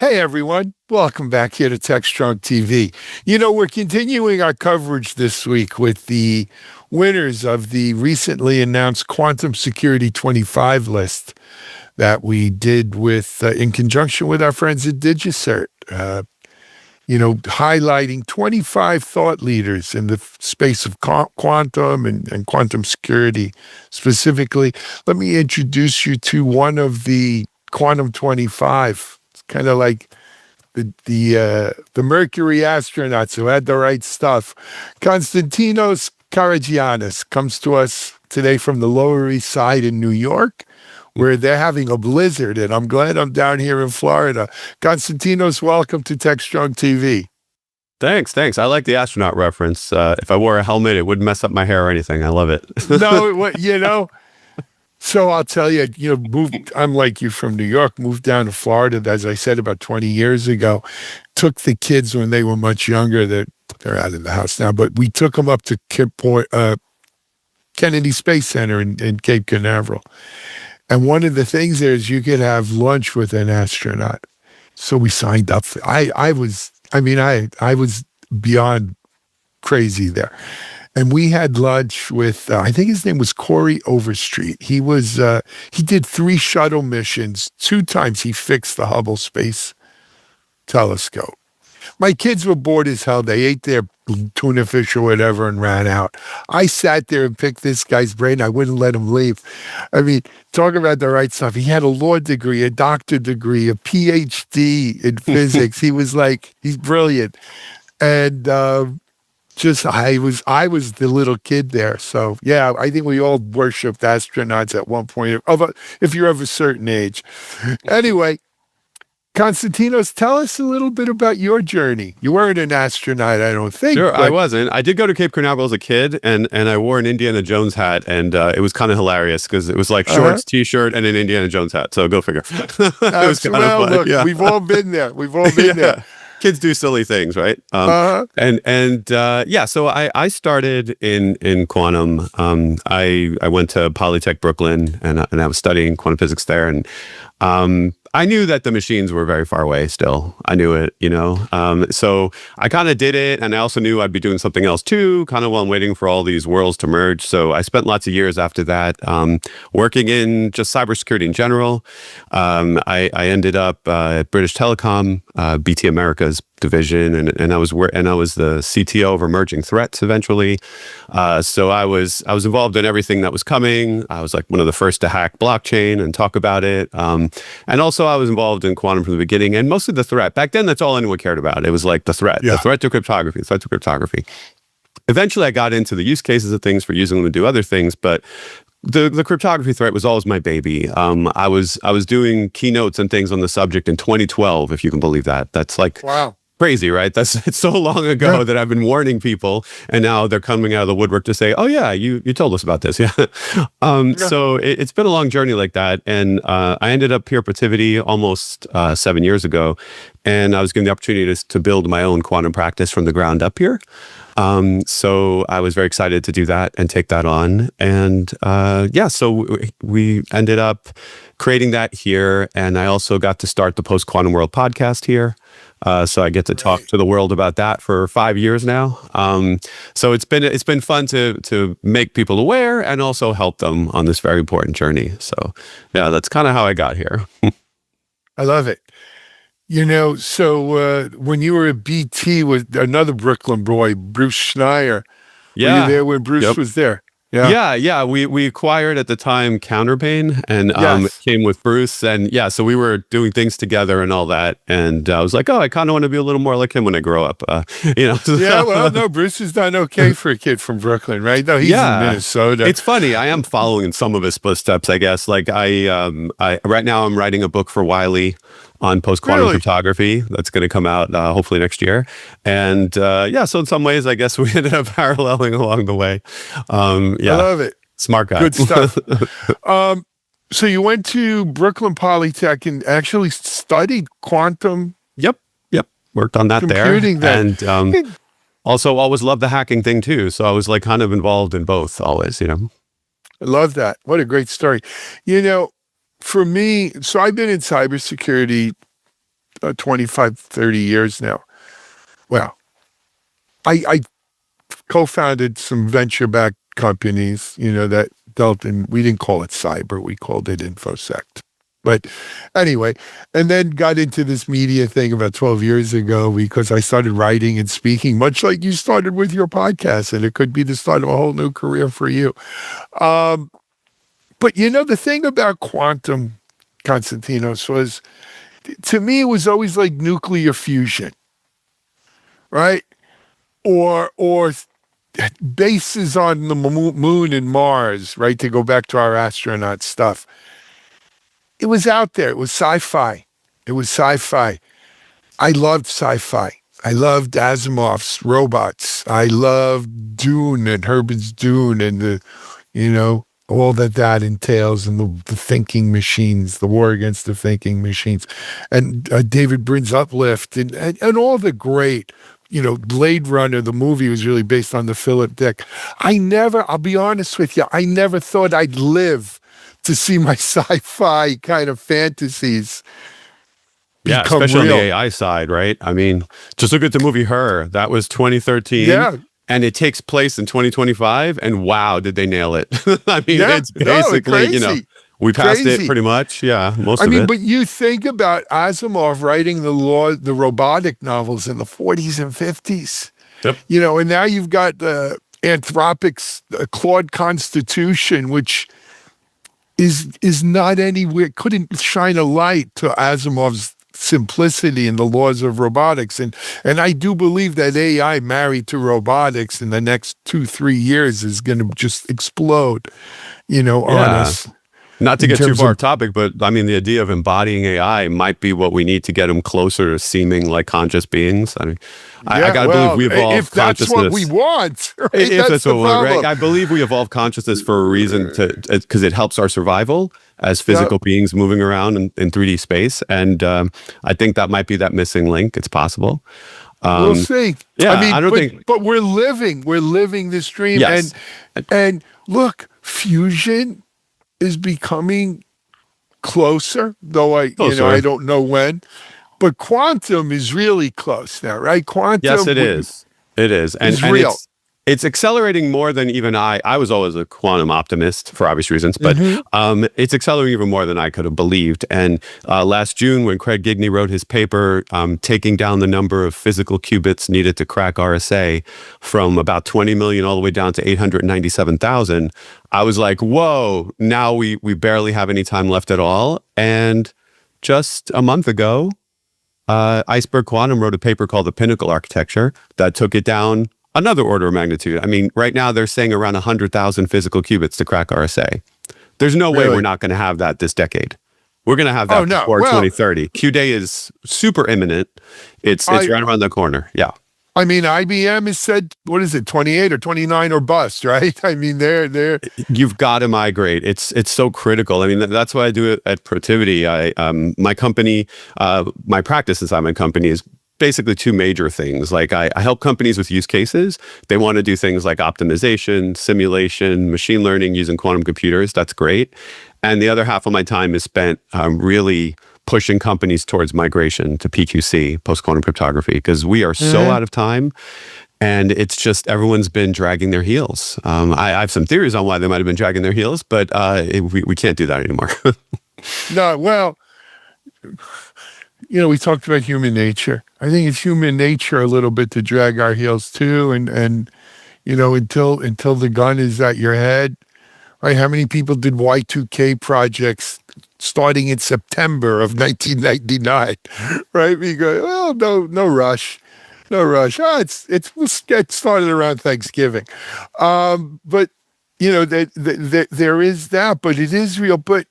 Hey everyone, welcome back here to Techstrong TV. We're continuing our coverage this week with the winners of the recently announced Quantum Security 25 list that we did with in conjunction with our friends at DigiCert. Highlighting 25 thought leaders in the space of quantum and quantum security specifically. Let me introduce you to one of the Quantum 25. It's kind of like the Mercury astronauts who had the right stuff. Konstantinos Karagiannis comes to us today from the Lower East Side in New York, where they're having a blizzard, and I'm glad I'm down here in Florida. Konstantinos, welcome to Techstrong TV. Thanks. I like the astronaut reference. If I wore a helmet, it wouldn't mess up my hair or anything. I love it. So I'll tell you, I'm like you from New York, moved down to Florida, as I said, about 20 years ago. Took the kids when they were much younger. They're out of the house now, but we took them up to Kennedy Space Center in Cape Canaveral. And one of the things there is you could have lunch with an astronaut. So we signed up for I was beyond crazy there. And we had lunch with, I think his name was Corey Overstreet. He did 3 shuttle missions. 2 times he fixed the Hubble Space Telescope. My kids were bored as hell. They ate their tuna fish or whatever and ran out. I sat there and picked this guy's brain. I wouldn't let him leave. Talk about the right stuff. He had a law degree, a doctor degree, a PhD in physics. He's brilliant. And I was the little kid there. So yeah, I think we all worshipped astronauts at one point, if you're of a certain age. Anyway, Konstantinos, tell us a little bit about your journey. You weren't an astronaut, I don't think. Sure, I wasn't. I did go to Cape Canaveral as a kid, and I wore an Indiana Jones hat, and it was kind of hilarious because it was like shorts, T-shirt, and an Indiana Jones hat. So go figure. It was kind of fun. Look, yeah. We've all been there. We've all been there. Kids do silly things, right? So I started in quantum. I went to Polytech Brooklyn, and I was studying quantum physics there, and I knew that the machines were very far away still. I knew it, so I kind of did it, and I also knew I'd be doing something else too, kind of while I'm waiting for all these worlds to merge. So I spent lots of years after that working in just cybersecurity in general. I ended up at British Telecom, BT America's division, and I was the CTO of emerging threats eventually. So I was involved in everything that was coming. I was like one of the first to hack blockchain and talk about it. And also I was involved in quantum from the beginning, and mostly the threat. Back then, that's all anyone cared about. It was like the threat to cryptography, Eventually I got into the use cases of things for using them to do other things, but the cryptography threat was always my baby. I was doing keynotes and things on the subject in 2012, if you can believe that. That's like, wow. Crazy, right? It's so long ago that I've been warning people, and now they're coming out of the woodwork to say, "Oh yeah, you told us about this." Yeah. So it's been a long journey like that, and I ended up here at Protiviti almost 7 years ago, and I was given the opportunity to build my own quantum practice from the ground up here. So I was very excited to do that and take that on, and so we ended up creating that here, and I also got to start the Post Quantum World podcast here. So I get to talk to the world about that for 5 years now. So it's been fun to make people aware and also help them on this very important journey. So yeah, that's kind of how I got here. I love it. So when you were at BT with another Brooklyn boy, Bruce Schneier, were you there when Bruce was there? Yeah. We acquired at the time Counterpane, and it came with Bruce, and so we were doing things together and all that. And I was like, oh, I kind of want to be a little more like him when I grow up. No, Bruce is done okay for a kid from Brooklyn, right? No, he's in Minnesota. It's funny. I am following in some of his footsteps, I guess. Like I right now I'm writing a book for Wiley on post-quantum cryptography that's going to come out hopefully next year. And so in some ways, I guess we ended up paralleling along the way. I love it. Smart guy. Good stuff. So you went to Brooklyn Polytech and actually studied quantum. Yep. Worked on that computing there. And also always loved the hacking thing too. So I was like kind of involved in both always, I love that. What a great story. For me, so I've been in cybersecurity 25, 30 years now. Well, I co-founded some venture-backed companies, that dealt in, we didn't call it cyber, we called it InfoSec. But anyway, and then got into this media thing about 12 years ago because I started writing and speaking, much like you started with your podcast, and it could be the start of a whole new career for you. But the thing about quantum, Konstantinos, was, to me, it was always like nuclear fusion, right? Or bases on the moon and Mars, right? To go back to our astronaut stuff. It was out there. It was sci-fi. I loved sci-fi. I loved Asimov's robots. I loved Dune and Herbert's Dune and all that entails, and the thinking machines, the war against the thinking machines, and David Brin's Uplift and all the great, Blade Runner, the movie was really based on the Philip Dick. I'll be honest with you, I never thought I'd live to see my sci-fi kind of fantasies become especially real. on the AI side, right? I mean, just look at the movie Her. That was 2013. Yeah. And it takes place in 2025, and wow, did they nail it? I mean, it's basically, crazy. We passed it pretty much. Yeah, most of it. But you think about Asimov writing the robotic novels in the 40s and 50s. Yep. And now you've got the Anthropic's Claude Constitution, which is not anywhere, couldn't shine a light to Asimov's simplicity and the laws of robotics. And I do believe that AI married to robotics in the next 2-3 years is going to just explode, on us. Not to get too far off topic, but I mean, the idea of embodying AI might be what we need to get them closer to seeming like conscious beings. I mean, I got to believe we evolved if that's consciousness. what we want, right? If that's what we want, problem. right? I believe we evolved consciousness for a reason, because it helps our survival as physical beings moving around in 3D space. And I think that might be that missing link. It's possible. We'll see. Yeah, I don't think. But we're living this dream. Yes. And look, fusion is becoming closer, though I don't know when. But quantum is really close now, right? Quantum. Yes, it is. It is. And real. It's accelerating more than even I was always a quantum optimist for obvious reasons, but it's accelerating even more than I could have believed. And last June, when Craig Gigney wrote his paper taking down the number of physical qubits needed to crack RSA from about 20 million all the way down to 897,000, I was like, whoa, now we barely have any time left at all. And just a month ago, Iceberg Quantum wrote a paper called The Pinnacle Architecture that took it down another order of magnitude. I mean, right now they're saying around 100,000 physical qubits to crack RSA. There's no way we're not going to have that this decade. We're going to have that before 2030. Q-Day is super imminent. It's right around the corner. Yeah. I mean, IBM has said, 28 or 29 or bust, right? I mean, they're You've got to migrate. It's so critical. I mean, that's why I do it at Protiviti. My company, my practice inside my company is basically two major things. Like I help companies with use cases. They want to do things like optimization, simulation, machine learning using quantum computers. That's great. And the other half of my time is spent really pushing companies towards migration to PQC, post-quantum cryptography, because we are so out of time. And it's just everyone's been dragging their heels. I have some theories on why they might have been dragging their heels, but we can't do that anymore. No, well, we talked about human nature. I think it's human nature a little bit to drag our heels too. And until the gun is at your head, right? How many people did Y2K projects starting in September of 1999, right? We go, well, no rush. We'll get started around Thanksgiving. But, there is that, but it is real. But,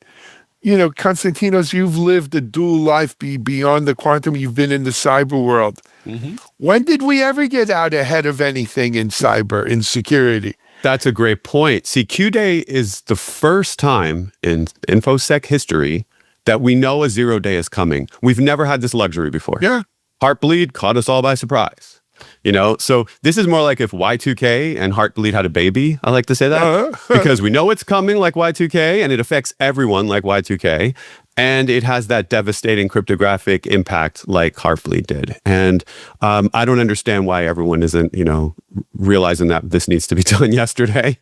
Konstantinos, you've lived a dual life beyond the quantum. You've been in the cyber world. Mm-hmm. When did we ever get out ahead of anything in cyber, in security? That's a great point. See, Q-Day is the first time in InfoSec history that we know a 0 day is coming. We've never had this luxury before. Yeah. Heartbleed caught us all by surprise. So this is more like if Y2K and Heartbleed had a baby. I like to say that because we know it's coming like Y2K and it affects everyone like Y2K. and it has that devastating cryptographic impact like Heartbleed did. And I don't understand why everyone isn't, realizing that this needs to be done yesterday.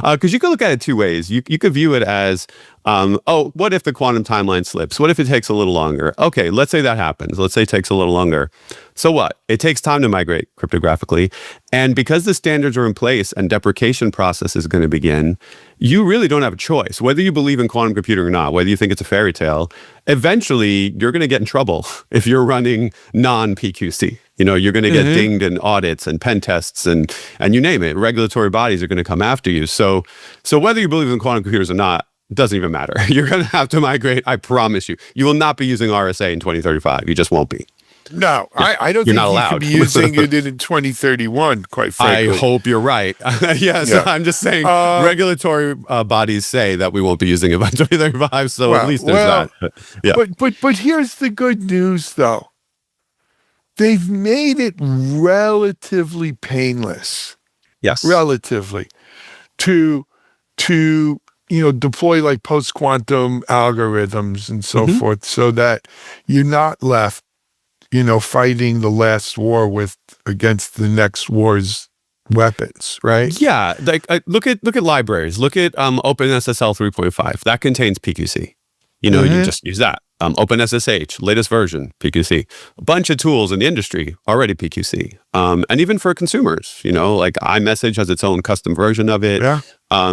Because you could look at it two ways. You could view it as, what if the quantum timeline slips? What if it takes a little longer? Okay, let's say that happens. Let's say it takes a little longer. So what? It takes time to migrate cryptographically. And because the standards are in place and deprecation process is going to begin, you really don't have a choice. Whether you believe in quantum computing or not, whether you think it's a fairy tale, eventually you're going to get in trouble if you're running non-PQC. You're going to get dinged in audits and pen tests and you name it. Regulatory bodies are going to come after you. So whether you believe in quantum computers or not, it doesn't even matter. You're going to have to migrate. I promise you. You will not be using RSA in 2035. You just won't be. No, I don't think you could be using it in 2031, quite frankly. I hope you're right. Yes, yeah. I'm just saying regulatory bodies say that we won't be using it by 2035, so at least there's that. Yeah. But here's the good news, though. They've made it relatively painless. Yes. Relatively. To deploy like post-quantum algorithms and so forth, so that you're not left fighting the last war against the next war's weapons, right? Yeah, like look at libraries. Look at OpenSSL 3.5. That contains PQC. You just use that. OpenSSH, latest version, PQC. A bunch of tools in the industry, already PQC. And even for consumers, like iMessage has its own custom version of it. Yeah.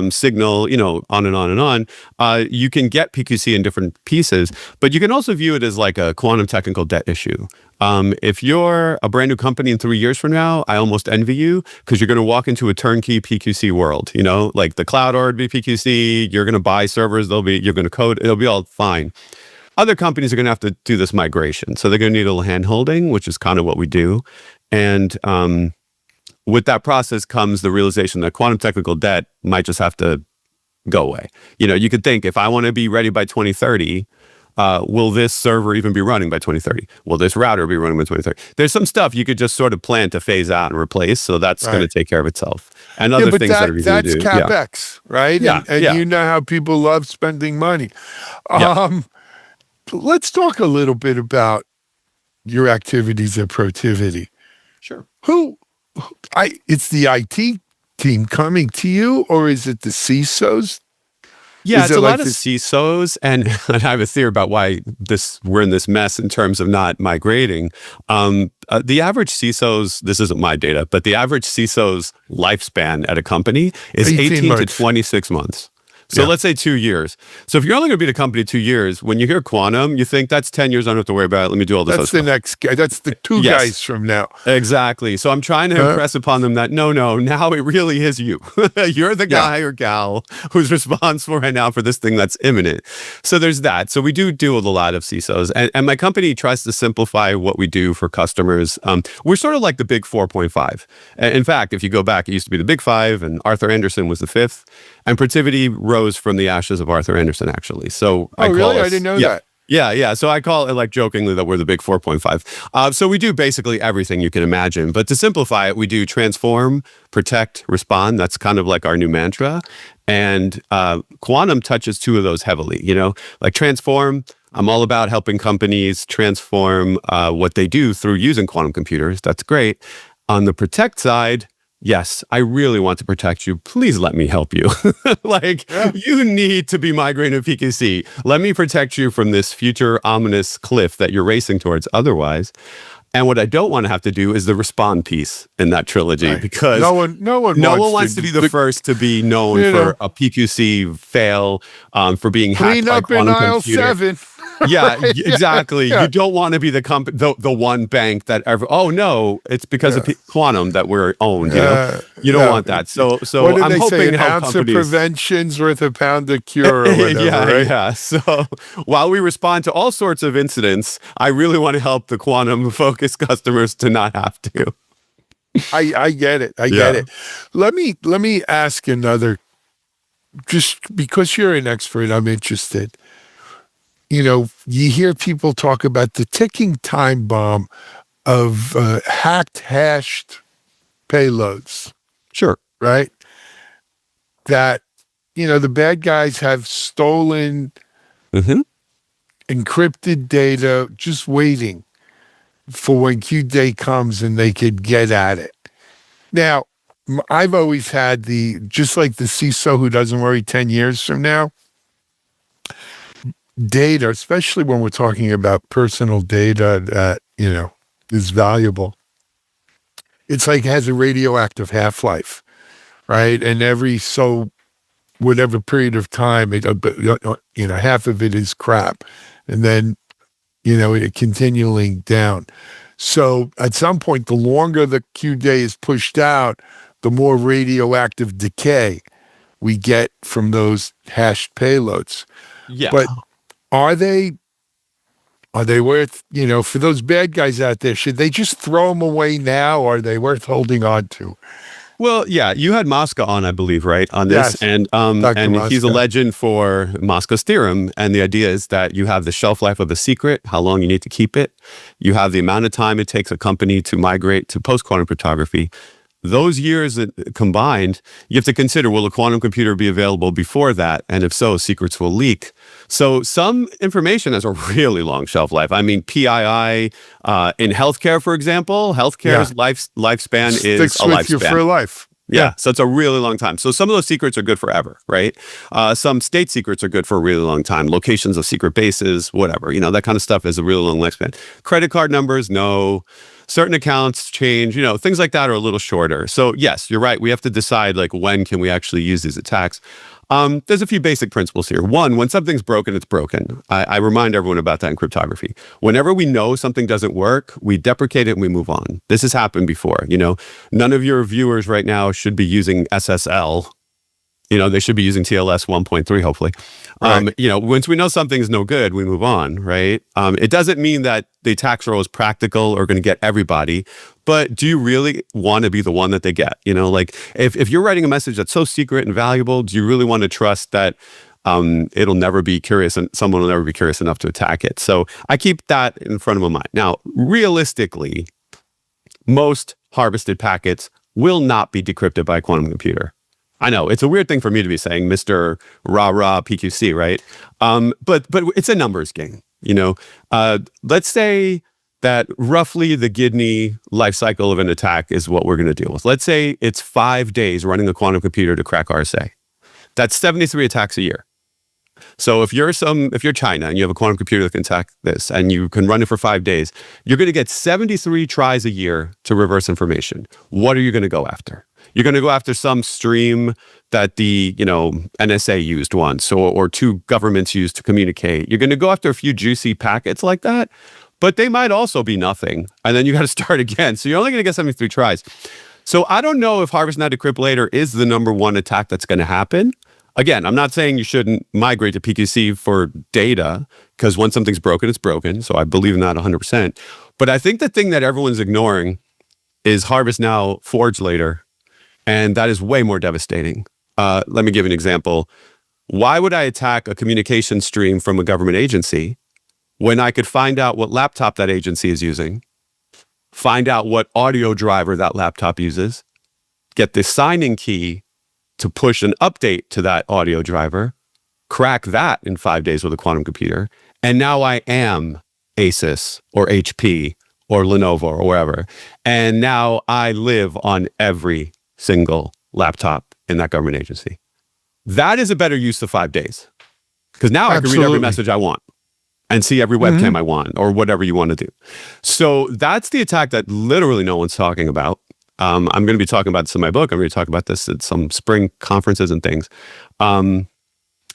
Signal, on and on and on. You can get PQC in different pieces, but you can also view it as like a quantum technical debt issue. If you're a brand new company in 3 years from now, I almost envy you because you're going to walk into a turnkey PQC world, like the cloud or be PQC, you're going to buy servers, you're going to code, it'll be all fine. Other companies are going to have to do this migration. So they're going to need a little hand-holding, which is kind of what we do. And with that process comes the realization that quantum technical debt might just have to go away. You could think, if I want to be ready by 2030, will this server even be running by 2030? Will this router be running by 2030? There's some stuff you could just sort of plan to phase out and replace. So that's going to take care of itself. And other things that are easy to do. That's CapEx, right? Yeah. And you know how people love spending money. Let's talk a little bit about your activities at Protiviti. Sure. It's the IT team coming to you, or is it the CISOs? Yeah, it's a lot of CISOs, and I have a theory about why we're in this mess in terms of not migrating. The average CISO's, this isn't my data, but the average CISO's lifespan at a company is 18 to 26 months. So let's say 2 years. So if you're only going to be at a company 2 years, when you hear quantum, you think that's 10 years. I don't have to worry about it. Let me do all this. That's the next guy. That's the two guys from now. Exactly. So I'm trying to impress upon them that no, now it really is you. You're the guy or gal who's responsible right now for this thing that's imminent. So there's that. So we do deal with a lot of CISOs. And my company tries to simplify what we do for customers. We're sort of like the big 4.5. In fact, if you go back, it used to be the big 5, and Arthur Andersen was the 5th. And Protiviti rose from the ashes of Arthur Andersen, actually. So I didn't know that. Yeah. So I call it, like, jokingly, that we're the big 4.5. So we do basically everything you can imagine. But to simplify it, we do transform, protect, respond. That's kind of like our new mantra. And quantum touches two of those heavily. Like transform, I'm all about helping companies transform what they do through using quantum computers. That's great. On the protect side, yes, I really want to protect you. Please let me help you. You need to be migrating to PQC. Let me protect you from this future ominous cliff that you're racing towards otherwise. And what I don't want to have to do is the respond piece in that trilogy, because no one wants to be the first to be known for a PQC fail, for being hacked by quantum aisle computer. 7. Yeah, exactly. You don't want to be the one bank that ever. Oh no, it's because of quantum that we're owned. You don't want that. So what I'm hoping say? to help ounce companies. Of prevention's worth a pound of cure, or whatever. Yeah. So while we respond to all sorts of incidents, I really want to help the quantum focused customers to not have to. I get it. I get it. Let me ask another. Just because you're an expert, I'm interested. You hear people talk about the ticking time bomb of hacked, hashed payloads. Sure. Right? That, the bad guys have stolen encrypted data, just waiting for when Q day comes and they could get at it. Now, I've always had just like the CISO who doesn't worry 10 years from now, data, especially when we're talking about personal data that, is valuable. It's like it has a radioactive half-life, right? And whatever period of time, half of it is crap. And then, it continuing down. So at some point, the longer the Q day is pushed out, the more radioactive decay we get from those hashed payloads. Yeah. But are they worth, for those bad guys out there, should they just throw them away now, or are they worth holding on to? Well, yeah, you had Mosca on, I believe, right, on this, Yes, and he's a legend for Mosca's theorem, and the idea is that you have the shelf life of a secret, how long you need to keep it, you have the amount of time it takes a company to migrate to post-quantum cryptography. Those years combined, you have to consider, will a quantum computer be available before that? And if so, secrets will leak. So some information has a really long shelf life. I mean, PII in healthcare, for example, healthcare's lifespan is a lifespan. Sticks with you for life. Yeah, so it's a really long time. So some of those secrets are good forever, right? Some state secrets are good for a really long time. Locations of secret bases, whatever, that kind of stuff is a really long lifespan. Credit card numbers, no. Certain accounts change, things like that are a little shorter. So yes, you're right. We have to decide when can we actually use these attacks. There's a few basic principles here. One, when something's broken, it's broken. I remind everyone about that in cryptography. Whenever we know something doesn't work, we deprecate it and we move on. This has happened before. None of your viewers right now should be using SSL. They should be using TLS 1.3, hopefully. Right. Once we know something's no good, we move on, right? It doesn't mean that the attack roll is practical or going to get everybody, but do you really want to be the one that they get? If you're writing a message that's so secret and valuable, do you really want to trust that it'll never be curious and someone will never be curious enough to attack it? So I keep that in front of my mind. Now, realistically, most harvested packets will not be decrypted by a quantum computer. I know it's a weird thing for me to be saying, Mr. Rah-Rah PQC, right? But it's a numbers game, Let's say that roughly the Gidney life cycle of an attack is what we're going to deal with. Let's say it's 5 days running a quantum computer to crack RSA. That's 73 attacks a year. So if you're China and you have a quantum computer that can attack this and you can run it for 5 days, you're going to get 73 tries a year to reverse information. What are you going to go after? You're going to go after some stream that the NSA used once or two governments used to communicate. You're going to go after a few juicy packets like that, but they might also be nothing. And then you got to start again. So you're only going to get 73 tries. So I don't know if Harvest Now Decrypt Later is the number one attack that's going to happen. Again, I'm not saying you shouldn't migrate to PQC for data, because when something's broken, it's broken. So I believe in that 100%. But I think the thing that everyone's ignoring is Harvest Now, Forge Later. And that is way more devastating. Let me give you an example. Why would I attack a communication stream from a government agency when I could find out what laptop that agency is using, find out what audio driver that laptop uses, get the signing key to push an update to that audio driver, crack that in 5 days with a quantum computer, and now I am Asus or HP or Lenovo or wherever. And now I live on every single laptop in that government agency. That is a better use of 5 days. Because now I can read every message I want and see every webcam I want or whatever you want to do. So that's the attack that literally no one's talking about. I'm going to be talking about this in my book. I'm going to talk about this at some spring conferences and things.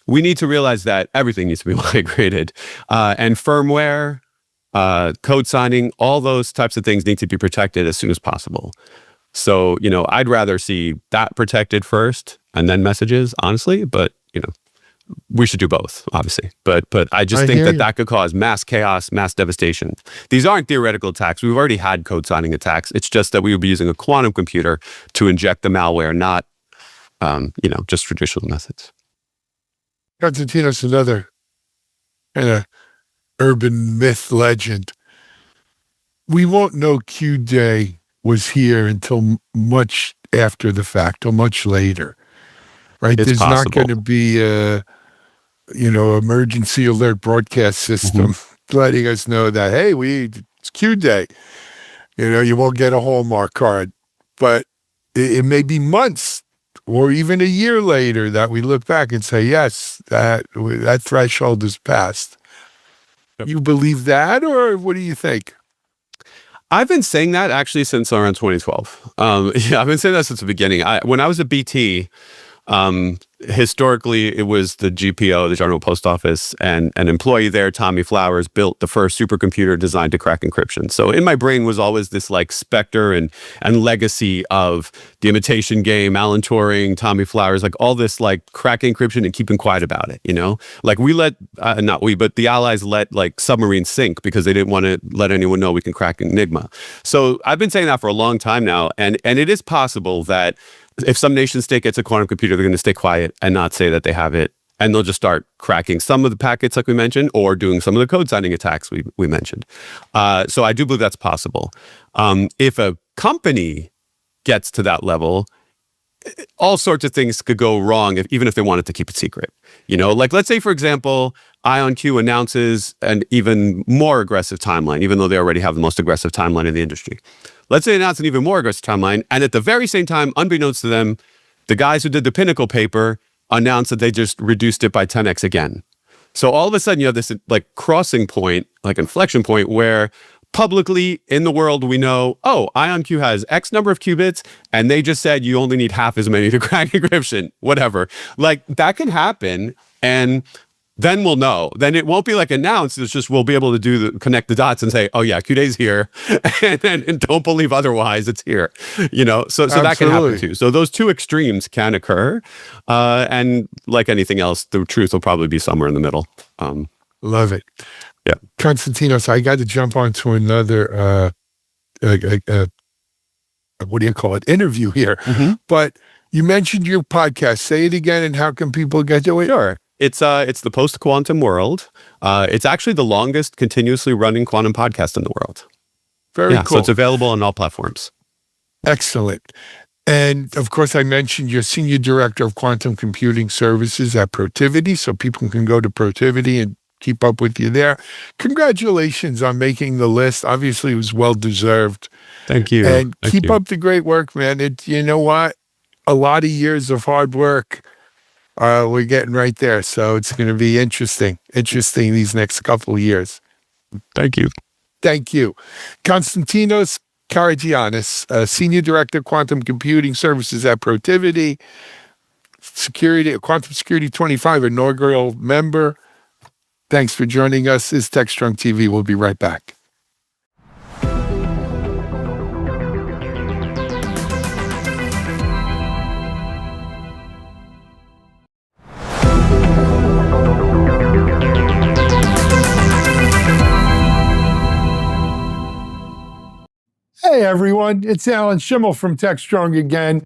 We need to realize that everything needs to be migrated. And firmware, code signing, all those types of things need to be protected as soon as possible. So, I'd rather see that protected first and then messages, honestly, but, we should do both, obviously. But I just think that could cause mass chaos, mass devastation. These aren't theoretical attacks. We've already had code signing attacks. It's just that we would be using a quantum computer to inject the malware, not, just traditional methods. Konstantinos, another kind of urban myth legend. We won't know Q Day was here until much after the fact or much later, right? It's There's possible. not going to be emergency alert broadcast system, letting us know that, hey, it's Q day. You won't get a Hallmark card. But it may be months or even a year later that we look back and say, yes, that threshold is passed. Yep. You believe that, or what do you think? I've been saying that actually since around 2012. I've been saying that since the beginning. When I was at BT, historically, it was the GPO, the General Post Office, and an employee there, Tommy Flowers, built the first supercomputer designed to crack encryption. So in my brain was always this like specter and legacy of the imitation game, Alan Turing, Tommy Flowers, like all this like crack encryption and keeping quiet about it, Like we let, not we, but the Allies let like submarines sink because they didn't want to let anyone know we can crack Enigma. So I've been saying that for a long time now. And it is possible that if some nation state gets a quantum computer, they're going to stay quiet and not say that they have it. And they'll just start cracking some of the packets like we mentioned, or doing some of the code signing attacks we mentioned. So I do believe that's possible. If a company gets to that level, all sorts of things could go wrong even if they wanted to keep it secret. Like let's say, for example, IonQ announces an even more aggressive timeline, even though they already have the most aggressive timeline in the industry. Let's say they announce an even more aggressive timeline, and at the very same time, unbeknownst to them, the guys who did the Pinnacle paper announced that they just reduced it by 10x again. So all of a sudden, you have this like crossing point, like inflection point, where publicly in the world we know, IonQ has X number of qubits, and they just said you only need half as many to crack encryption, whatever. Like that can happen, and then we'll know. Then it won't be like announced. It's just we'll be able to connect the dots and say, oh yeah, Q-Day's here, and don't believe otherwise. It's here. So that can happen too. So those two extremes can occur, and like anything else, the truth will probably be somewhere in the middle. Love it. Yeah, Konstantinos, I got to jump onto another what do you call it? Interview here. But you mentioned your podcast. Say it again, and how can people get to it? Sure. It's the post-quantum world. It's actually the longest continuously running quantum podcast in the world. Very cool. So it's available on all platforms. Excellent. And of course, I mentioned you're Senior Director of Quantum Computing Services at Protiviti, so people can go to Protiviti and keep up with you there. Congratulations on making the list. Obviously, it was well-deserved. Thank you. And keep up the great work, man. You know what? A lot of years of hard work. We're getting right there. So it's going to be interesting these next couple of years. Thank you. Thank you. Konstantinos Karagiannis, Senior Director, Quantum Computing Services at Protiviti, Quantum Security 25 inaugural member. Thanks for joining us. This is Techstrong TV. We'll be right back. Hey everyone, it's Alan Schimmel from Techstrong again.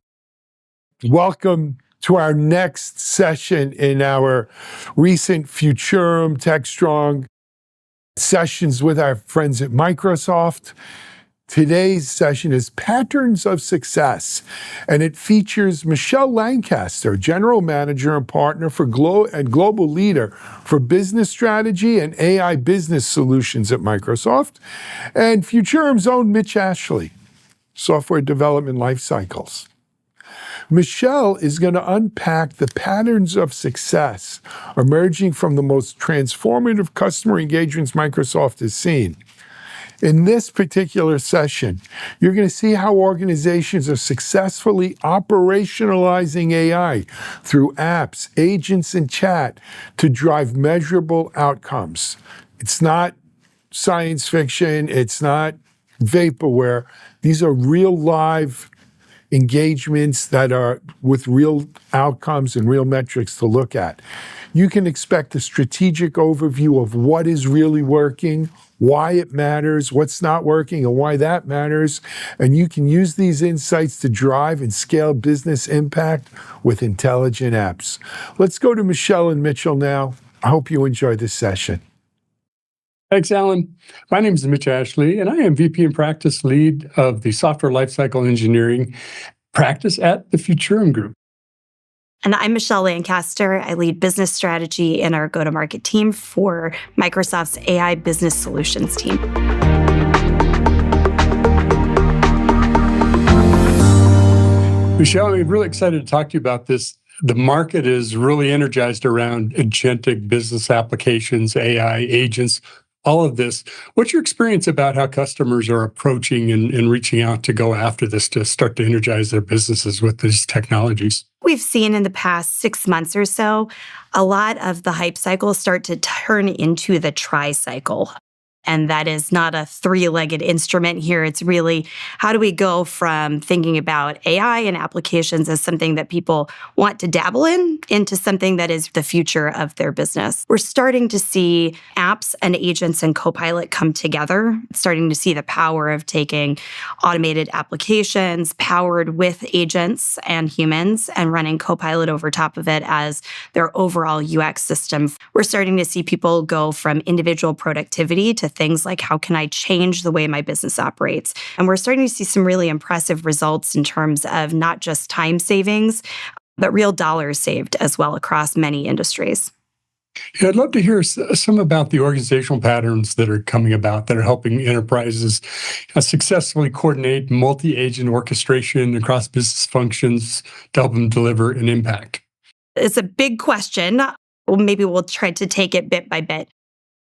Welcome to our next session in our recent Futurum Techstrong sessions with our friends at Microsoft. Today's session is Patterns of Success, and it features Michelle Lancaster, General Manager and Partner for Global Leader for Business Strategy and AI Business Solutions at Microsoft, and Futurum's own Mitch Ashley, Software Development Life Cycles. Michelle is going to unpack the patterns of success emerging from the most transformative customer engagements Microsoft has seen. In this particular session, you're going to see how organizations are successfully operationalizing AI through apps, agents, and chat to drive measurable outcomes. It's not science fiction. It's not vaporware. These are real live engagements that are with real outcomes and real metrics to look at. You can expect a strategic overview of what is really working, why it matters, what's not working, and why that matters. And you can use these insights to drive and scale business impact with intelligent apps. Let's go to Michelle and Mitchell now. I hope you enjoy this session. Thanks, Alan. My name is Mitch Ashley, and I am VP and Practice Lead of the Software Lifecycle Engineering practice at the Futurum Group. And I'm Michelle Lancaster. I lead business strategy in our go-to-market team for Microsoft's AI Business Solutions team. Michelle, I'm really excited to talk to you about this. The market is really energized around agentic business applications, AI agents, all of this. What's your experience about how customers are approaching and reaching out to go after this to start to energize their businesses with these technologies? We've seen in the past 6 months or so, a lot of the hype cycles start to turn into the try cycle. And that is not a three-legged instrument here. It's really, how do we go from thinking about AI and applications as something that people want to dabble in into something that is the future of their business? We're starting to see apps and agents and Copilot come together, starting to see the power of taking automated applications powered with agents and humans and running Copilot over top of it as their overall UX system. We're starting to see people go from individual productivity to things like, how can I change the way my business operates? And we're starting to see some really impressive results in terms of not just time savings, but real dollars saved as well across many industries. Yeah, I'd love to hear some about the organizational patterns that are coming about that are helping enterprises successfully coordinate multi-agent orchestration across business functions to help them deliver an impact. It's a big question. Well, maybe we'll try to take it bit by bit.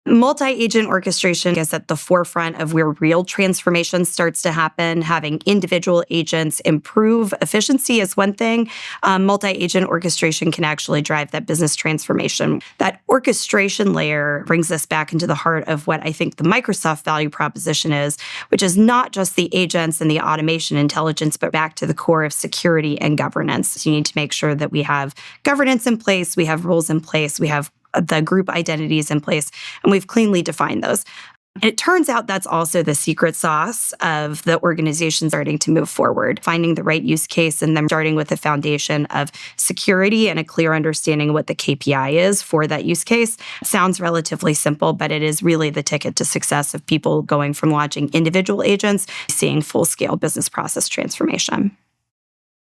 Multi-agent orchestration is at the forefront of where real transformation starts to happen. Having individual agents improve efficiency is one thing. Multi-agent orchestration can actually drive that business transformation. That orchestration layer brings us back into the heart of what I think the Microsoft value proposition is, which is not just the agents and the automation intelligence, but back to the core of security and governance. So you need to make sure that we have governance in place, we have rules in place, we have the group identities in place, and we've cleanly defined those. And it turns out that's also the secret sauce of the organization starting to move forward, finding the right use case and then starting with a foundation of security and a clear understanding of what the KPI is for that use case. Sounds relatively simple, but it is really the ticket to success of people going from launching individual agents, seeing full-scale business process transformation.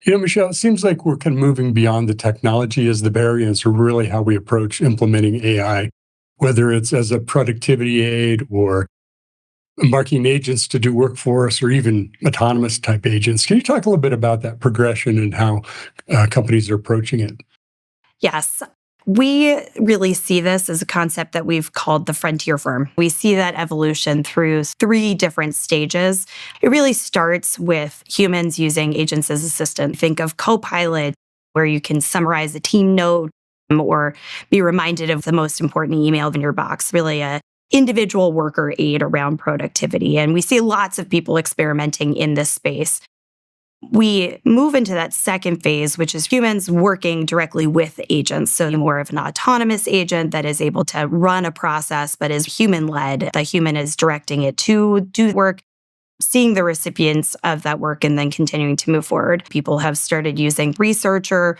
You know, Michelle, it seems like we're kind of moving beyond the technology as the barrier to really how we approach implementing AI, whether it's as a productivity aid or marketing agents to do work for us or even autonomous type agents. Can you talk a little bit about that progression and how companies are approaching it? Yes. We really see this as a concept that we've called the frontier firm. We see that evolution through 3 different stages. It really starts with humans using agents as assistant. Think of Copilot, where you can summarize a team note or be reminded of the most important email in your box, really a individual worker aid around productivity. And we see lots of people experimenting in this space. We move into that second phase, which is humans working directly with agents. So more of an autonomous agent that is able to run a process, but is human-led. The human is directing it to do work, seeing the recipients of that work, and then continuing to move forward. People have started using researcher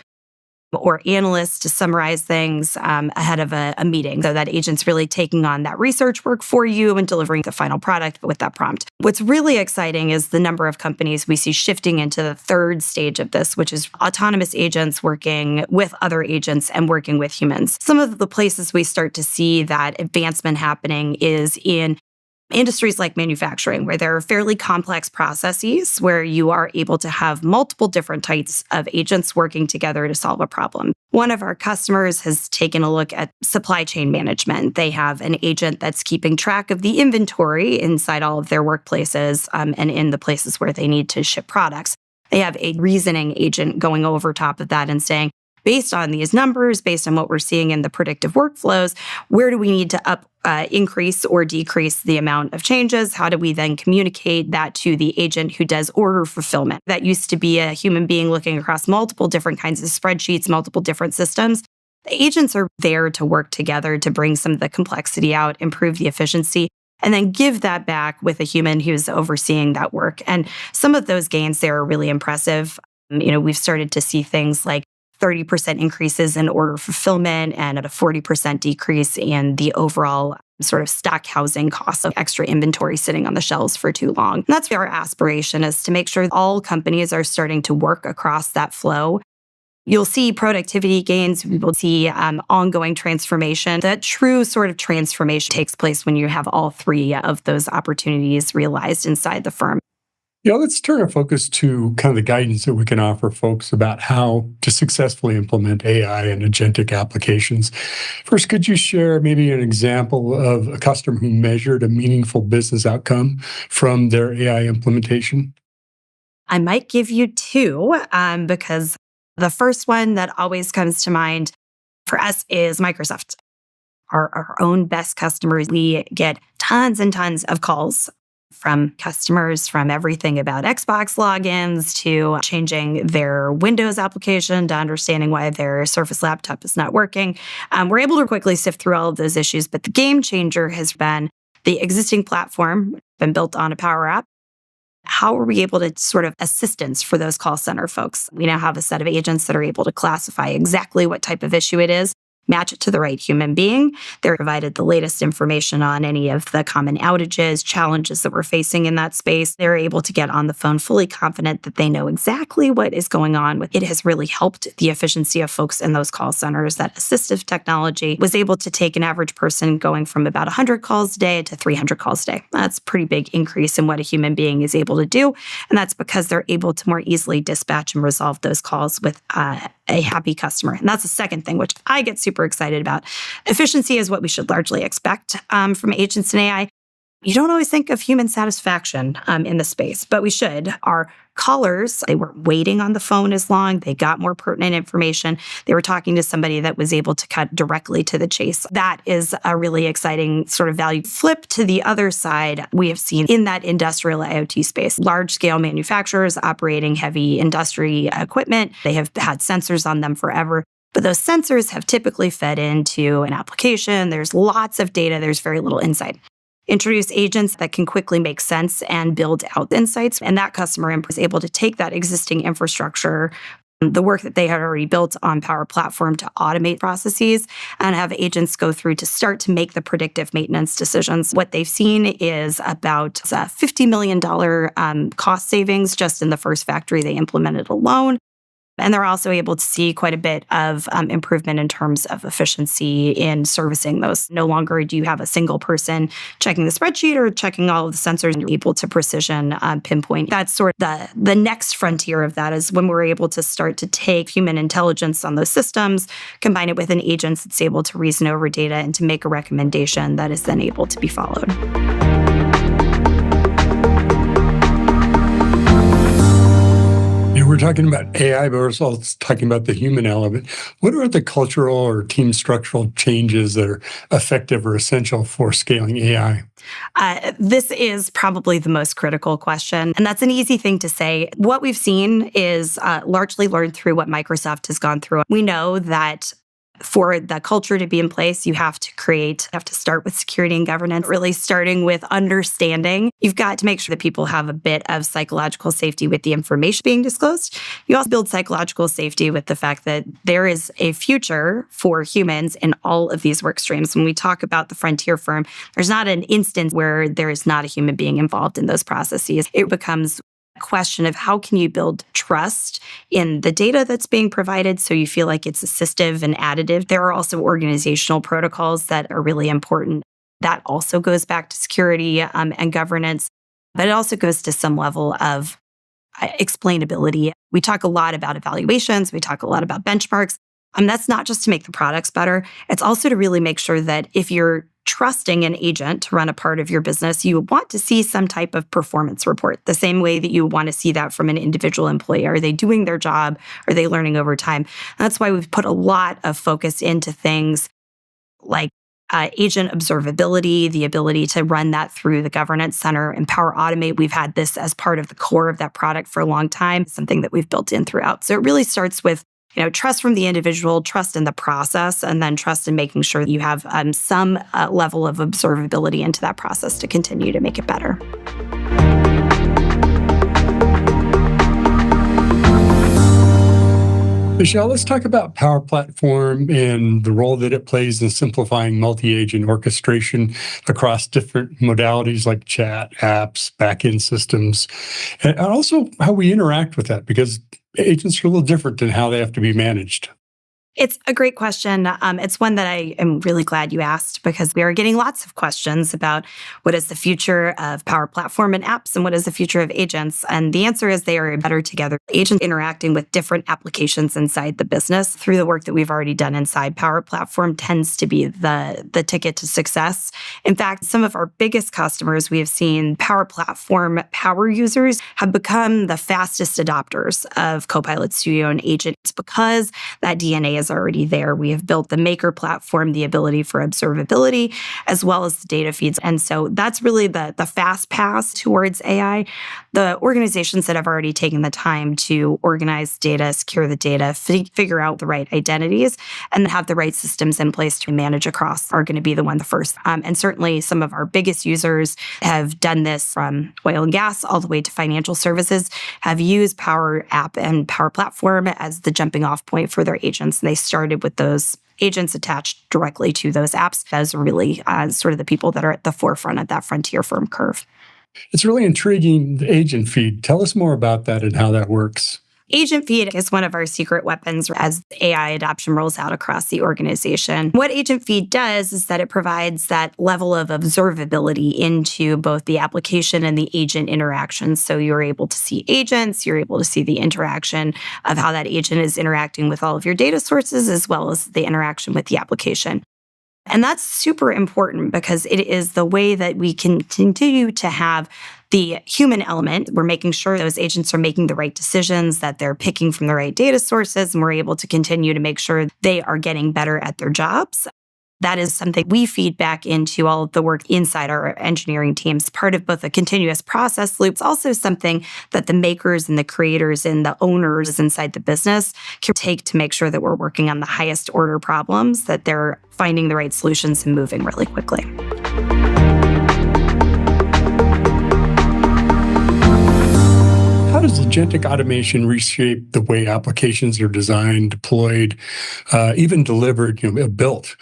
or analysts to summarize things ahead of a meeting. So that agent's really taking on that research work for you and delivering the final product with that prompt. What's really exciting is the number of companies we see shifting into the third stage of this, which is autonomous agents working with other agents and working with humans. Some of the places we start to see that advancement happening is in industries like manufacturing, where there are fairly complex processes where you are able to have multiple different types of agents working together to solve a problem. One of our customers has taken a look at supply chain management. They have an agent that's keeping track of the inventory inside all of their workplaces and in the places where they need to ship products. They have a reasoning agent going over top of that and saying, based on these numbers, based on what we're seeing in the predictive workflows, where do we need to increase or decrease the amount of changes? How do we then communicate that to the agent who does order fulfillment? That used to be a human being looking across multiple different kinds of spreadsheets, multiple different systems. The agents are there to work together to bring some of the complexity out, improve the efficiency, and then give that back with a human who's overseeing that work. And some of those gains there are really impressive. We've started to see things like 30% increases in order fulfillment and at a 40% decrease in the overall sort of stock housing costs of extra inventory sitting on the shelves for too long. And that's our aspiration, is to make sure all companies are starting to work across that flow You'll see productivity gains. We will see ongoing transformation. That true sort of transformation takes place when you have all three of those opportunities realized inside the firm. Let's turn our focus to kind of the guidance that we can offer folks about how to successfully implement AI and agentic applications. First, could you share maybe an example of a customer who measured a meaningful business outcome from their AI implementation? I might give you two because the first one that always comes to mind for us is Microsoft. Our own best customers, we get tons and tons of calls from customers from everything about Xbox logins to changing their Windows application to understanding why their Surface laptop is not working. We're able to quickly sift through all of those issues, but the game changer has been the existing platform, been built on a Power App. How are we able to sort of assistance for those call center folks? We now have a set of agents that are able to classify exactly what type of issue it is, match it to the right human being. They're provided the latest information on any of the common outages, challenges that we're facing in that space. They're able to get on the phone fully confident that they know exactly what is going on. It has really helped the efficiency of folks in those call centers. That assistive technology was able to take an average person going from about 100 calls a day to 300 calls a day. That's a pretty big increase in what a human being is able to do. And that's because they're able to more easily dispatch and resolve those calls with a happy customer. And that's the second thing, which I get super excited about. Efficiency is what we should largely expect from agents and AI. You don't always think of human satisfaction in the space, but we should. Our callers, they weren't waiting on the phone as long. They got more pertinent information. They were talking to somebody that was able to cut directly to the chase. That is a really exciting sort of value. Flip to the other side, we have seen in that industrial IoT space, large-scale manufacturers operating heavy industry equipment. They have had sensors on them forever. But those sensors have typically fed into an application. There's lots of data. There's very little insight. Introduce agents that can quickly make sense and build out insights. And that customer is able to take that existing infrastructure, the work that they had already built on Power Platform to automate processes and have agents go through to start to make the predictive maintenance decisions. What they've seen is about $50 million cost savings just in the first factory they implemented alone. And they're also able to see quite a bit of improvement in terms of efficiency in servicing those. No longer do you have a single person checking the spreadsheet or checking all of the sensors, and you're able to precision pinpoint. That's sort of the next frontier of that is when we're able to start to take human intelligence on those systems, combine it with an agent that's able to reason over data and to make a recommendation that is then able to be followed. We're talking about AI, but we're also talking about the human element. What are the cultural or team structural changes that are effective or essential for scaling AI? This is probably the most critical question, and that's an easy thing to say. What we've seen is largely learned through what Microsoft has gone through. We know that for the culture to be in place, you have to start with security and governance, really starting with understanding. You've got to make sure that people have a bit of psychological safety with the information being disclosed. You also build psychological safety with the fact that there is a future for humans in all of these work streams. When we talk about the frontier firm, there's not an instance where there is not a human being involved in those processes. It becomes question of how can you build trust in the data that's being provided so you feel like it's assistive and additive. There are also organizational protocols that are really important. That also goes back to security and governance, but it also goes to some level of explainability. We talk a lot about evaluations. We talk a lot about benchmarks. That's not just to make the products better. It's also to really make sure that if you're trusting an agent to run a part of your business, you want to see some type of performance report, the same way that you want to see that from an individual employee. Are they doing their job? Are they learning over time? And that's why we've put a lot of focus into things like agent observability, the ability to run that through the governance center, and Power Automate. We've had this as part of the core of that product for a long time, something that we've built in throughout. So it really starts with trust from the individual, trust in the process, and then trust in making sure that you have some level of observability into that process to continue to make it better. Michelle, let's talk about Power Platform and the role that it plays in simplifying multi-agent orchestration across different modalities like chat, apps, backend systems, and also how we interact with that, because agents are a little different than how they have to be managed? It's a great question. It's one that I am really glad you asked because we are getting lots of questions about what is the future of Power Platform and apps and what is the future of agents. And the answer is they are better together. Agents interacting with different applications inside the business through the work that we've already done inside Power Platform tends to be the ticket to success. In fact, some of our biggest customers, we have seen Power Platform power users have become the fastest adopters of Copilot Studio and Agent. It's because that DNA is already there. We have built the maker platform, the ability for observability, as well as the data feeds. And so that's really the fast pass towards AI. The organizations that have already taken the time to organize data, secure the data, figure out the right identities, and have the right systems in place to manage across are going to be the first. And certainly some of our biggest users have done this from oil and gas all the way to financial services, have used Power App and Power Platform as the jumping off point for their agents. And they started with those agents attached directly to those apps as really sort of the people that are at the forefront of that frontier firm curve. It's really intriguing, the agent feed. Tell us more about that and how that works. Agent feed is one of our secret weapons as AI adoption rolls out across the organization. What agent feed does is that it provides that level of observability into both the application and the agent interactions. So you're able to see agents, you're able to see the interaction of how that agent is interacting with all of your data sources, as well as the interaction with the application. And that's super important because it is the way that we can continue to have the human element. We're making sure those agents are making the right decisions, that they're picking from the right data sources, and we're able to continue to make sure they are getting better at their jobs. That is something we feed back into all of the work inside our engineering teams, part of both a continuous process loop. It's also something that the makers and the creators and the owners inside the business can take to make sure that we're working on the highest order problems, that they're finding the right solutions and moving really quickly. How does agentic automation reshape the way applications are designed, deployed, even delivered, built,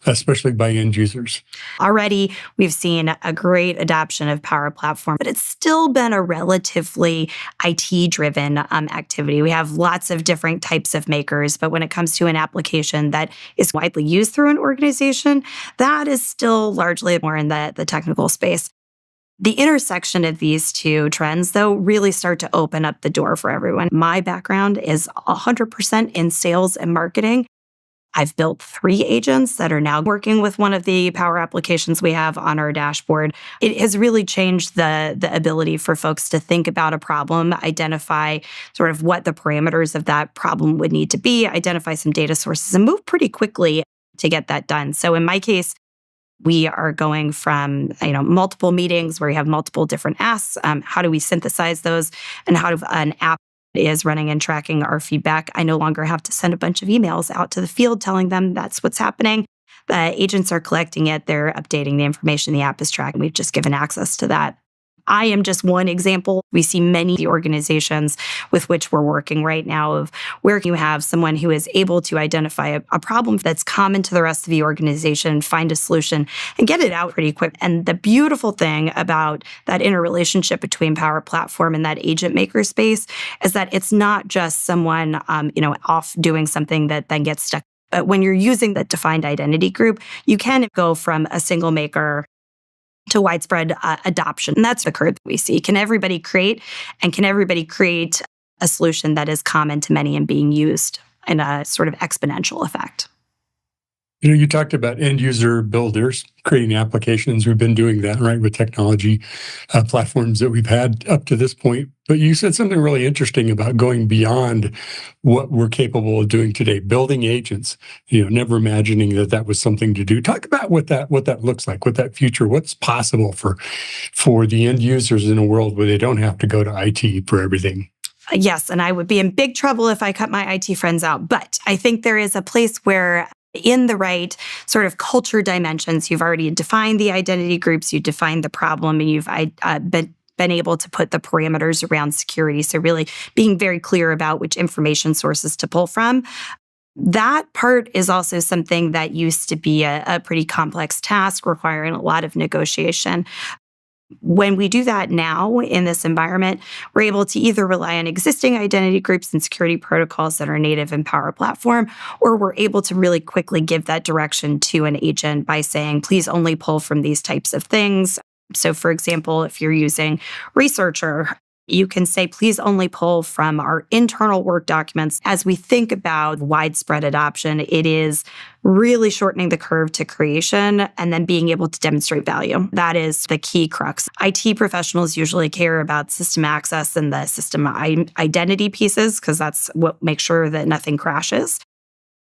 especially by end users? Already, we've seen a great adoption of Power Platform, but it's still been a relatively IT-driven activity. We have lots of different types of makers, but when it comes to an application that is widely used through an organization, that is still largely more in the technical space. The intersection of these two trends, though, really start to open up the door for everyone. My background is 100% in sales and marketing. I've built 3 agents that are now working with one of the Power applications we have on our dashboard. It has really changed the ability for folks to think about a problem, identify sort of what the parameters of that problem would need to be, identify some data sources, and move pretty quickly to get that done. So in my case, we are going from multiple meetings where we have multiple different asks. How do we synthesize those, and how do an app is running and tracking our feedback? I no longer have to send a bunch of emails out to the field telling them that's what's happening. The agents are collecting it. They're updating the information the app is tracking. We've just given access to that. I am just one example. We see many of the organizations with which we're working right now of where you have someone who is able to identify a problem that's common to the rest of the organization, find a solution, and get it out pretty quick. And the beautiful thing about that interrelationship between Power Platform and that agent maker space is that it's not just someone off doing something that then gets stuck. But when you're using the defined identity group, you can go from a single maker to widespread adoption. And that's the curve that we see. Can everybody create? And can everybody create a solution that is common to many and being used in a sort of exponential effect? You talked about end user builders creating applications. We've been doing that, right, with technology platforms that we've had up to this point. But you said something really interesting about going beyond what we're capable of doing today, building agents, never imagining that was something to do. Talk about what that looks like, what that future, what's possible for the end users in a world where they don't have to go to IT for everything. Yes, and I would be in big trouble if I cut my IT friends out. But I think there is a place where in the right sort of culture dimensions, you've already defined the identity groups, you defined the problem, and you've been able to put the parameters around security. So really being very clear about which information sources to pull from. That part is also something that used to be a pretty complex task requiring a lot of negotiation. When we do that now in this environment, we're able to either rely on existing identity groups and security protocols that are native in Power Platform, or we're able to really quickly give that direction to an agent by saying, please only pull from these types of things. So, for example, if you're using Researcher, you can say, please only pull from our internal work documents. As we think about widespread adoption, it is really shortening the curve to creation and then being able to demonstrate value. That is the key crux. IT professionals usually care about system access and the system identity pieces because that's what makes sure that nothing crashes.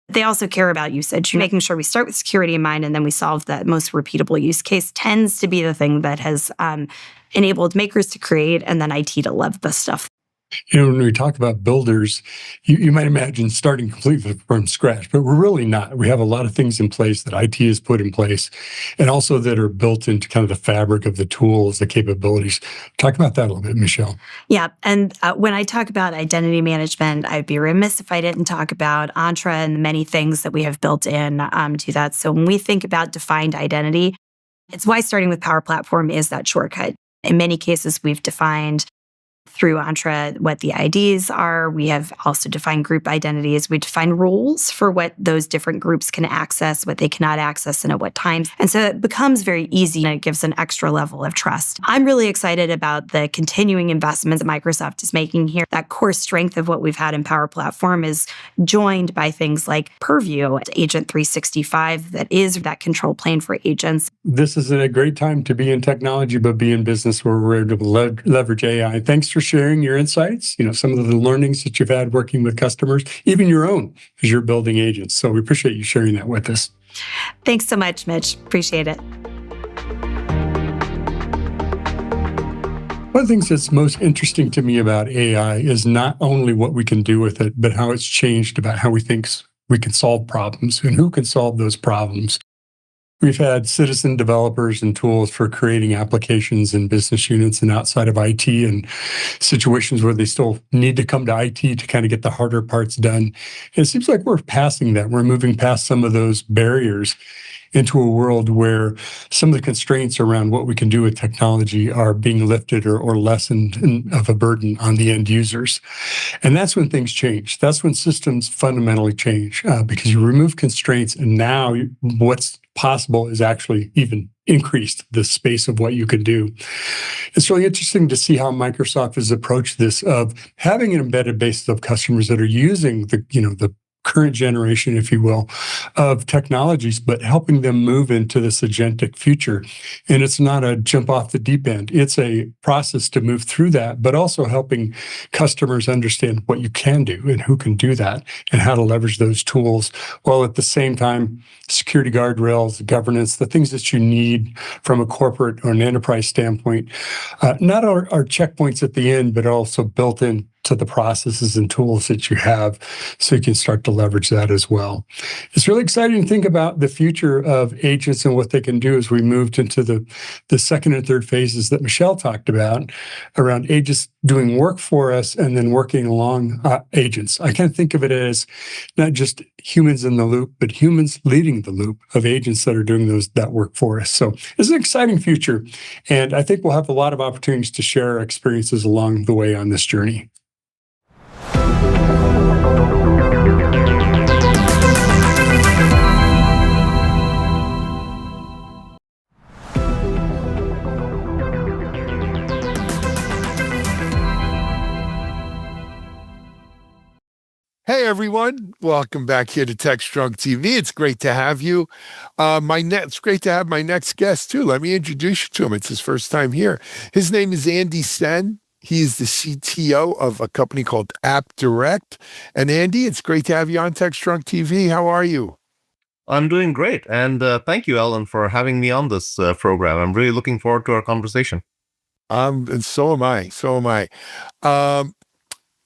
They also care about usage, making sure we start with security in mind and then we solve that most repeatable use case tends to be the thing that has enabled makers to create and then IT to love the stuff. When we talk about builders, you might imagine starting completely from scratch, but we're really not. We have a lot of things in place that IT has put in place and also that are built into kind of the fabric of the tools, the capabilities. Talk about that a little bit, Michelle. Yeah. And when I talk about identity management, I'd be remiss if I didn't talk about Entra and the many things that we have built in to that. So when we think about defined identity, it's why starting with Power Platform is that shortcut. In many cases, we've defined through Entra what the IDs are. We have also defined group identities. We define rules for what those different groups can access, what they cannot access, and at what times. And so it becomes very easy and it gives an extra level of trust. I'm really excited about the continuing investments that Microsoft is making here. That core strength of what we've had in Power Platform is joined by things like Purview, Agent 365, that is that control plane for agents. This is a great time to be in technology, but be in business where we're able to leverage AI. Thanks for sharing your insights, some of the learnings that you've had working with customers, even your own as you're building agents. So we appreciate you sharing that with us. Thanks so much, Mitch. Appreciate it. One of the things that's most interesting to me about AI is not only what we can do with it, but how it's changed about how we think we can solve problems and who can solve those problems. We've had citizen developers and tools for creating applications in business units and outside of IT and situations where they still need to come to IT to kind of get the harder parts done. And it seems like we're passing that. We're moving past some of those barriers into a world where some of the constraints around what we can do with technology are being lifted or lessened of a burden on the end users. And that's when things change. That's when systems fundamentally change because you remove constraints and now what's possible is actually even increased the space of what you can do. It's really interesting to see how Microsoft has approached this of having an embedded base of customers that are using the current generation, if you will, of technologies, but helping them move into this agentic future. And it's not a jump off the deep end. It's a process to move through that, but also helping customers understand what you can do and who can do that and how to leverage those tools, while at the same time, security guardrails, governance, the things that you need from a corporate or an enterprise standpoint, not are checkpoints at the end, but also built in to the processes and tools that you have so you can start to leverage that as well. It's really exciting to think about the future of agents and what they can do as we moved into the second and third phases that Michelle talked about around agents doing work for us and then working along agents. I kind of think of it as not just humans in the loop, but humans leading the loop of agents that are doing that work for us. So it's an exciting future. And I think we'll have a lot of opportunities to share our experiences along the way on this journey. Hey everyone, welcome back here to Techstrong TV. It's great to have you. It's great to have my next guest too. Let me introduce you to him. It's his first time here. His name is Andy Sen. He is the CTO of a company called AppDirect. And Andy, it's great to have you on Techstrong TV. How are you? I'm doing great. And thank you, Alan, for having me on this program. I'm really looking forward to our conversation. And so am I. So am I.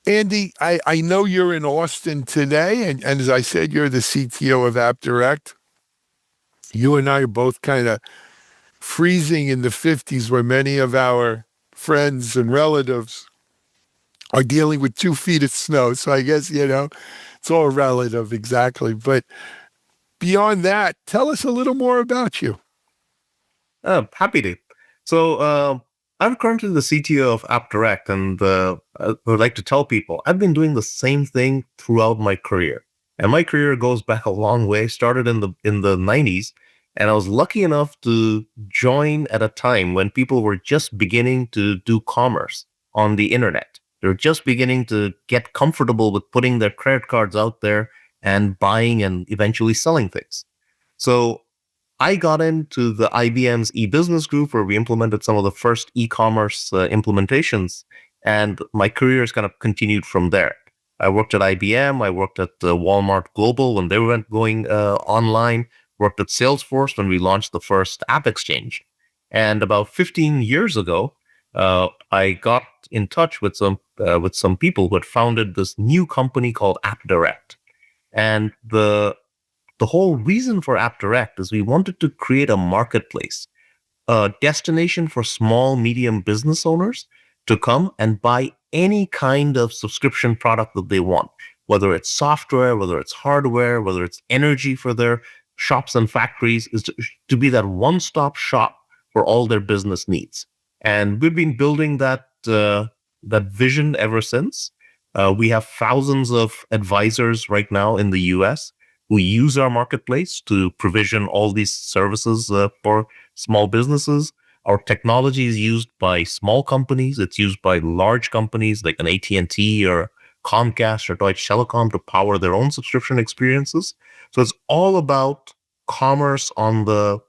Andy, I know you're in Austin today, and as I said, you're the CTO of AppDirect. You and I are both kind of freezing in the 50s, where many of our friends and relatives are dealing with 2 feet of snow. So I guess, it's all relative, exactly. But beyond that, tell us a little more about you. Happy to. So I'm currently the CTO of AppDirect, and I would like to tell people I've been doing the same thing throughout my career. And my career goes back a long way, started in the 90s, and I was lucky enough to join at a time when people were just beginning to do commerce on the internet. They were just beginning to get comfortable with putting their credit cards out there and buying and eventually selling things. So I got into the IBM's e-business group where we implemented some of the first e-commerce implementations, and my career has kind of continued from there. I worked at IBM, I worked at Walmart Global when they went going online, worked at Salesforce when we launched the first app exchange. And about 15 years ago, I got in touch with some people who had founded this new company called AppDirect. And the whole reason for AppDirect is we wanted to create a marketplace, a destination for small, medium business owners to come and buy any kind of subscription product that they want, whether it's software, whether it's hardware, whether it's energy for their shops and factories, is to be that one-stop shop for all their business needs. And we've been building that vision ever since. We have thousands of advisors right now in the US who use our marketplace to provision all these services for small businesses. Our technology is used by small companies. It's used by large companies like an AT&T or Comcast or Deutsche Telekom to power their own subscription experiences. So it's all about commerce on the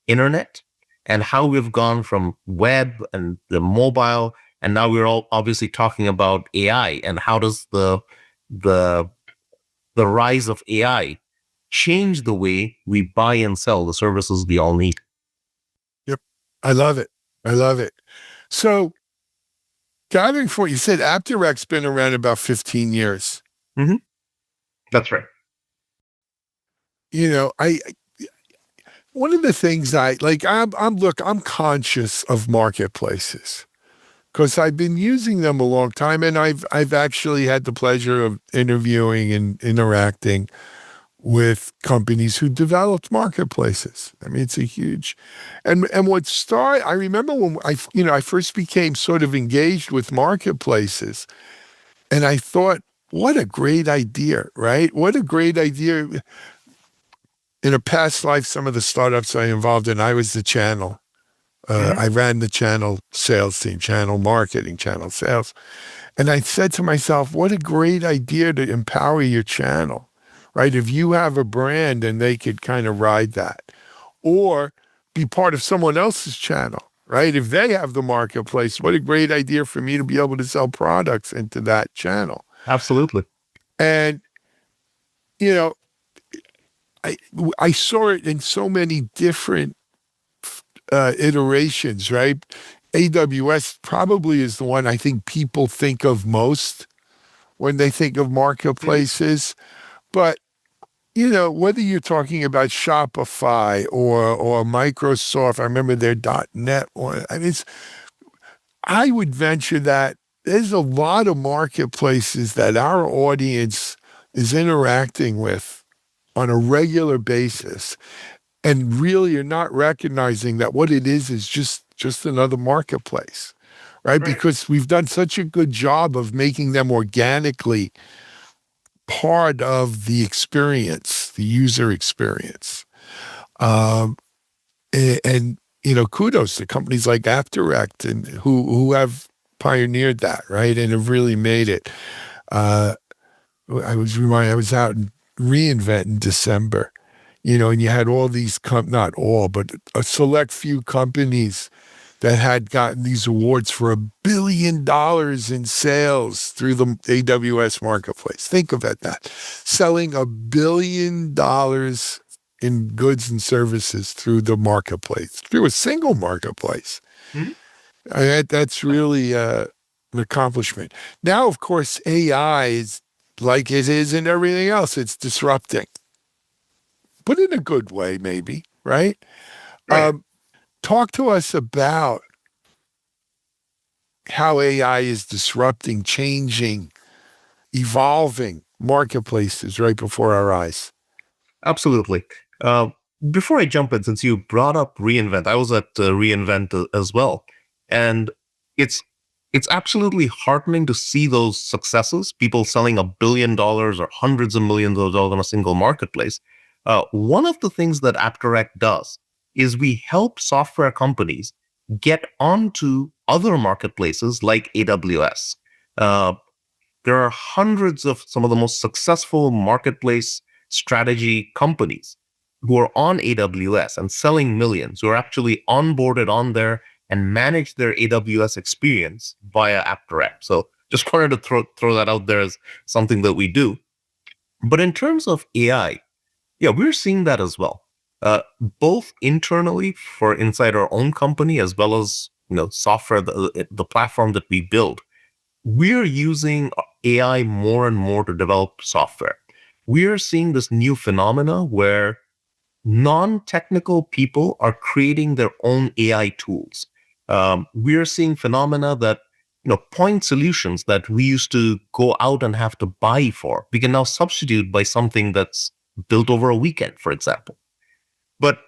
internet and how we've gone from web and the mobile, and now we're all obviously talking about AI and how does the rise of AI change the way we buy and sell the services we all need. Yep. I love it. I love it. So gathering for you said AppDirect's been around about 15 years. Mm-hmm. That's right. You know, one of the things I'm conscious of marketplaces because I've been using them a long time, and I've actually had the pleasure of interviewing and interacting with companies who developed marketplaces. I mean, it's a huge, and I remember when I first became sort of engaged with marketplaces, and I thought, what a great idea, right? What a great idea. In a past life, some of the startups I involved in, I was the channel. I ran the channel sales team, channel marketing, channel sales. And I said to myself, what a great idea to empower your channel, right? If you have a brand and they could kind of ride that, or be part of someone else's channel, right? If they have the marketplace, what a great idea for me to be able to sell products into that channel. Absolutely. And, I saw it in so many different iterations, right? AWS probably is the one I think people think of most when they think of marketplaces. But, whether you're talking about Shopify or Microsoft, I remember their .NET one. I mean, I would venture that there's a lot of marketplaces that our audience is interacting with on a regular basis, and really you're not recognizing that what it is just another marketplace, right? Because we've done such a good job of making them organically part of the experience, the user experience. And kudos to companies like AppDirect and who have pioneered that, right? And have really made it. I was out in reInvent in December, and you had all these, not all, but a select few companies that had gotten these awards for $1 billion in sales through the AWS marketplace. Think about that. Selling $1 billion in goods and services through the marketplace, through a single marketplace. Mm-hmm. That's really an accomplishment. Now, of course, AI is like it is in everything else. It's disrupting, but in a good way, maybe, right? Talk to us about how AI is disrupting, changing, evolving marketplaces right before our eyes. Absolutely. Before I jump in, since you brought up reInvent, I was at reInvent as well. And it's absolutely heartening to see those successes, people selling $1 billion or hundreds of millions of dollars on a single marketplace. One of the things that AppDirect does is we help software companies get onto other marketplaces like AWS. There are hundreds of some of the most successful marketplace strategy companies who are on AWS and selling millions, who are actually onboarded on there and manage their AWS experience via AppDirect. So just wanted to throw that out there as something that we do. But in terms of AI, yeah, we're seeing that as well, both internally for inside our own company as well as software, the platform that we build. We're using AI more and more to develop software. We're seeing this new phenomena where non-technical people are creating their own AI tools. We're seeing phenomena that point solutions that we used to go out and have to buy for, we can now substitute by something that's built over a weekend, for example. But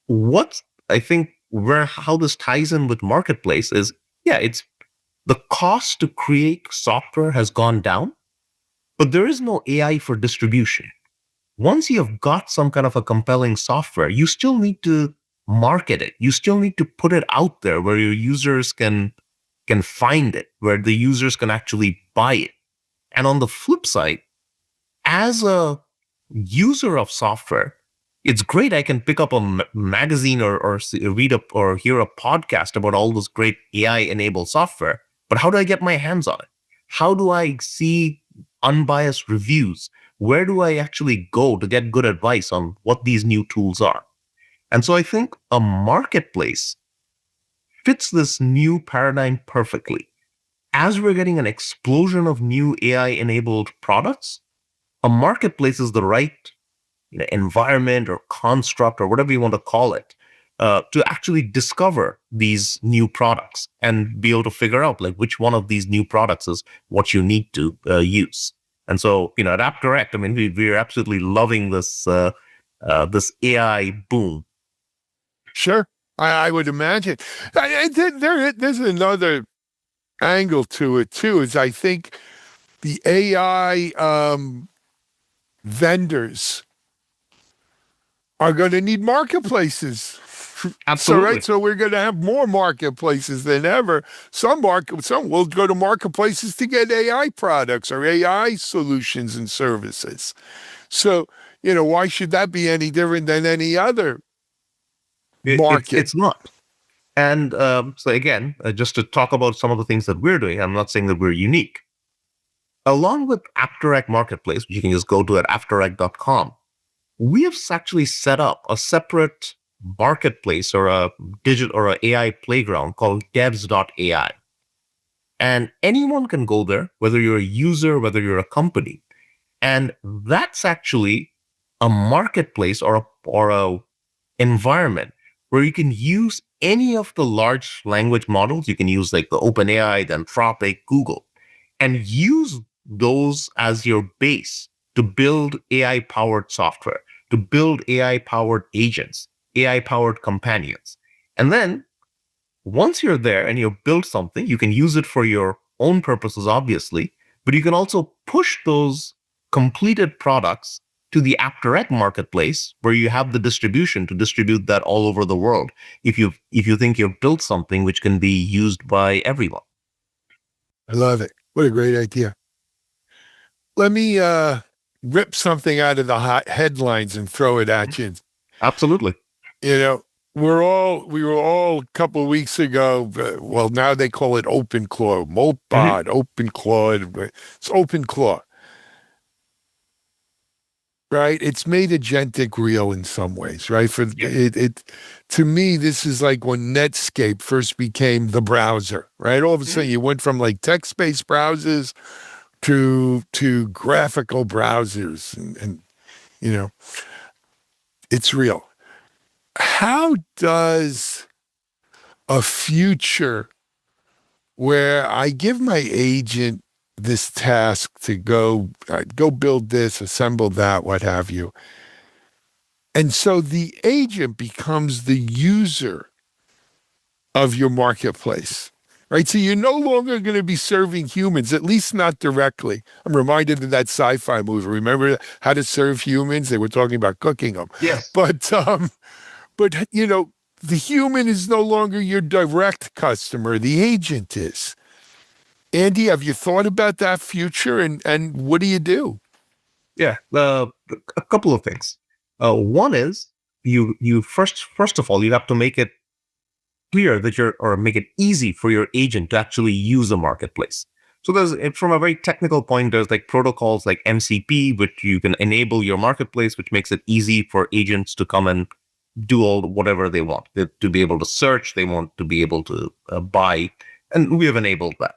what I think how this ties in with marketplace is, it's the cost to create software has gone down, but there is no AI for distribution. Once you have got some kind of a compelling software, you still need to market it. You still need to put it out there where your users can find it, where the users can actually buy it. And on the flip side, as a user of software, it's great. I can pick up a magazine or read or hear a podcast about all this great AI-enabled software. But how do I get my hands on it? How do I see unbiased reviews? Where do I actually go to get good advice on what these new tools are? And so I think a marketplace fits this new paradigm perfectly. As we're getting an explosion of new AI-enabled products, a marketplace is the right environment or construct or whatever you want to call it, to actually discover these new products and be able to figure out which one of these new products is what you need to use. And so, at AppDirect, I mean, we're absolutely loving this this AI boom. Sure, I would imagine. There's another angle to it too. Is I think the AI vendors are going to need marketplaces. Absolutely. So we're going to have more marketplaces than ever. Some will go to marketplaces to get AI products or AI solutions and services. So, why should that be any different than any other market? It's not. And so again, just to talk about some of the things that we're doing, I'm not saying that we're unique. Along with AppDirect Marketplace, which you can just go to at appdirect.com, we have actually set up a separate marketplace or a digital or an AI playground called devs.ai. And anyone can go there, whether you're a user, whether you're a company. And that's actually a marketplace or a environment where you can use any of the large language models. You can use the OpenAI, the Anthropic, Google, and use those as your base to build AI-powered software, to build AI-powered agents, AI-powered companions. And then once you're there and you've built something, you can use it for your own purposes, obviously, but you can also push those completed products to the AppDirect marketplace, where you have the distribution to distribute that all over the world if you think you've built something which can be used by everyone. I love it. What a great idea. Let me rip something out of the hot headlines and throw it at you. Absolutely. We were all a couple of weeks ago, well, now they call it OpenClaw, Moltbot, OpenClaw, it's OpenClaw. Right? It's made agentic real in some ways, right? To me, this is like when Netscape first became the browser, right? All of a sudden you went from text-based browsers to graphical browsers and it's real. How does a future where I give my agent this task to go build this, assemble that, what have you, and so the agent becomes the user of your marketplace, right? So you're no longer going to be serving humans, at least not directly. I'm reminded of that sci-fi movie. Remember How to Serve Humans? They were talking about cooking them. Yes. But you know, the human is no longer your direct customer. The agent is. Andy, have you thought about that future, and what do you do? Yeah, a couple of things. One is you first of all you have to make it clear that or make it easy for your agent to actually use a marketplace. So from a very technical point, there's like protocols like MCP, which you can enable your marketplace, which makes it easy for agents to come and do whatever they want. To be able to search, they want to be able to buy, and we have enabled that.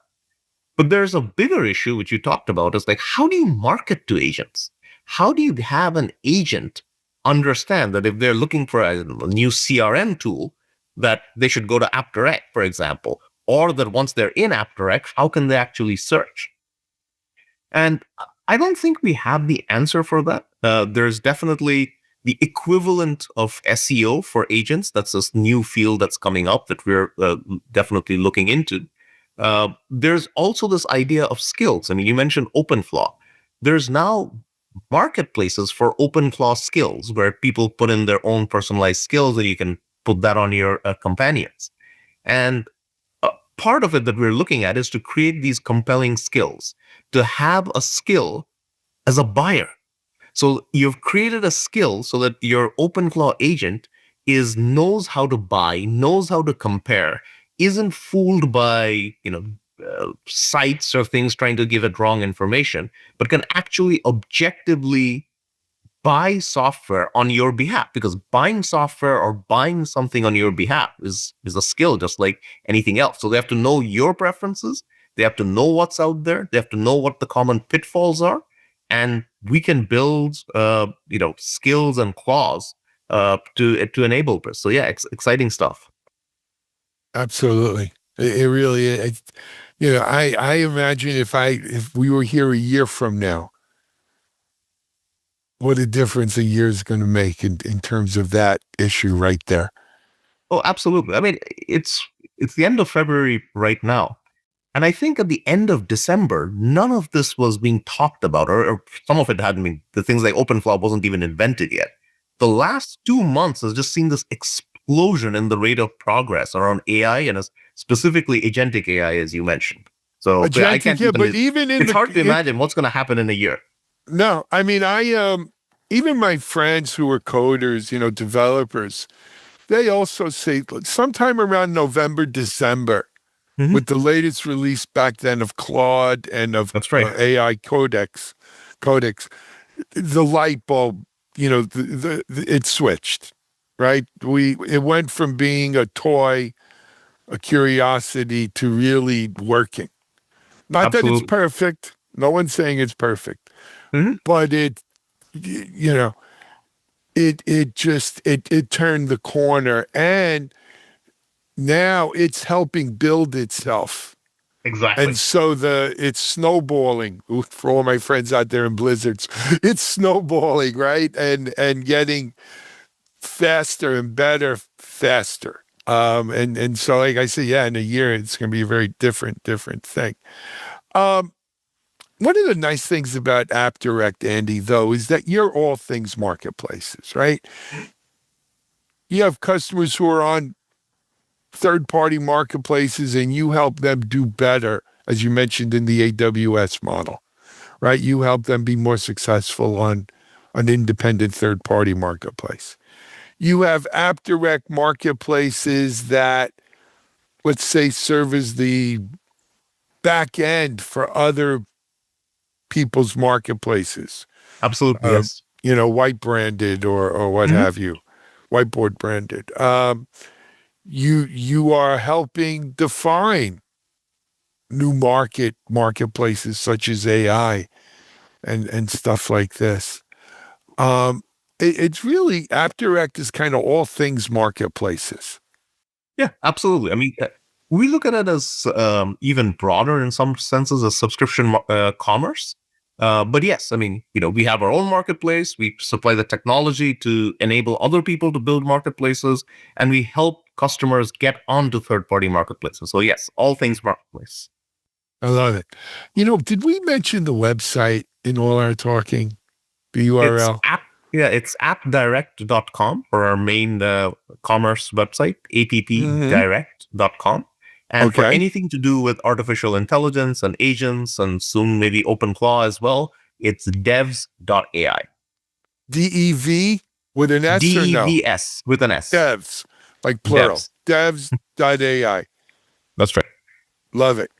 But there's a bigger issue, which you talked about, is like, how do you market to agents? How do you have an agent understand that if they're looking for a new CRM tool, that they should go to AppDirect, for example, or that once they're in AppDirect, how can they actually search? And I don't think we have the answer for that. There's definitely the equivalent of SEO for agents. That's this new field that's coming up that we're definitely looking into. There's also this idea of skills. I mean, you mentioned OpenClaw. There's now marketplaces for OpenClaw skills where people put in their own personalized skills and you can put that on your companions. And part of it that we're looking at is to create these compelling skills, to have a skill as a buyer. So you've created a skill so that your OpenClaw agent knows how to buy, knows how to compare, isn't fooled by sites or things trying to give it wrong information, but can actually objectively buy software on your behalf, because buying software or buying something on your behalf is a skill just like anything else. So they have to know your preferences, they have to know what's out there, they have to know what the common pitfalls are, and we can build skills and claws to enable this. So yeah, exciting stuff. Absolutely. It really is. I imagine if we were here a year from now, what a difference a year is going to make in terms of that issue right there. Oh, absolutely. I mean, it's the end of February right now. And I think at the end of December, none of this was being talked about, or some of it hadn't been. The things like OpenClaw wasn't even invented yet. The last 2 months has just seen this explosion in the rate of progress around AI, and specifically agentic AI, as you mentioned. So I can't it's hard to imagine what's going to happen in a year. No, I mean, even my friends who are coders, developers, they also say sometime around November, December, with the latest release back then of Claude and of AI codex, the light bulb, it switched, right? It went from being a toy, a curiosity, to really working. Not that it's perfect. No one's saying it's perfect. But it turned the corner, and now it's helping build itself. Exactly. And so it's snowballing. For all my friends out there in blizzards, it's snowballing, right? And getting faster and better faster. And so, like I said, in a year it's going to be a very different thing. One of the nice things about AppDirect, Andy, though, is that you're all things marketplaces, right? You have customers who are on third-party marketplaces, and you help them do better, as you mentioned in the AWS model, right? You help them be more successful on an independent third-party marketplace. You have AppDirect marketplaces that, let's say, serve as the back end for other people's marketplaces. Absolutely, yes. White branded or what have you, whiteboard branded. You are helping define new marketplaces such as AI and stuff like this. It's really, AppDirect is kind of all things marketplaces. Yeah, absolutely. I mean, we look at it as even broader in some senses as subscription commerce. But yes, I mean, we have our own marketplace. We supply the technology to enable other people to build marketplaces, and we help customers get onto third-party marketplaces. So yes, all things marketplace. I love it. Did we mention the website in all our talking? The URL? It's appdirect.com for our main commerce website, appdirect.com. And for Okay. anything to do with artificial intelligence and agents and soon maybe OpenClaw as well, it's devs.ai. DEV with an S or no? DEVS with an S. Devs, like plural. Devs.ai. That's right. Love it.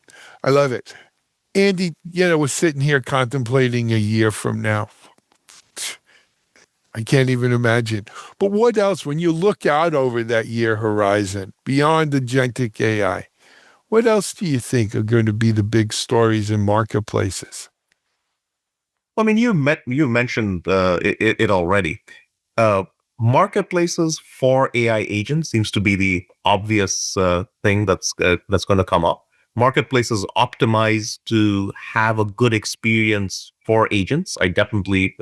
I love it. Andy, we're sitting here contemplating a year from now. I can't even imagine. But what else, when you look out over that year horizon, beyond agentic AI, what else do you think are going to be the big stories in marketplaces? I mean, you mentioned it already. Marketplaces for AI agents seems to be the obvious thing that's going to come up. Marketplaces optimize to have a good experience for agents. I definitely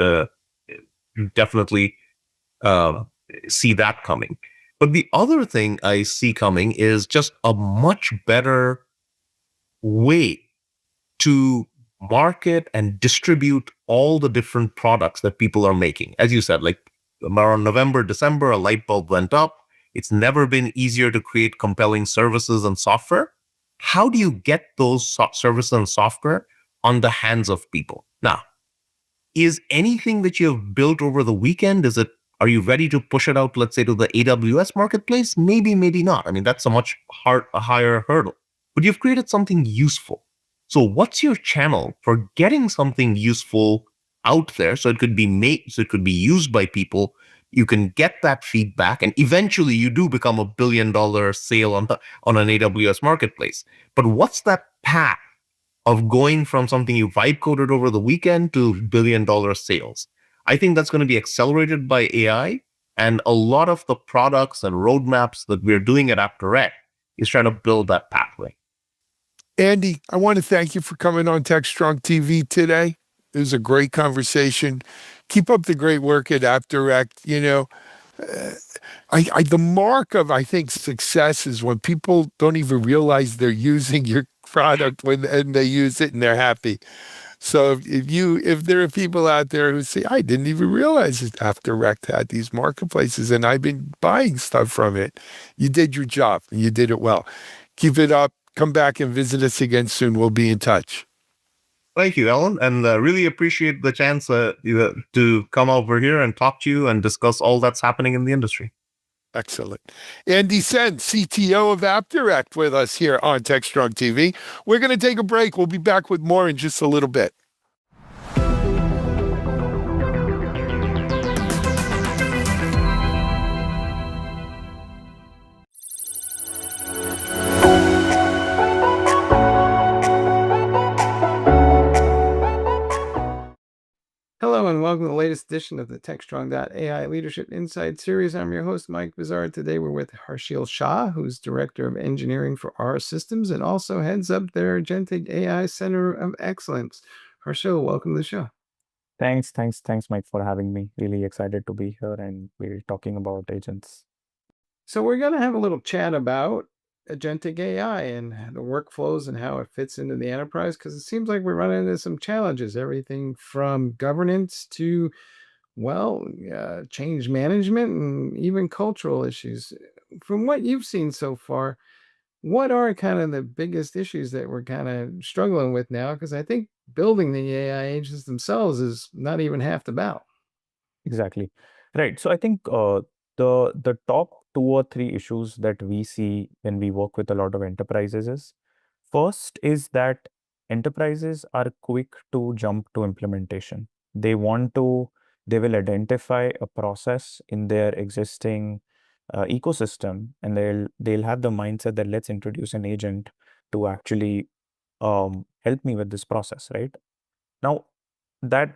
see that coming. But the other thing I see coming is just a much better way to market and distribute all the different products that people are making. As you said, like around November, December, a light bulb went up. It's never been easier to create compelling services and software. How do you get those services and software on the hands of people? Now, is anything that you have built over the weekend, are you ready to push it out, let's say, to the AWS marketplace? Maybe, maybe not. I mean, that's a higher hurdle. But you've created something useful. So what's your channel for getting something useful out there so it could be used by people? You can get that feedback, and eventually you do become $1 billion sale on an AWS marketplace. But what's that path of going from something you vibe coded over the weekend to $1 billion sales? I think that's going to be accelerated by AI, and a lot of the products and roadmaps that we're doing at AppDirect is trying to build that pathway. Andy, I want to thank you for coming on Techstrong TV today. It was a great conversation. Keep up the great work at AppDirect. The mark of, I think, success is when people don't even realize they're using your product and they use it and they're happy. So if there are people out there who say, I didn't even realize that AppDirect had these marketplaces and I've been buying stuff from it, you did your job and you did it well. Keep it up. Come back and visit us again soon. We'll be in touch. Thank you, Alan, and really appreciate the chance to come over here and talk to you and discuss all that's happening in the industry. Excellent. Andy Sen, CTO of AppDirect, with us here on Techstrong TV. We're going to take a break. We'll be back with more in just a little bit. Hello and welcome to the latest edition of the Techstrong.ai Leadership Insight Series. I'm your host, Mike Bizarre. Today we're with Harshil Shah, who's Director of Engineering for R Systems and also heads up their Agentic AI Center of Excellence. Harshil, welcome to the show. Thanks, Mike, for having me. Really excited to be here, and we're talking about agents. So we're going to have a little chat about agentic AI and the workflows and how it fits into the enterprise, because it seems like we're running into some challenges, everything from governance to, change management and even cultural issues. From what you've seen so far, what are kind of the biggest issues that we're kind of struggling with now? Because I think building the AI agents themselves is not even half the battle. Exactly. Right. So I think the top 2 or 3 issues that we see when we work with a lot of enterprises is, first is that enterprises are quick to jump to implementation. They will identify a process in their existing ecosystem, and they'll have the mindset that let's introduce an agent to actually help me with this process, right? Now, that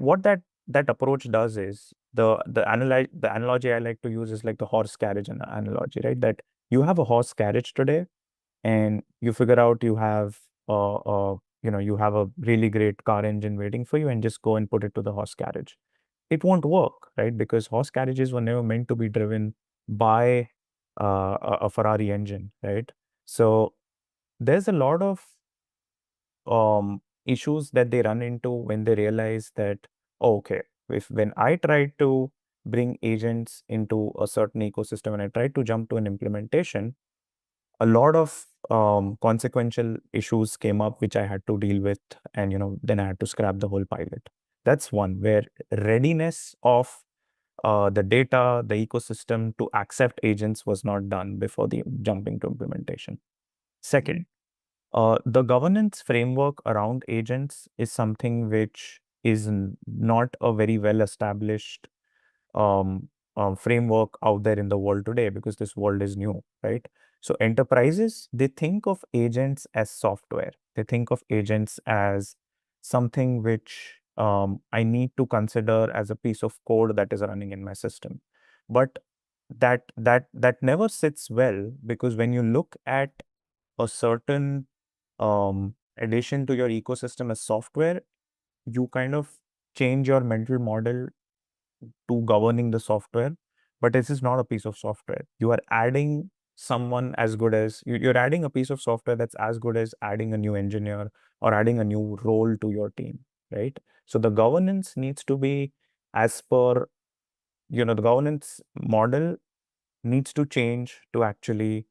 approach does is the analogy I like to use is like the horse carriage analogy, right? That you have a horse carriage today, and you figure out you have a you have a really great car engine waiting for you and just go and put it to the horse carriage. It won't work, right? Because horse carriages were never meant to be driven by a Ferrari engine, right? So there's a lot of issues that they run into when they realize that, oh, okay, when I try to bring agents into a certain ecosystem and I try to jump to an implementation, a lot of consequential issues came up which I had to deal with, and then I had to scrap the whole pilot. That's one where readiness of the data, the ecosystem to accept agents was not done before the jumping to implementation. Second, the governance framework around agents is something which is not a very well established framework out there in the world today, because this world is new, right? So enterprises, they think of agents as software. They think of agents as something which I need to consider as a piece of code that is running in my system. But that never sits well, because when you look at a certain addition to your ecosystem as software, you kind of change your mental model to governing the software. But this is not a piece of software. You are adding someone as good as you're adding a piece of software that's as good as adding a new engineer or adding a new role to your team, right? So the governance needs to be as per, the governance model needs to change to actually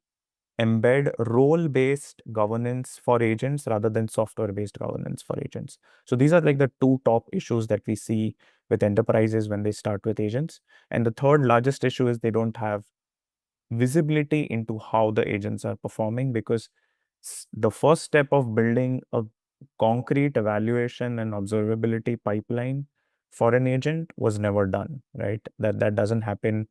embed role-based governance for agents rather than software-based governance for agents. So these are like the two top issues that we see with enterprises when they start with agents. And the third largest issue is they don't have visibility into how the agents are performing, because the first step of building a concrete evaluation and observability pipeline for an agent was never done, right? That doesn't happen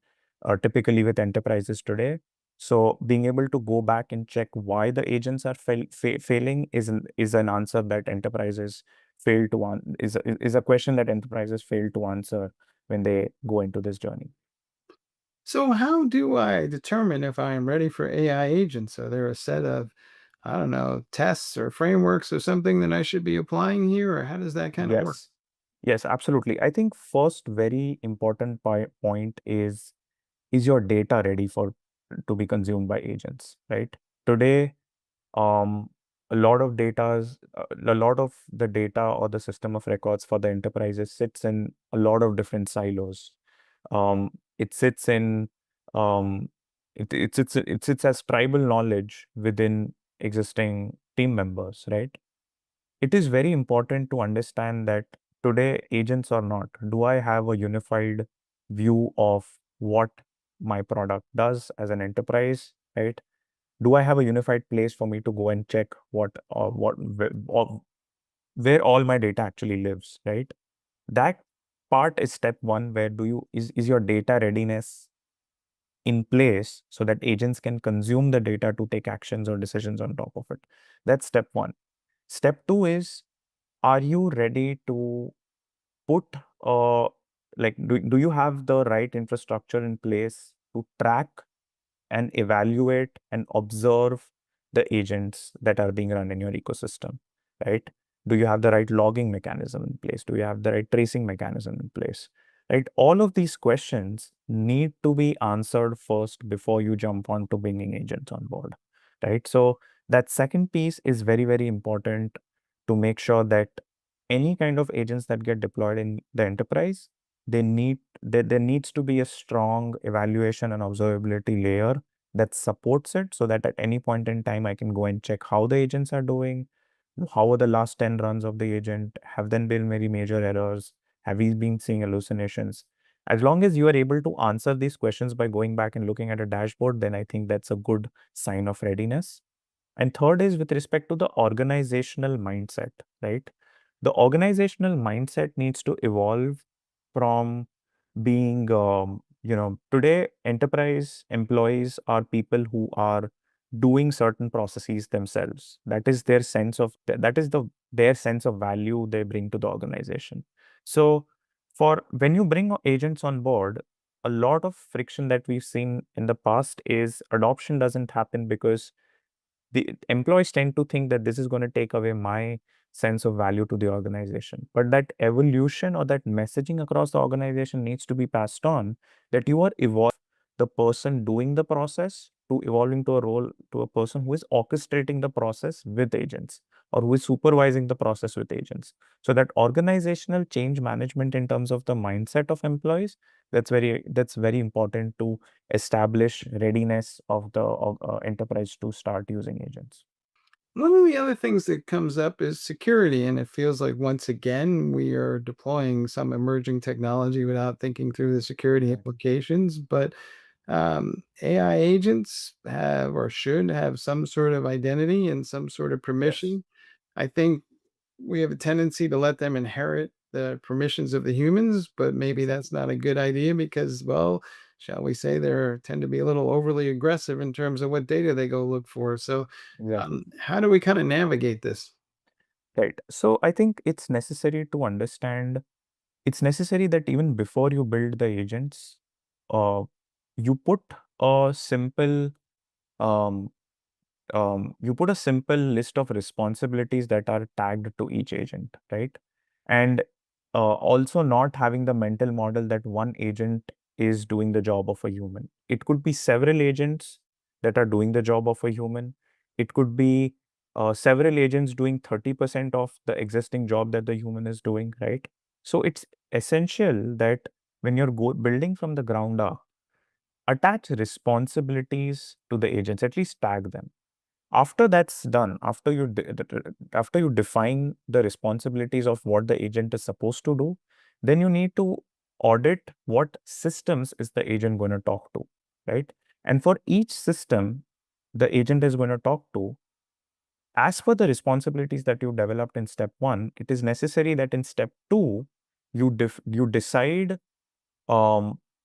typically with enterprises today. So being able to go back and check why the agents are failing is an answer that enterprises fail to is a question that enterprises fail to answer when they go into this journey. So how do I determine if I am ready for AI agents? Are there a set of, I don't know, tests or frameworks or something that I should be applying here, or how does that kind of work? Yes, absolutely. I think first very important point is your data ready to be consumed by agents, right? Today, um, a lot of the data or the system of records for the enterprises sits in a lot of different silos. It sits in it sits as tribal knowledge within existing team members, right? It is very important to understand that today, agents or not, do I have a unified view of what my product does as an enterprise, right? Do I have a unified place for me to go and check where all my data actually lives, right? That part is step one, where is your data readiness in place so that agents can consume the data to take actions or decisions on top of it. That's step one. Step two is, are you ready to put do you have the right infrastructure in place to track and evaluate and observe the agents that are being run in your ecosystem, right? Do you have the right logging mechanism in place? Do you have the right tracing mechanism in place, right? All of these questions need to be answered first before you jump on to bringing agents on board, right? So that second piece is very, very important to make sure that any kind of agents that get deployed in the enterprise, there needs to be a strong evaluation and observability layer that supports it, so that at any point in time I can go and check how the agents are doing, how are the last 10 runs of the agent, have there been very major errors, have we been seeing hallucinations. As long as you are able to answer these questions by going back and looking at a dashboard, then I think that's a good sign of readiness. And third is with respect to the organizational mindset, right? The organizational mindset needs to evolve from being, today enterprise employees are people who are doing certain processes themselves. That is their sense of, their sense of value they bring to the organization. So for when you bring agents on board, a lot of friction that we've seen in the past is adoption doesn't happen because the employees tend to think that this is going to take away my sense of value to the organization. But that evolution or that messaging across the organization needs to be passed on, that you are evolving the person doing the process to evolving to a role to a person who is orchestrating the process with agents or who is supervising the process with agents. So that organizational change management in terms of the mindset of employees, that's very important to establish readiness of the enterprise to start using agents. One of the other things that comes up is security, and it feels like once again we are deploying some emerging technology without thinking through the security implications. But AI agents have or should have some sort of identity and some sort of permission. I think we have a tendency to let them inherit the permissions of the humans, but maybe that's not a good idea because, well, shall we say, they tend to be a little overly aggressive in terms of what data they go look for. So, Exactly. how do we kind of navigate this? Right. So I think it's necessary to understand, it's necessary that even before you build the agents, uh, you put a simple um, you put a simple list of responsibilities that are tagged to each agent, right? And also not having the mental model that one agent is doing the job of a human. It could be several agents that are doing the job of a human. It could be several agents doing 30% of the existing job that the human is doing, right? So it's essential that when you're building from the ground up, attach responsibilities to the agents, at least tag them. After that's done, after you define the responsibilities of what the agent is supposed to do, then you need to audit what systems is the agent going to talk to, right? And for each system the agent is going to talk to, as per the responsibilities that you developed in step 1, it is necessary that in step 2 you decide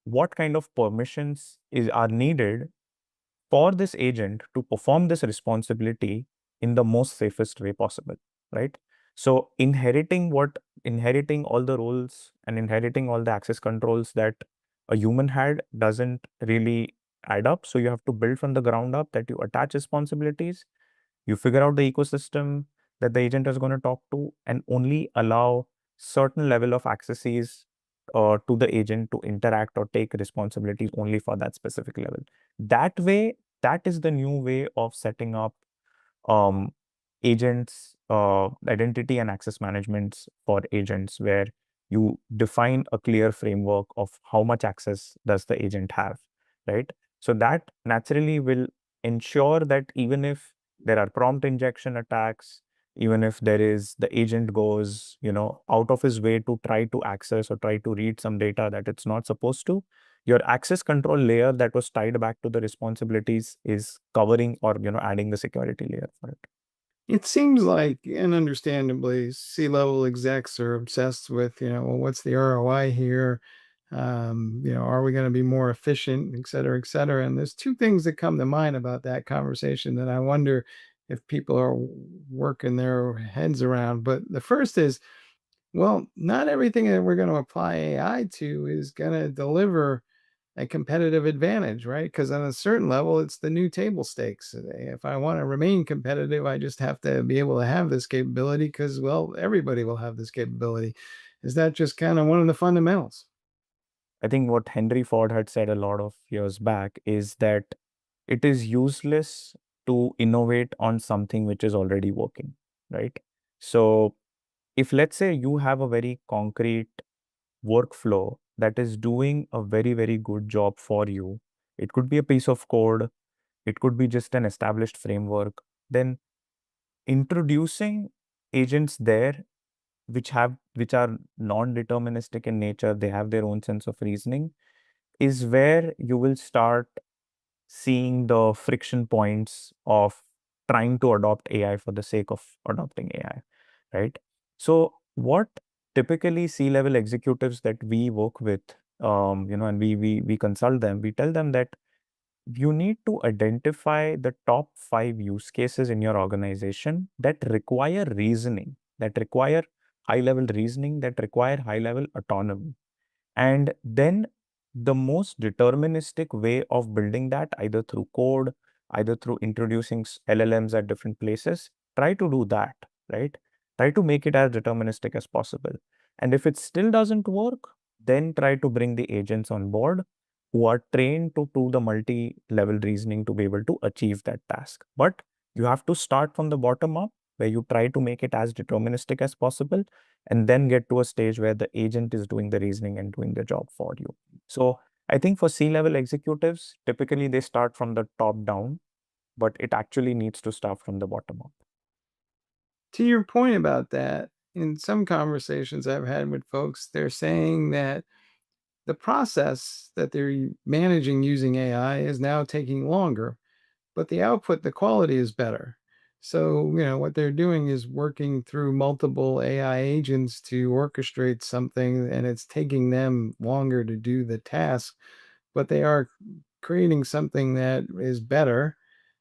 what kind of permissions are needed for this agent to perform this responsibility in the most safest way possible, right? So inheriting all the roles and inheriting all the access controls that a human had doesn't really add up. So you have to build from the ground up, that you attach responsibilities, you figure out the ecosystem that the agent is going to talk to, and only allow certain level of accesses to the agent to interact or take responsibilities only for that specific level. That way, that is the new way of setting up um, agents, identity and access managements for agents, where you define a clear framework of how much access does the agent have, right? So that naturally will ensure that even if there are prompt injection attacks, even if the agent goes, out of his way to try to access or try to read some data that it's not supposed to, your access control layer that was tied back to the responsibilities is covering or adding the security layer for it. It seems like, and understandably, C-level execs are obsessed with, well, what's the ROI here? Are we going to be more efficient, et cetera, et cetera? And there's two things that come to mind about that conversation that I wonder if people are working their heads around. But the first is, well, not everything that we're going to apply AI to is going to deliver a competitive advantage, right? Because on a certain level, it's the new table stakes. If I want to remain competitive, I just have to be able to have this capability because, well, everybody will have this capability. Is that just kind of one of the fundamentals? I think what Henry Ford had said a lot of years back is that it is useless to innovate on something which is already working, right? So if, let's say, you have a very concrete workflow that is doing a very, very good job for you, it could be a piece of code, it could be just an established framework, then introducing agents there which are non-deterministic in nature, they have their own sense of reasoning, is where you will start seeing the friction points of trying to adopt AI for the sake of adopting AI, right? So what typically C-level executives that we work with, and we consult them, we tell them that you need to identify the top 5 use cases in your organization that require reasoning, that require high-level reasoning, that require high-level autonomy. And then the most deterministic way of building that, either through code, either through introducing LLMs at different places, try to do that, right? Try to make it as deterministic as possible. And if it still doesn't work, then try to bring the agents on board who are trained to do the multi-level reasoning to be able to achieve that task. But you have to start from the bottom up, where you try to make it as deterministic as possible, and then get to a stage where the agent is doing the reasoning and doing the job for you. So I think for C-level executives, typically they start from the top down, but it actually needs to start from the bottom up. To your point about that, in some conversations I've had with folks, they're saying that the process that they're managing using AI is now taking longer, but the output, the quality is better. So, what they're doing is working through multiple AI agents to orchestrate something, and it's taking them longer to do the task, but they are creating something that is better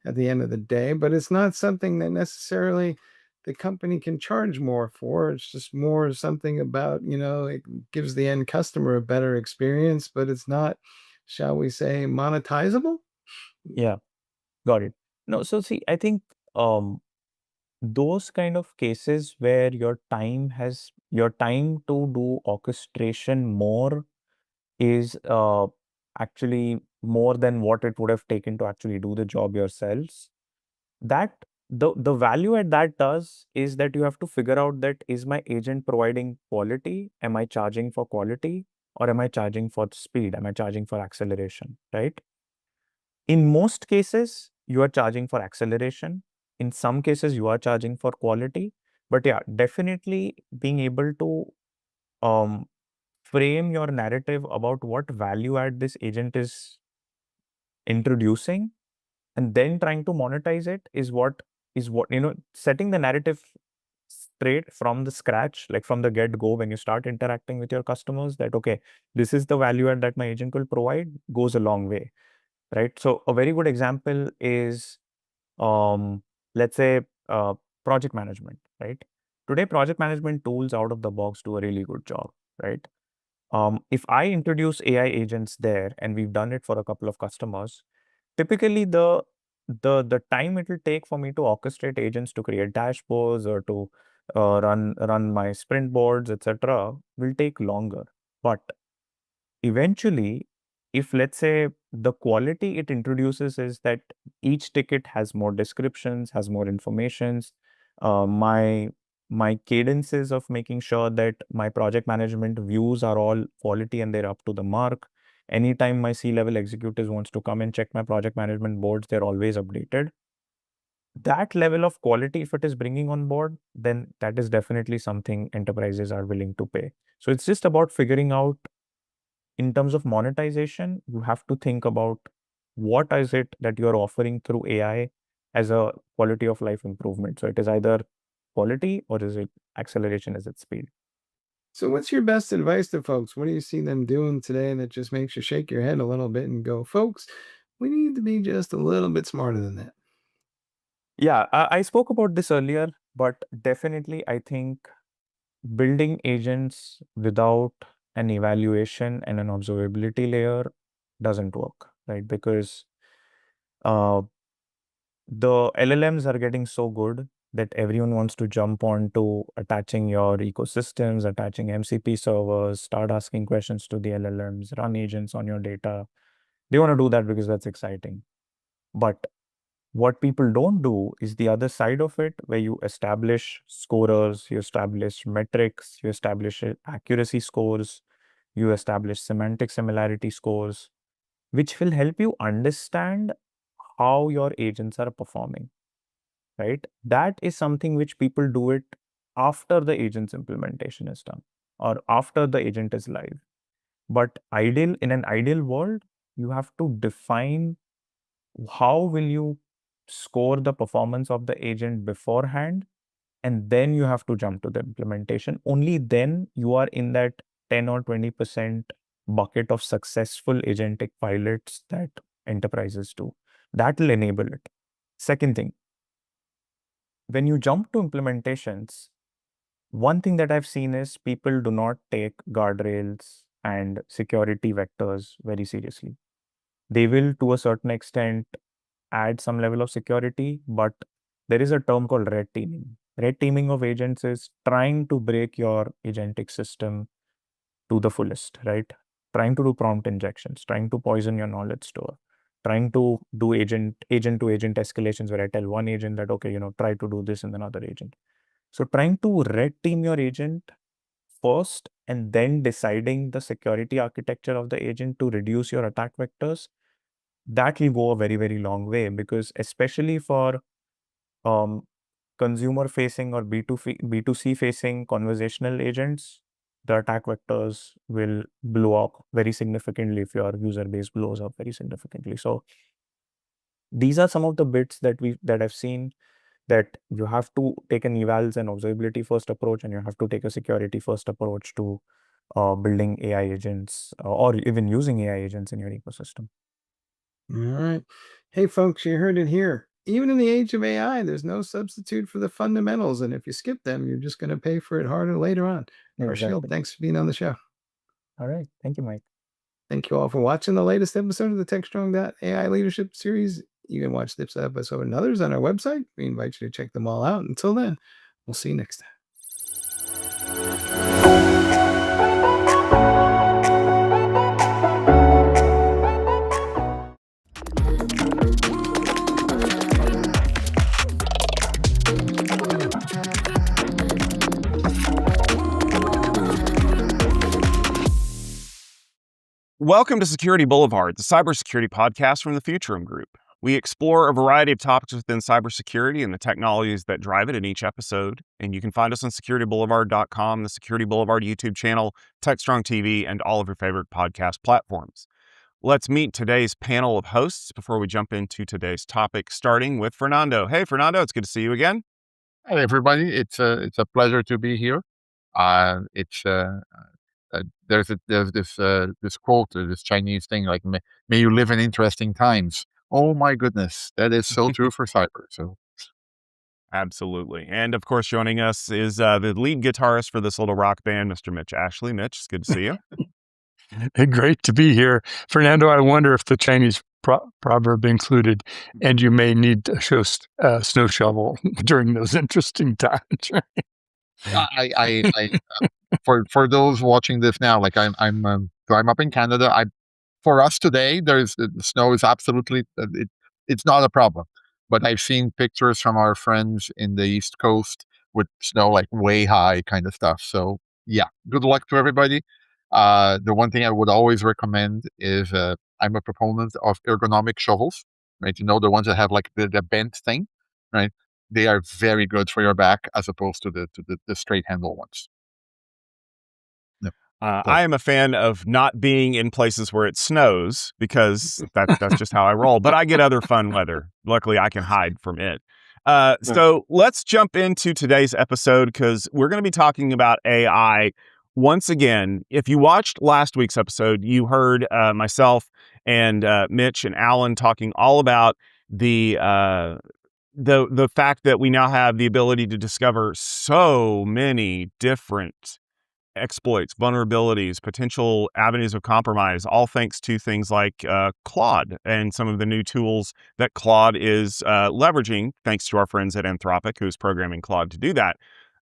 at the end of the day, but it's not something that necessarily the company can charge more for. It's just more something about, it gives the end customer a better experience, but it's not, shall we say, monetizable. Yeah, got it. No, so see, I think those kind of cases where your time to do orchestration more is actually more than what it would have taken to actually do the job yourselves. That the value at that does is that you have to figure out that, is my agent providing quality? Am I charging for quality, or am I charging for speed? Am I charging for acceleration, right? In most cases, you are charging for acceleration. In some cases, you are charging for quality. But yeah, definitely being able to um, frame your narrative about what value add this agent is introducing, and then trying to monetize it is what setting the narrative straight from the scratch, like from the get go, when you start interacting with your customers, that okay, this is the value add that my agent will provide, goes a long way, right? So a very good example is let's say project management, right? Today, project management tools out of the box do a really good job, right? If I introduce AI agents there, and we've done it for a couple of customers, typically the time it will take for me to orchestrate agents to create dashboards or to run my sprint boards, etc., will take longer. But eventually, if let's say the quality it introduces is that each ticket has more descriptions, has more informations, my cadences of making sure that my project management views are all quality and they're up to the mark. Anytime my C-level executives wants to come and check my project management boards, they're always updated. That level of quality, if it is bringing on board, then that is definitely something enterprises are willing to pay. So it's just about figuring out, in terms of monetization, you have to think about what is it that you're offering through AI as a quality of life improvement. So it is either quality, or is it acceleration, is it speed? So what's your best advice to folks? What do you see them doing today that just makes you shake your head a little bit and go, folks, we need to be just a little bit smarter than that? Yeah, I spoke about this earlier, but definitely I think building agents without an evaluation and an observability layer doesn't work, right? Because uh, the LLMs are getting so good that everyone wants to jump on to attaching your ecosystems, attaching MCP servers, start asking questions to the LLMs, run agents on your data. They want to do that because that's exciting. But what people don't do is the other side of it, where you establish scorers, you establish metrics, you establish accuracy scores, you establish semantic similarity scores, which will help you understand how your agents are performing, right? That is something which people do it after the agent's implementation is done, or after the agent is live. But in an ideal world, you have to define how will you score the performance of the agent beforehand, and then you have to jump to the implementation. Only then you are in that 10 or 20% bucket of successful agentic pilots that enterprises do. That will enable it. Second thing, when you jump to implementations, one thing that I've seen is people do not take guardrails and security vectors very seriously. They will, to a certain extent, add some level of security, but there is a term called red teaming, Red teaming of agents is trying to break your agentic system to the fullest, right? Trying to do prompt injections, trying to poison your knowledge store, trying to do agent to agent escalations where I tell one agent that, okay, try to do this in another agent. So trying to red team your agent first and then deciding the security architecture of the agent to reduce your attack vectors, that will go a very, very long way, because especially for consumer facing or B2C facing conversational agents, the attack vectors will blow up very significantly if your user base blows up very significantly. So these are some of the bits that I've seen, that you have to take an evals and observability first approach, and you have to take a security first approach to building AI agents or even using AI agents in your ecosystem. All right. Hey, folks, you heard it here. Even in the age of AI, there's no substitute for the fundamentals. And if you skip them, you're just going to pay for it harder later on. Harshil, thanks for being on the show. All right. Thank you, Mike. Thank you all for watching the latest episode of the Techstrong.ai Leadership Series. You can watch this episode and others on our website. We invite you to check them all out. Until then, we'll see you next time. Welcome to Security Boulevard, the cybersecurity podcast from the Futurum Group. We explore a variety of topics within cybersecurity and the technologies that drive it in each episode. And you can find us on securityboulevard.com, the Security Boulevard YouTube channel, Techstrong TV, and all of your favorite podcast platforms. Let's meet today's panel of hosts before we jump into today's topic, starting with Fernando. Hey, Fernando, it's good to see you again. Hi, everybody. It's a pleasure to be here. There's this quote, this Chinese thing like "May you live in interesting times." Oh my goodness, that is so true for cyber. So, absolutely, and of course, joining us is the lead guitarist for this little rock band, Mr. Mitch Ashley. Mitch, it's good to see you. Great to be here, Fernando. I wonder if the Chinese proverb included, and you may need to show snow shovel during those interesting times. For those watching this now, like I'm up in Canada. For us today, the snow is absolutely it's not a problem. But I've seen pictures from our friends in the East Coast with snow like way high kind of stuff. So yeah, good luck to everybody. The one thing I would always recommend is I'm a proponent of ergonomic shovels, right? The ones that have like the bent thing, right? They are very good for your back as opposed to the straight handle ones. I am a fan of not being in places where it snows because that's just how I roll. But I get other fun weather. Luckily, I can hide from it. So let's jump into today's episode because we're going to be talking about AI. Once again, if you watched last week's episode, you heard myself and Mitch and Alan talking all about the fact that we now have the ability to discover so many different exploits, vulnerabilities, potential avenues of compromise, all thanks to things like Claude and some of the new tools that Claude is leveraging, thanks to our friends at Anthropic, who's programming Claude to do that.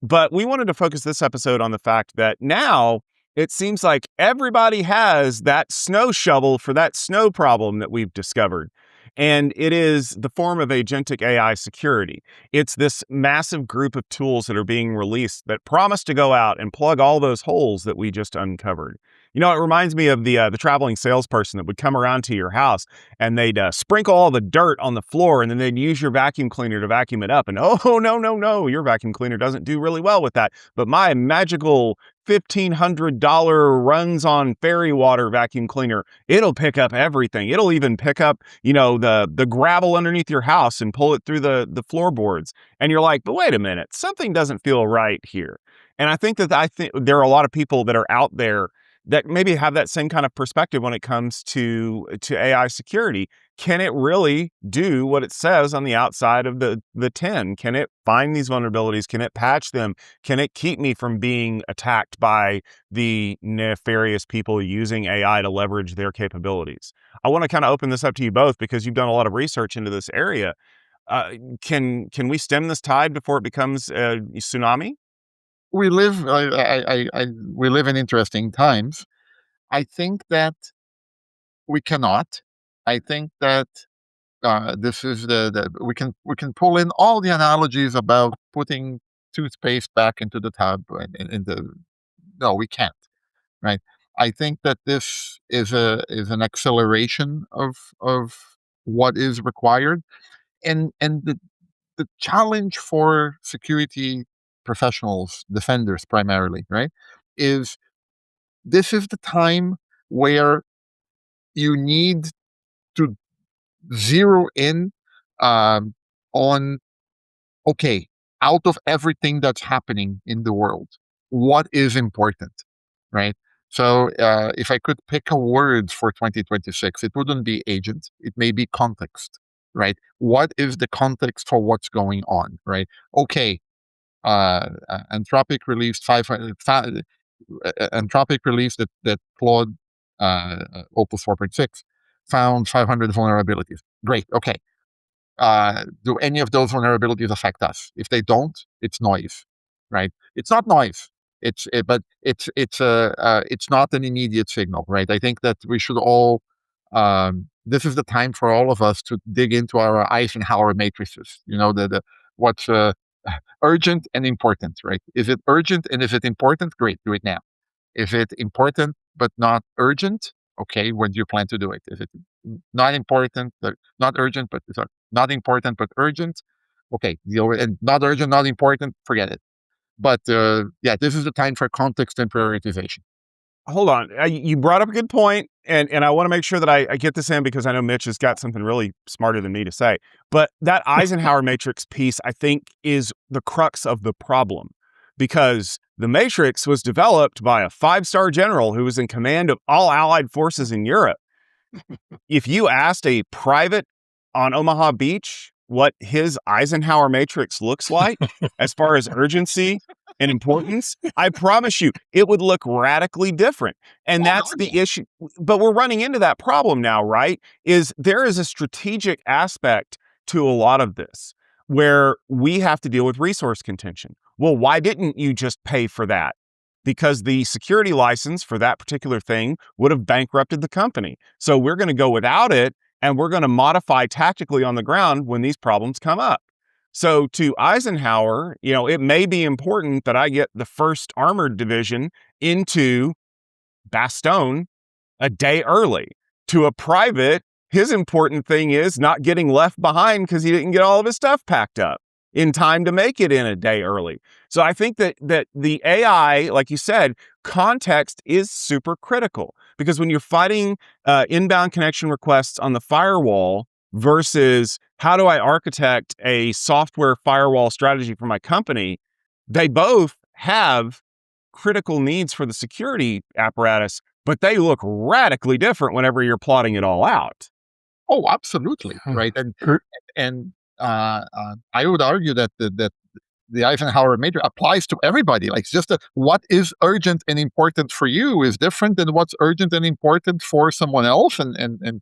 But we wanted to focus this episode on the fact that now it seems like everybody has that snow shovel for that snow problem that we've discovered. And it is the form of agentic AI security. It's this massive group of tools that are being released that promise to go out and plug all those holes that we just uncovered. It reminds me of the traveling salesperson that would come around to your house and they'd sprinkle all the dirt on the floor and then they'd use your vacuum cleaner to vacuum it up. And oh, no, your vacuum cleaner doesn't do really well with that. But my magical $1,500 runs on fairy water vacuum cleaner, it'll pick up everything. It'll even pick up, the gravel underneath your house and pull it through the floorboards. And you're like, but wait a minute, something doesn't feel right here. And I think there are a lot of people that are out there that maybe have that same kind of perspective when it comes to AI security. Can it really do what it says on the outside of the tin? Can it find these vulnerabilities? Can it patch them? Can it keep me from being attacked by the nefarious people using AI to leverage their capabilities? I want to kind of open this up to you both because you've done a lot of research into this area. Can we stem this tide before it becomes a tsunami? We live we live in interesting times. I think that we cannot. I think that this is we can pull in all the analogies about putting toothpaste back into the tub no, we can't, right? I think that this is an acceleration of what is required, and the challenge for security professionals, defenders primarily, right, is this is the time where you need to zero in on, okay, out of everything that's happening in the world, what is important, right? So if I could pick a word for 2026, it wouldn't be agent. It may be context, right? What is the context for what's going on, right? Okay, Anthropic released Anthropic released that Claude Opus 4.6 found 500 vulnerabilities. Great. Okay. Do any of those vulnerabilities affect us? If they don't, it's noise, right? It's not noise. But it's not an immediate signal, right? I think that we should all. This is the time for all of us to dig into our Eisenhower matrices. You know, what's urgent and important, right? Is it urgent and is it important? Great, do it now. Is it important but not urgent? Okay, when do you plan to do it? Is it not important, not urgent, but sorry, not important but urgent? Okay, and not urgent, not important, forget it. But yeah, this is the time for context and prioritization. Hold on. You brought up a good point, and I want to make sure that I get this in because I know Mitch has got something really smarter than me to say. But that Eisenhower matrix piece, I think, is the crux of the problem, because the matrix was developed by a 5-star general who was in command of all Allied forces in Europe. If you asked a private on Omaha Beach what his Eisenhower matrix looks like as far as urgency and importance, I promise you, it would look radically different. And that's the issue. But we're running into that problem now, right? Is there is a strategic aspect to a lot of this where we have to deal with resource contention. Well, why didn't you just pay for that? Because the security license for that particular thing would have bankrupted the company. So we're going to go without it, and we're going to modify tactically on the ground when these problems come up. So to Eisenhower, you know, it may be important that I get the 1st Armored Division into Bastogne a day early. To a private, his important thing is not getting left behind because he didn't get all of his stuff packed up in time to make it in a day early. So I think that the AI, like you said, context is super critical, because when you're fighting inbound connection requests on the firewall versus how do I architect a software firewall strategy for my company, they both have critical needs for the security apparatus, but they look radically different whenever you're plotting it all out. Oh, absolutely, right. And I would argue that the Eisenhower matrix applies to everybody. Like, just what is urgent and important for you is different than what's urgent and important for someone else, and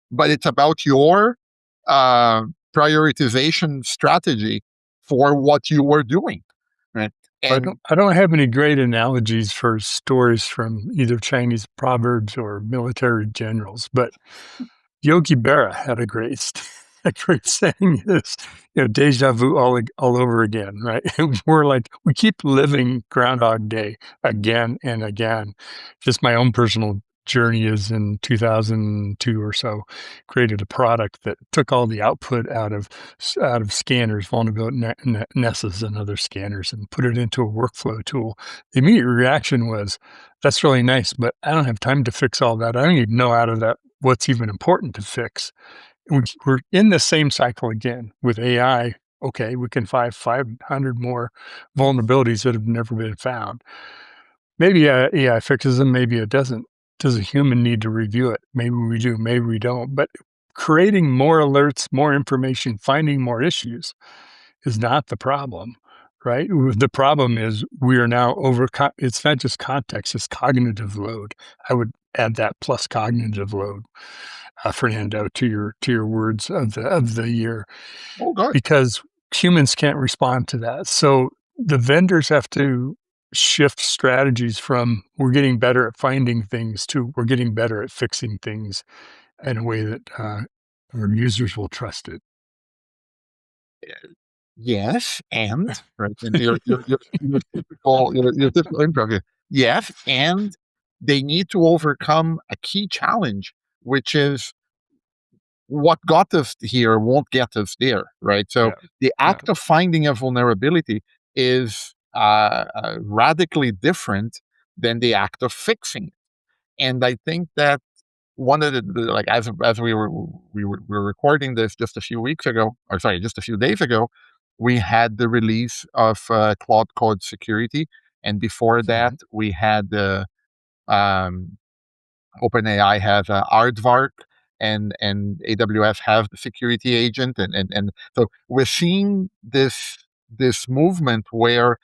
but it's about your prioritization strategy for what you are doing, right? And I don't have any great analogies for stories from either Chinese proverbs or military generals, but Yogi Berra had a great saying is, deja vu all over again, right? We keep living Groundhog Day again and again. Just my own personal journey is in 2002 or so, created a product that took all the output out of scanners, vulnerability Nesses and other scanners, and put it into a workflow tool. The immediate reaction was, that's really nice, but I don't have time to fix all that. I don't even know out of that what's even important to fix. We're in the same cycle again with AI. Okay, we can find 500 more vulnerabilities that have never been found. Maybe AI fixes them, maybe it doesn't. Does a human need to review it? Maybe we do, maybe we don't. But creating more alerts, more information, finding more issues is not the problem, right? The problem is we are now it's not just context, it's cognitive load. I would add that plus cognitive load. Fernando, to your words of the year, Oh, good. because humans can't respond to that. So the vendors have to shift strategies from we're getting better at finding things to we're getting better at fixing things in a way that our users will trust it. Yes, and right, and your typical intro here. Yes, and they need to overcome a key challenge, which is what got us here won't get us there, right? So the act of finding a vulnerability is radically different than the act of fixing it. And I think that one of like as we were recording this just a few weeks ago, or sorry, just a few days ago, we had the release of Claude Code Security, and before that we had um, OpenAI has Aardvark, and AWS has the security agent, and so we're seeing this movement where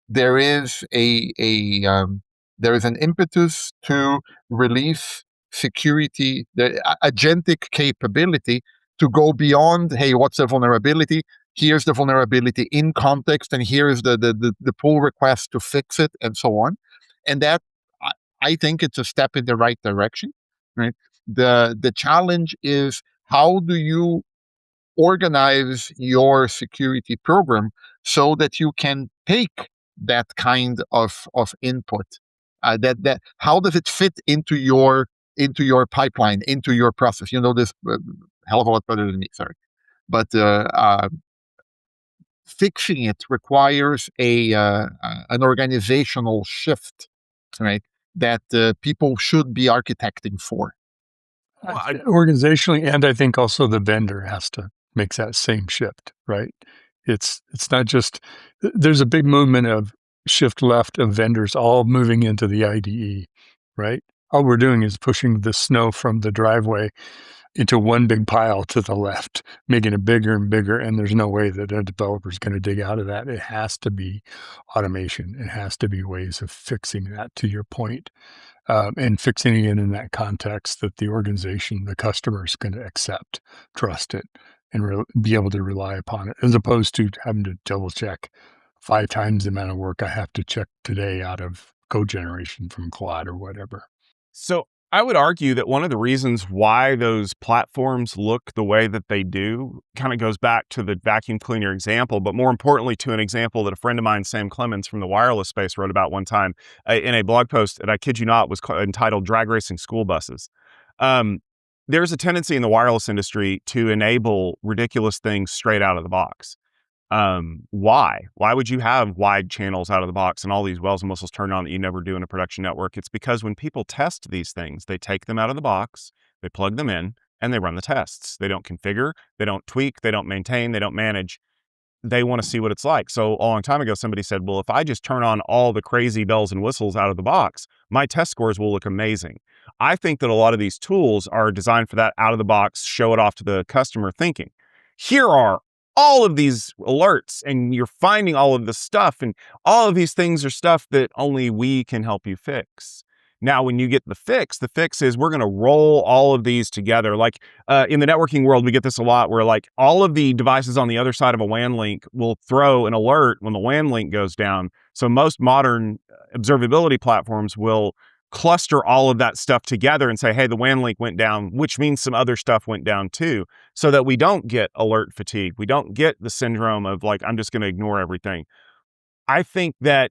there is there is an impetus to release security, the agentic capability to go beyond, hey, what's the vulnerability? Here's the vulnerability in context, and here's the pull request to fix it, and so on. And that I think it's a step in the right direction, right? The challenge is, how do you organize your security program so that you can take that kind of input? That how does it fit into your pipeline, into your process? You know this hell of a lot better than me. Sorry, but fixing it requires an organizational shift, right? That people should be architecting for. Organizationally, and I think also the vendor has to make that same shift, right? It's not just there's a big movement of shift left of vendors all moving into the IDE, right? All we're doing is pushing the snow from the driveway into one big pile to the left, making it bigger and bigger, and there's no way that a developer is going to dig out of that. It has to be automation. It has to be ways of fixing that, to your point. And fixing it in that context that the organization, the customer is going to accept, trust it, and be able to rely upon it, as opposed to having to double check 5 times the amount of work I have to check today out of code generation from Claude or whatever. So I would argue that one of the reasons why those platforms look the way that they do kind of goes back to the vacuum cleaner example, but more importantly to an example that a friend of mine, Sam Clemens from the wireless space, wrote about one time in a blog post that, I kid you not, was entitled Drag Racing School Buses. There's a tendency in the wireless industry to enable ridiculous things straight out of the box. Why would you have wide channels out of the box and all these bells and whistles turned on that you never do in a production network? It's because when people test these things, they take them out of the box, they plug them in, and they run the tests. They don't configure, they don't tweak, they don't maintain, they don't manage. They want to see what it's like. So a long time ago, somebody said, well, if I just turn on all the crazy bells and whistles out of the box, my test scores will look amazing. I think that a lot of these tools are designed for that out of the box, show it off to the customer thinking, here are all of these alerts, and you're finding all of this stuff, and all of these things are stuff that only we can help you fix. Now, when you get the fix is we're going to roll all of these together. Like in the networking world, we get this a lot where like all of the devices on the other side of a WAN link will throw an alert when the WAN link goes down. So most modern observability platforms will cluster all of that stuff together and say, hey, the WAN link went down, which means some other stuff went down too, so that we don't get alert fatigue. We don't get the syndrome of like, I'm just going to ignore everything. I think that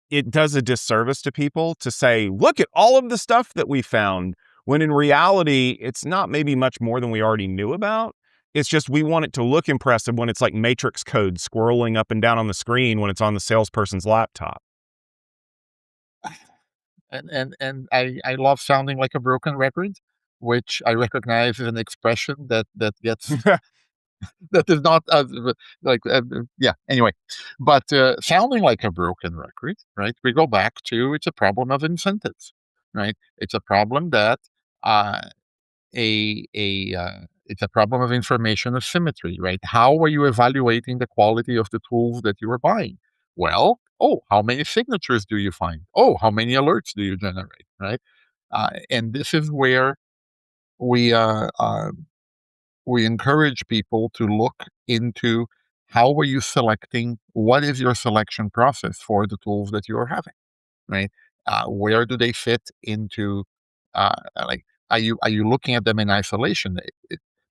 it does a disservice to people to say, look at all of the stuff that we found, when in reality, it's not maybe much more than we already knew about. It's just we want it to look impressive when it's like matrix code swirling up and down on the screen when it's on the salesperson's laptop. And I love sounding like a broken record, which I recognize as an expression that gets that is not like yeah. Anyway, but sounding like a broken record, right? We go back to, it's a problem of incentives, right? It's a problem that it's a problem of information asymmetry, right? How are you evaluating the quality of the tools that you are buying? Well, oh, how many signatures do you find? Oh, how many alerts do you generate, right? And this is where we encourage people to look into how are you selecting, what is your selection process for the tools that you're having, right? Where do they fit into, like, are you looking at them in isolation?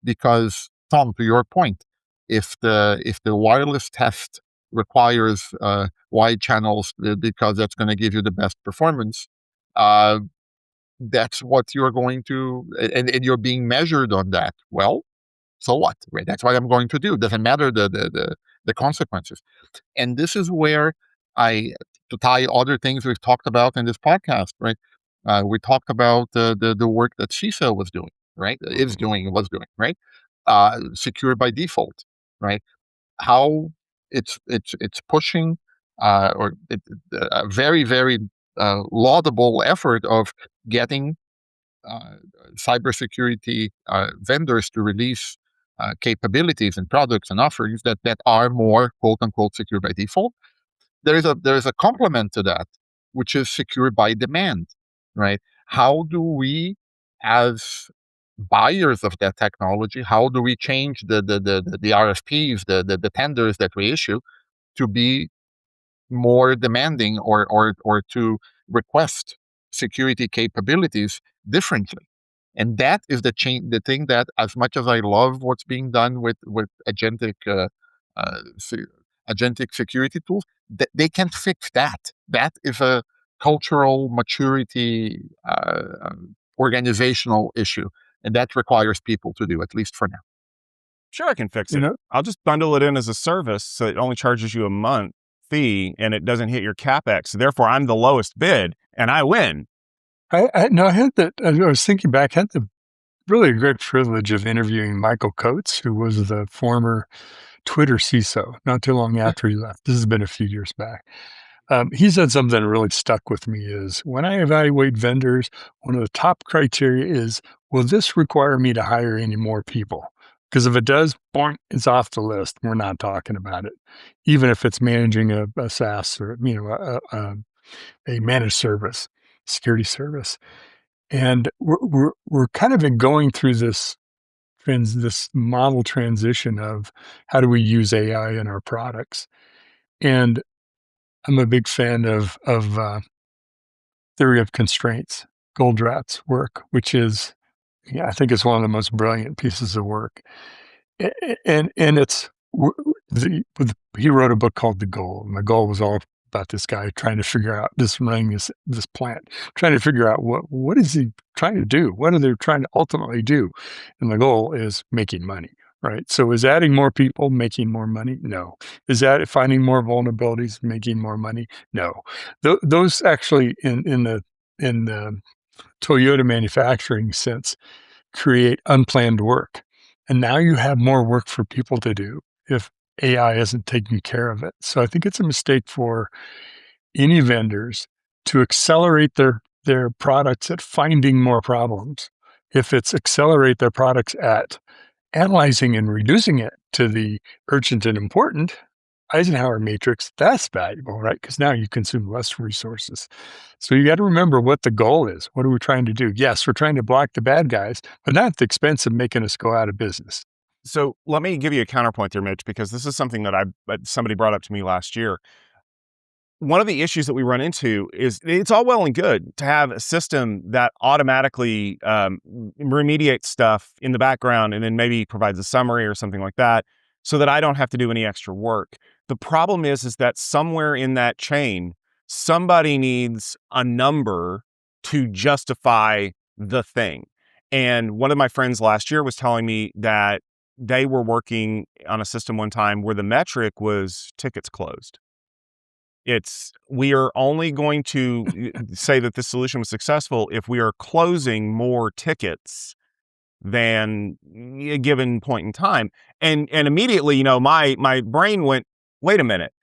Because Tom, to your point, if the wireless test requires wide channels because that's going to give you the best performance, that's what you're going to, and you're being measured on that. Well, so what? Right? That's what I'm going to do. Doesn't matter the consequences. And this is where to tie other things we've talked about in this podcast, right? We talked about the work that CISA was doing, right? Was doing, right? Secure by default, right? How it's pushing a very, very laudable effort of getting cybersecurity vendors to release capabilities and products and offerings that are more quote unquote secure by default. There is a complement to that, which is secure by demand, right? How do we, as buyers of that technology, how do we change the RFPs, the tenders that we issue to be more demanding or to request security capabilities differently? And that is the thing that, as much as I love what's being done with agentic agentic security tools, they can fix that. That is a cultural maturity, organizational issue, and that requires people to do, at least for now. Sure, I can fix it. I'll just bundle it in as a service, so it only charges you a month fee, and it doesn't hit your CapEx. Therefore, I'm the lowest bid, and I win. I was thinking back, I had the really great privilege of interviewing Michael Coates, who was the former Twitter CISO, not too long after he left. This has been a few years back. He said something that really stuck with me is, when I evaluate vendors, one of the top criteria is, will this require me to hire any more people? Because if it does, boing, it's off the list. We're not talking about it. Even if it's managing a SaaS or, a managed service, security service. And we're kind of going through this model transition of how do we use AI in our products. And I'm a big fan of theory of constraints, Goldratt's work, which is, I think it's one of the most brilliant pieces of work. And it's he wrote a book called The Goal, and the goal was all about this guy trying to figure out running this plant, trying to figure out what is he trying to do, what are they trying to ultimately do, and the goal is making money, right? So is adding more people making more money? No. Is that finding more vulnerabilities making more money? No. Those actually in the Toyota manufacturing sense create unplanned work. And now you have more work for people to do if AI isn't taking care of it. So I think it's a mistake for any vendors to accelerate their products at finding more problems. If it's accelerate their products at analyzing and reducing it to the urgent and important, Eisenhower matrix, that's valuable, right? Because now you consume less resources. So you got to remember what the goal is. What are we trying to do? Yes, we're trying to block the bad guys, but not at the expense of making us go out of business. So let me give you a counterpoint there, Mitch, because this is something that somebody brought up to me last year. One of the issues that we run into is it's all well and good to have a system that automatically remediates stuff in the background and then maybe provides a summary or something like that so that I don't have to do any extra work. The problem is that somewhere in that chain, somebody needs a number to justify the thing. And one of my friends last year was telling me that they were working on a system one time where the metric was tickets closed. We are only going to say that this solution was successful if we are closing more tickets than a given point in time. And immediately, my brain went, wait a minute.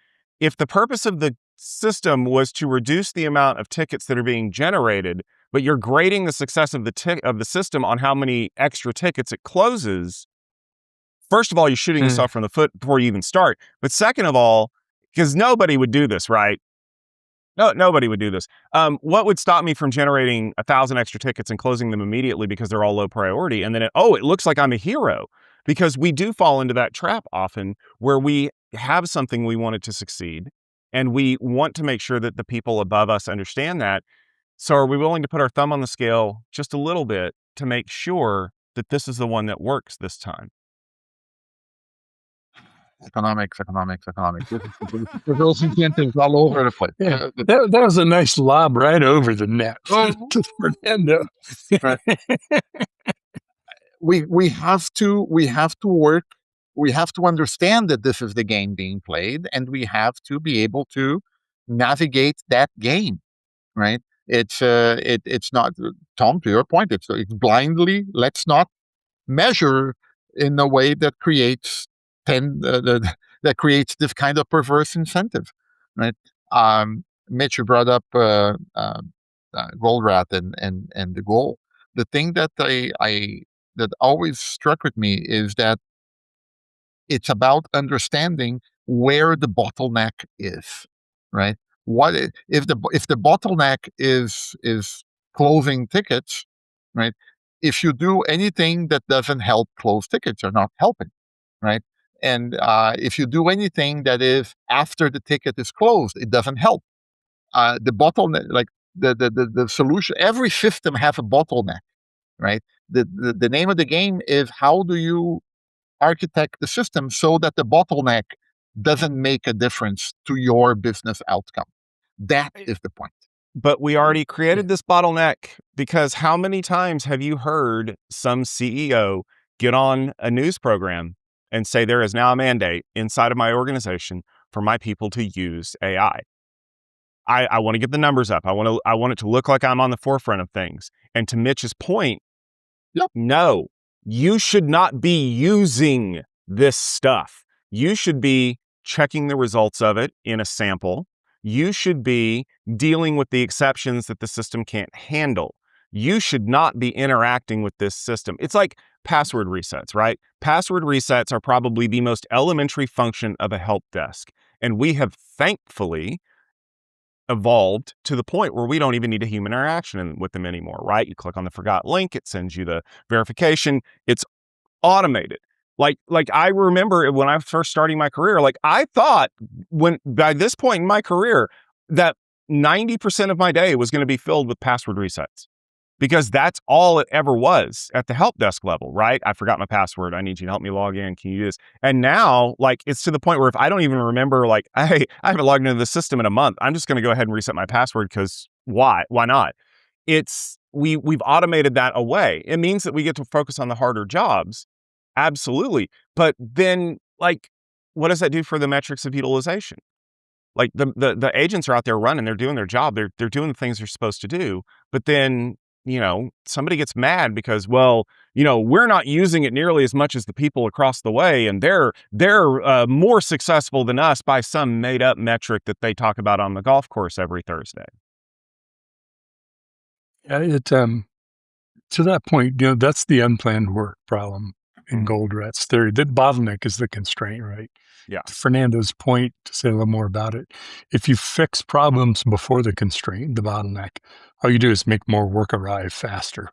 If the purpose of the system was to reduce the amount of tickets that are being generated, but you're grading the success of the system on how many extra tickets it closes, first of all, you're shooting yourself from the foot before you even start. But second of all, because nobody would do this, right? No, nobody would do this. What would stop me from generating 1,000 extra tickets and closing them immediately because they're all low priority? And then, it looks like I'm a hero, because we do fall into that trap often where we have something we wanted to succeed and we want to make sure that the people above us understand that. So are we willing to put our thumb on the scale just a little bit to make sure that this is the one that works this time? Economics. There's those incentives all over the place. Yeah, that was a nice lob right over the net to Fernando. Right. we have to work. We have to understand that this is the game being played, and we have to be able to navigate that game. Right? It's not, Tom, to your point. It's blindly. Let's not measure in a way that creates that creates this kind of perverse incentive, right? Mitch, you brought up gold rat and the goal. The thing that that always struck with me is that it's about understanding where the bottleneck is, right? If the bottleneck is closing tickets, right? If you do anything that doesn't help close tickets, you're not helping, right? And if you do anything that is after the ticket is closed, it doesn't help. The bottleneck, like the solution, every system has a bottleneck, right? The name of the game is, how do you architect the system so that the bottleneck doesn't make a difference to your business outcome. That is the point. But we already created this bottleneck, because how many times have you heard some CEO get on a news program and say there is now a mandate inside of my organization for my people to use AI? I want to get the numbers up. I want it to look like I'm on the forefront of things. And to Mitch's point, yep. No, you should not be using this stuff. You should be checking the results of it in a sample. You should be dealing with the exceptions that the system can't handle. You should not be interacting with this system. It's like password resets, right? Password resets are probably the most elementary function of a help desk. And we have thankfully evolved to the point where we don't even need a human interaction with them anymore, right? You click on the forgot link, it sends you the verification. It's automated. Like I remember when I was first starting my career, like I thought by this point in my career that 90% of my day was going to be filled with password resets, because that's all it ever was at the help desk level, right? I forgot my password. I need you to help me log in. Can you do this? And now, like, it's to the point where if I don't even remember, like, hey, I haven't logged into the system in a month, I'm just going to go ahead and reset my password, because why? Why not? We've automated that away. It means that we get to focus on the harder jobs. Absolutely. But then, like, what does that do for the metrics of utilization? Like the agents are out there running, they're doing their job. They're doing the things they're supposed to do. But then, somebody gets mad because, we're not using it nearly as much as the people across the way, and they're more successful than us by some made up metric that they talk about on the golf course every Thursday. Yeah, to that point, that's the unplanned work problem in Goldrat's theory. The bottleneck is the constraint, right? Yeah. To Fernando's point, to say a little more about it, if you fix problems before the constraint, the bottleneck, all you do is make more work arrive faster,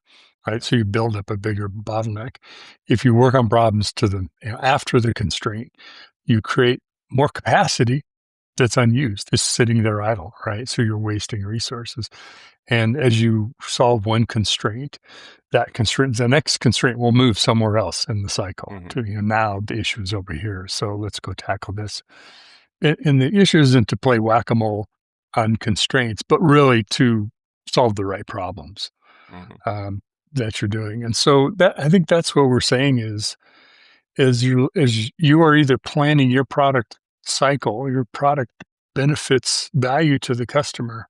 right? So you build up a bigger bottleneck. If you work on problems to after the constraint, you create more capacity that's unused, is sitting there idle, right? So you're wasting resources. And as you solve one constraint, the next constraint will move somewhere else in the cycle. To now the issue is over here, so let's go tackle this. And the issue isn't to play whack-a-mole on constraints, but really to solve the right problems that you're doing. And so I think that's what we're saying is you are either planning your product cycle, your product benefits value to the customer.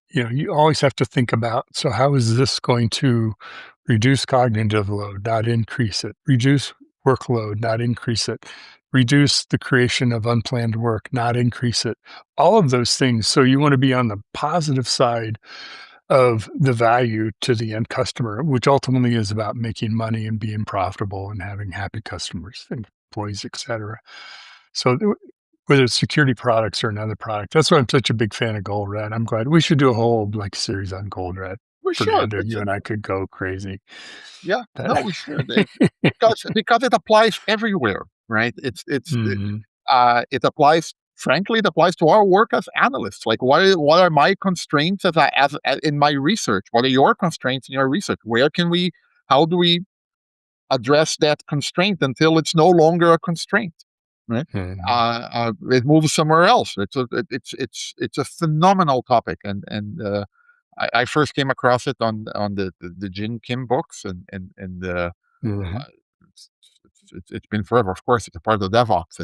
You always have to think about, so how is this going to reduce cognitive load, not increase it, reduce workload, not increase it, reduce the creation of unplanned work, not increase it, all of those things. So you want to be on the positive side of the value to the end customer, which ultimately is about making money and being profitable and having happy customers, employees, et cetera. So whether it's security products or another product. That's why I'm such a big fan of Gold Red. I'm glad we should do a whole series on Gold Red. We should. Fernando, you and I could go crazy. Yeah, no, we should. Because it applies everywhere, right? It applies. Frankly, it applies to our work as analysts. Like, what are my constraints as in my research? What are your constraints in your research? How do we address that constraint until it's no longer a constraint? Right? It moves somewhere else. It's a phenomenal topic, and I first came across it on the Jin Kim books, and it's been forever. Of course, it's a part of DevOps,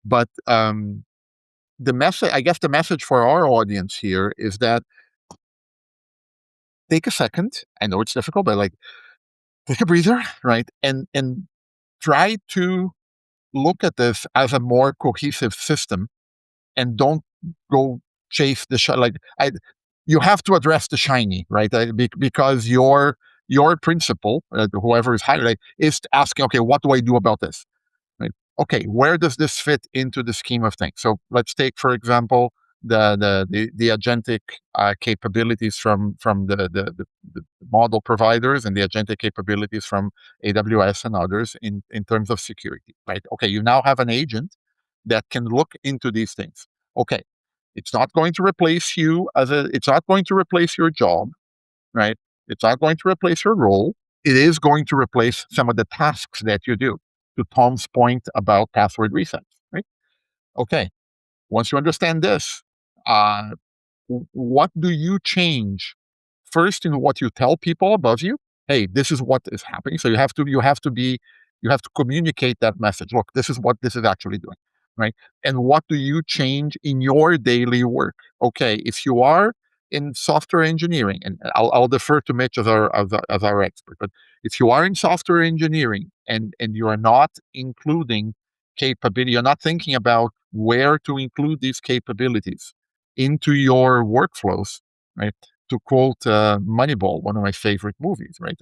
but the message for our audience here is that take a second. I know it's difficult, but take a breather, right? And try to look at this as a more cohesive system, and don't go chase the you have to address the shiny, right? Because your principal, whoever is hiring, is asking, okay, what do I do about this? Right? Okay, where does this fit into the scheme of things? So let's take, for example, the agentic capabilities from the model providers, and the agentic capabilities from AWS and others in terms of security, right? Okay, you now have an agent that can look into these things. Okay, it's not going to replace you it's not going to replace your job, right? It's not going to replace your role. It is going to replace some of the tasks that you do. To Tom's point about password resets, right? Okay, once you understand this, what do you change first in what you tell people above you? Hey, this is what is happening. So you have to communicate that message. Look, this is what this is actually doing, right? And what do you change in your daily work? Okay, if you are in software engineering, and I'll defer to Mitch as our expert, but if you are in software engineering and you are not including capability, you're not thinking about where to include these capabilities into your workflows, right? To quote Moneyball, one of my favorite movies, right?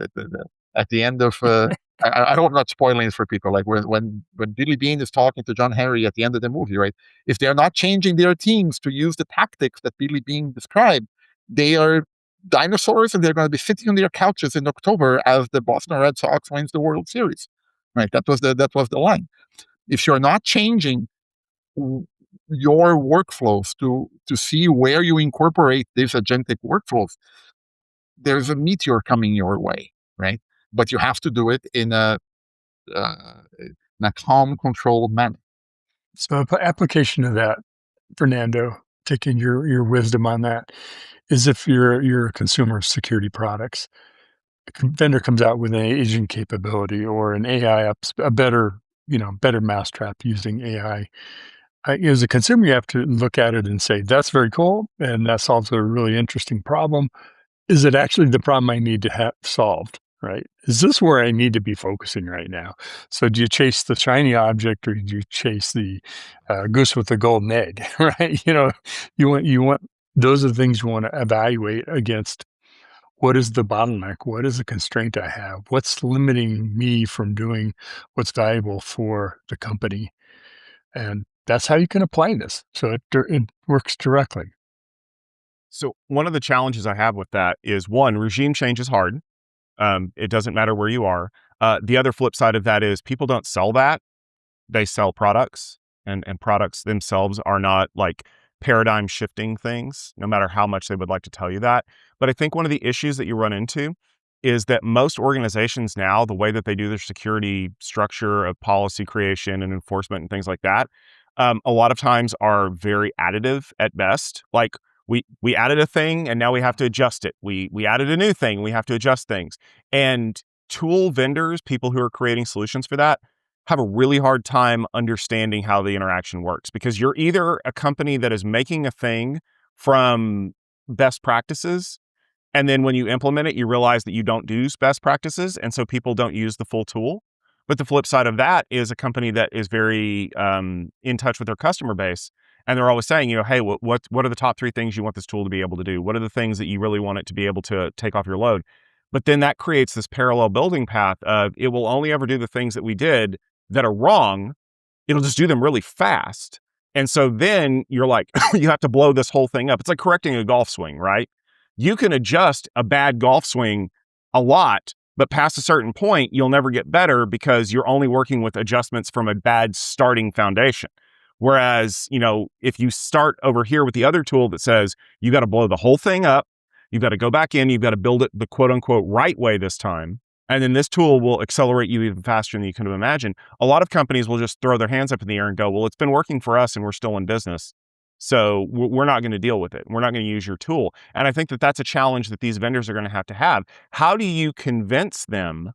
At the end of, I hope I'm not spoiling it for people. Like when Billy Bean is talking to John Henry at the end of the movie, right? If they're not changing their teams to use the tactics that Billy Bean described, they are dinosaurs, and they're going to be sitting on their couches in October as the Boston Red Sox wins the World Series, right? That was the line. If you're not changing your workflows to see where you incorporate these agentic workflows, there's a meteor coming your way, right? But you have to do it in a calm, controlled manner. So, application of that, Fernando, taking your wisdom on that, is if you're a consumer of security products, a vendor comes out with an agent capability or an AI a better mousetrap using AI. As a consumer, you have to look at it and say, that's very cool, and that solves a really interesting problem. Is it actually the problem I need to have solved, right? Is this where I need to be focusing right now? So do you chase the shiny object, or do you chase the goose with the golden egg, right? You want those are the things you want to evaluate against. What is the bottleneck? What is the constraint I have? What's limiting me from doing what's valuable for the company? And that's how you can apply this. So it works directly. So one of the challenges I have with that is, one, regime change is hard. It doesn't matter where you are. The other flip side of that is people don't sell that. They sell products, and products themselves are not like paradigm shifting things, no matter how much they would like to tell you that. But I think one of the issues that you run into is that most organizations now, the way that they do their security structure of policy creation and enforcement and things like that, a lot of times are very additive at best. Like we added a thing and now we have to adjust it. We added a new thing, we have to adjust things. And tool vendors, people who are creating solutions for that, have a really hard time understanding how the interaction works, because you're either a company that is making a thing from best practices, and then when you implement it, you realize that you don't do best practices, and so people don't use the full tool. But the flip side of that is a company that is very in touch with their customer base, and they're always saying, hey, what are the top 3 things you want this tool to be able to do? What are the things that you really want it to be able to take off your load? But then that creates this parallel building path of, it will only ever do the things that we did that are wrong. It'll just do them really fast. And so then you're like, you have to blow this whole thing up. It's like correcting a golf swing, right? You can adjust a bad golf swing a lot, but past a certain point, you'll never get better because you're only working with adjustments from a bad starting foundation. Whereas, if you start over here with the other tool that says you got to blow the whole thing up, you've got to go back in, you've got to build it the quote unquote right way this time. And then this tool will accelerate you even faster than you could have imagined. A lot of companies will just throw their hands up in the air and go, well, it's been working for us and we're still in business. So we're not going to deal with it. We're not going to use your tool. And I think that that's a challenge that these vendors are going to have. How do you convince them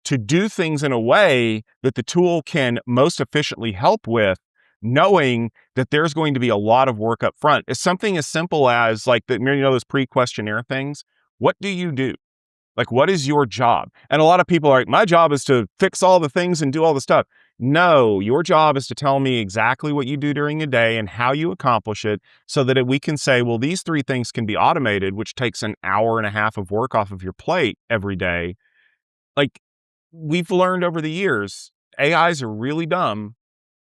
to do things in a way that the tool can most efficiently help with, knowing that there's going to be a lot of work up front? It's something as simple as those pre-questionnaire things. What do you do? Like, what is your job? And a lot of people are like, my job is to fix all the things and do all the stuff. No, your job is to tell me exactly what you do during the day and how you accomplish it so that we can say, well, these 3 things can be automated, which takes an hour and a half of work off of your plate every day. Like, we've learned over the years, AIs are really dumb.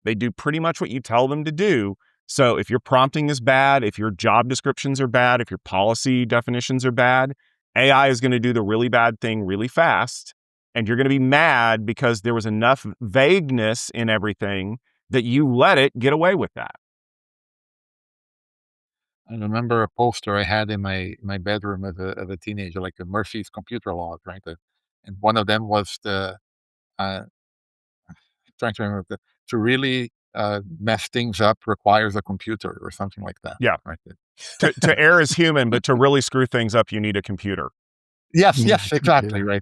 They do pretty much what you tell them to do. So if your prompting is bad, if your job descriptions are bad, if your policy definitions are bad, AI is going to do the really bad thing really fast. And you're going to be mad because there was enough vagueness in everything that you let it get away with that. I remember a poster I had in my bedroom as a teenager, like the Murphy's computer laws, right? And one of them was trying to remember, to really mess things up requires a computer or something like that. Yeah. Right. To err is human, but to really screw things up, you need a computer. Yes, exactly. Right.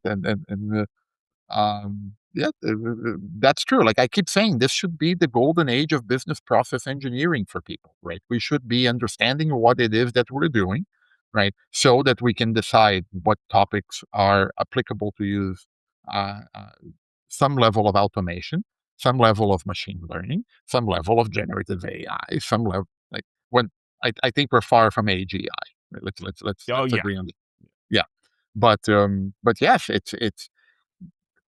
That's true. Like I keep saying, this should be the golden age of business process engineering for people, right? We should be understanding what it is that we're doing, right? So that we can decide what topics are applicable to use some level of automation, some level of machine learning, some level of generative AI, some level when I think we're far from AGI. Right? Let's agree on that. Yeah, but yes, it's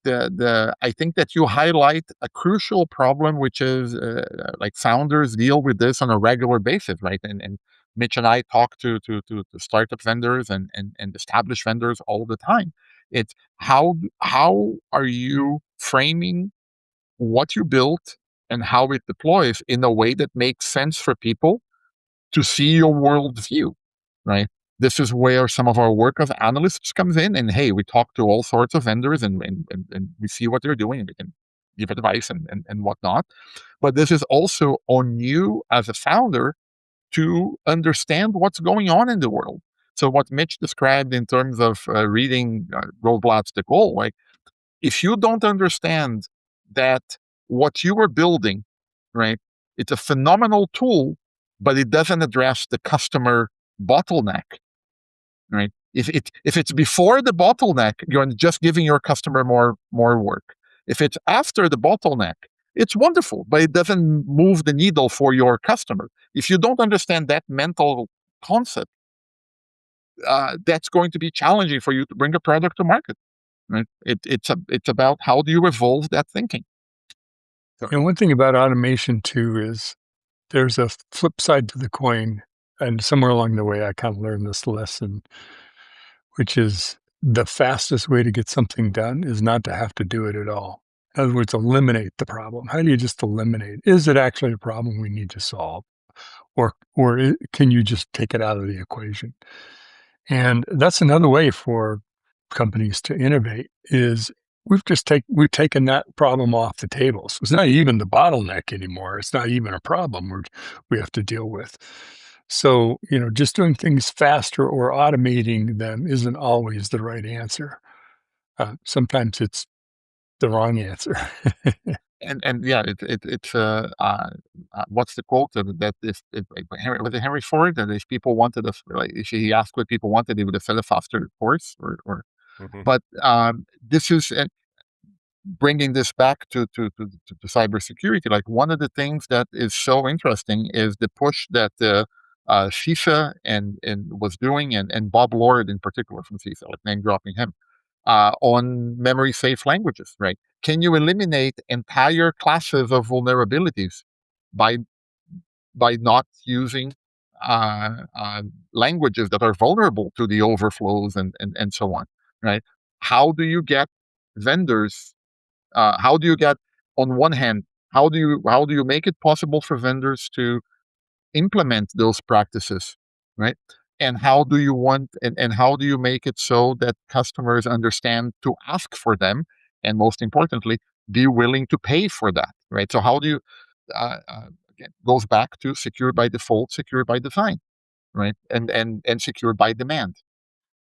I think that you highlight a crucial problem, which is like founders deal with this on a regular basis, right? And Mitch and I talk to startup vendors and established vendors all the time. It's how are you framing what you built and how it deploys in a way that makes sense for people to see your worldview, right? This is where some of our work as analysts comes in. And hey, we talk to all sorts of vendors and we see what they're doing and we can give advice and whatnot. But this is also on you as a founder to understand what's going on in the world. So what Mitch described in terms of reading Roadblock's The Goal, like if you don't understand that what you are building, right, it's a phenomenal tool, but it doesn't address the customer bottleneck, right? If it's before the bottleneck, you're just giving your customer more work. If it's after the bottleneck, it's wonderful, but it doesn't move the needle for your customer. If you don't understand that mental concept, that's going to be challenging for you to bring a product to market. Right? It's about how do you evolve that thinking. And one thing about automation too is there's a flip side to the coin, and somewhere along the way I kind of learned this lesson, which is the fastest way to get something done is not to have to do it at all. In other words, eliminate the problem. How do you just eliminate? Is it actually a problem we need to solve, or can you just take it out of the equation? And that's another way for companies to innovate is we've taken that problem off the table. So it's not even the bottleneck anymore. It's not even a problem we have to deal with. So, just doing things faster or automating them isn't always the right answer. Sometimes it's the wrong answer. And yeah, it's what's the quote that if was it Henry Ford that if people wanted if he asked what people wanted, he would have said a faster horse or but this is bringing this back to cybersecurity. Like one of the things that is so interesting is the push that CISA and was doing and Bob Lord in particular from CISA, like name dropping him, on memory safe languages, right? Can you eliminate entire classes of vulnerabilities by by not using languages that are vulnerable to the overflows and so on, right? How do you get vendors? How do you get, on one hand, how do you make it possible for vendors to implement those practices, right? And how do you and how do you make it so that customers understand to ask for them, and most importantly, be willing to pay for that, right? So how do you again, goes back to secure by default, secure by design, right? And secure by demand.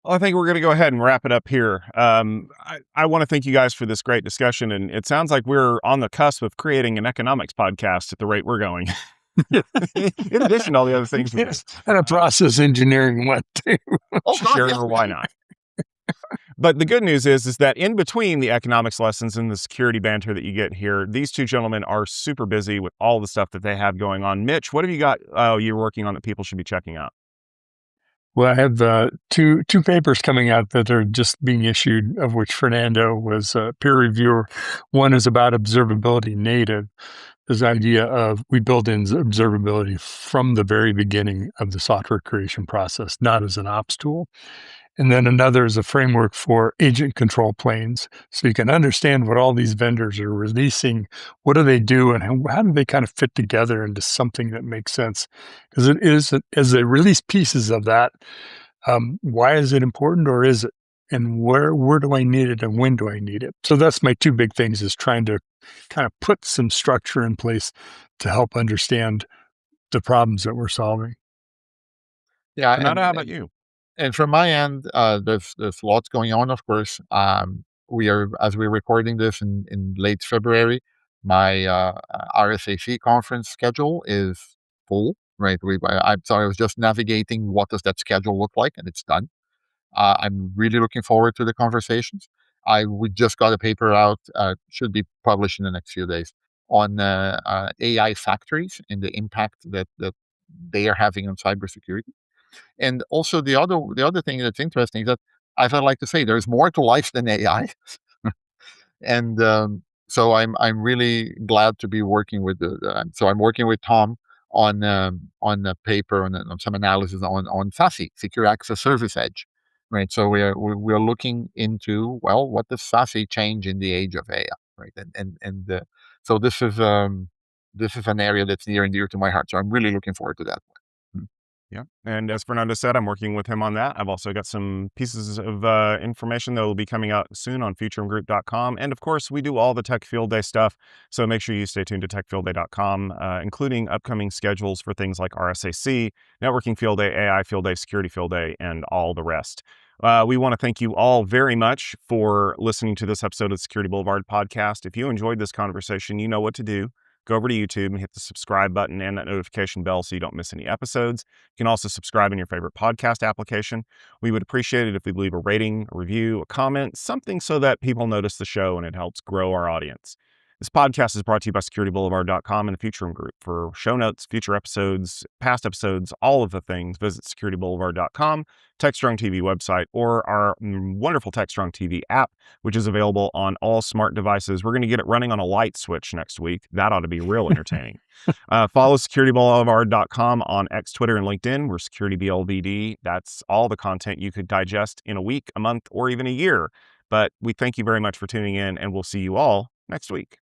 Well, I think we're going to go ahead and wrap it up here. I want to thank you guys for this great discussion, and it sounds like we're on the cusp of creating an economics podcast at the rate we're going. In addition to all the other things, Yes, and a process engineering one too. Oh, God, sure, yes. why not? But the good news is that in between the economics lessons and the security banter that you get here, these two gentlemen are super busy with all the stuff that they have going on. Mitch, what have you got you're working on that people should be checking out? Well, I have two papers coming out that are just being issued, of which Fernando was a peer reviewer. One is about observability native, this idea of we build in observability from the very beginning of the software creation process, not as an ops tool. And then another is a framework for agent control planes. So you can understand what all these vendors are releasing. What do they do, and how do they kind of fit together into something that makes sense? Because it is, as they release pieces of that, why is it important, or is it? And where do I need it, and when do I need it? So that's my two big things, is trying to kind of put some structure in place to help understand the problems that we're solving. Yeah, Fernando, how about you? And from my end, there's lots going on. Of course, we are, as we're recording this in late February, my RSAC conference schedule is full. Right, I'm sorry, I was just navigating what does that schedule look like, and it's done. I'm really looking forward to the conversations. We just got a paper out, should be published in the next few days, on AI factories and the impact that they are having on cybersecurity. And also the other thing that's interesting is that, as I like to say, there's more to life than AI. And so I'm really glad to be working with so I'm working with Tom on a paper on some analysis on SASE, Secure Access Service Edge, right? So we're looking into, well, what does SASE change in the age of AI, right? So this is an area that's near and dear to my heart. So I'm really looking forward to that one. Yeah. And as Fernando said, I'm working with him on that. I've also got some pieces of information that will be coming out soon on futurumgroup.com. And of course, we do all the Tech Field Day stuff. So make sure you stay tuned to techfieldday.com, including upcoming schedules for things like RSAC, Networking Field Day, AI Field Day, Security Field Day, and all the rest. We want to thank you all very much for listening to this episode of the Security Boulevard podcast. If you enjoyed this conversation, you know what to do. Go over to YouTube and hit the subscribe button and that notification bell so you don't miss any episodes. You can also subscribe in your favorite podcast application. We would appreciate it if you'd leave a rating, a review, a comment, something so that people notice the show and it helps grow our audience. This podcast is brought to you by securityboulevard.com and the Future Room Group. For show notes, future episodes, past episodes, all of the things, visit securityboulevard.com, Techstrong TV website, or our wonderful Techstrong TV app, which is available on all smart devices. We're going to get it running on a light switch next week. That ought to be real entertaining. Follow securityboulevard.com on X, Twitter, and LinkedIn. We're SecurityBLVD. That's all the content you could digest in a week, a month, or even a year. But we thank you very much for tuning in, and we'll see you all next week.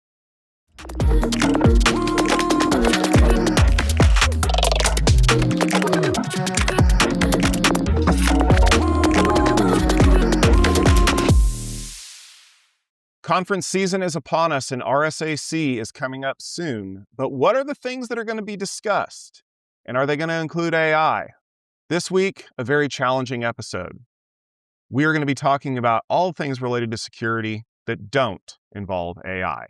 Conference season is upon us and RSAC is coming up soon. But what are the things that are going to be discussed? And are they going to include AI? This week, a very challenging episode. We are going to be talking about all things related to security that don't involve AI.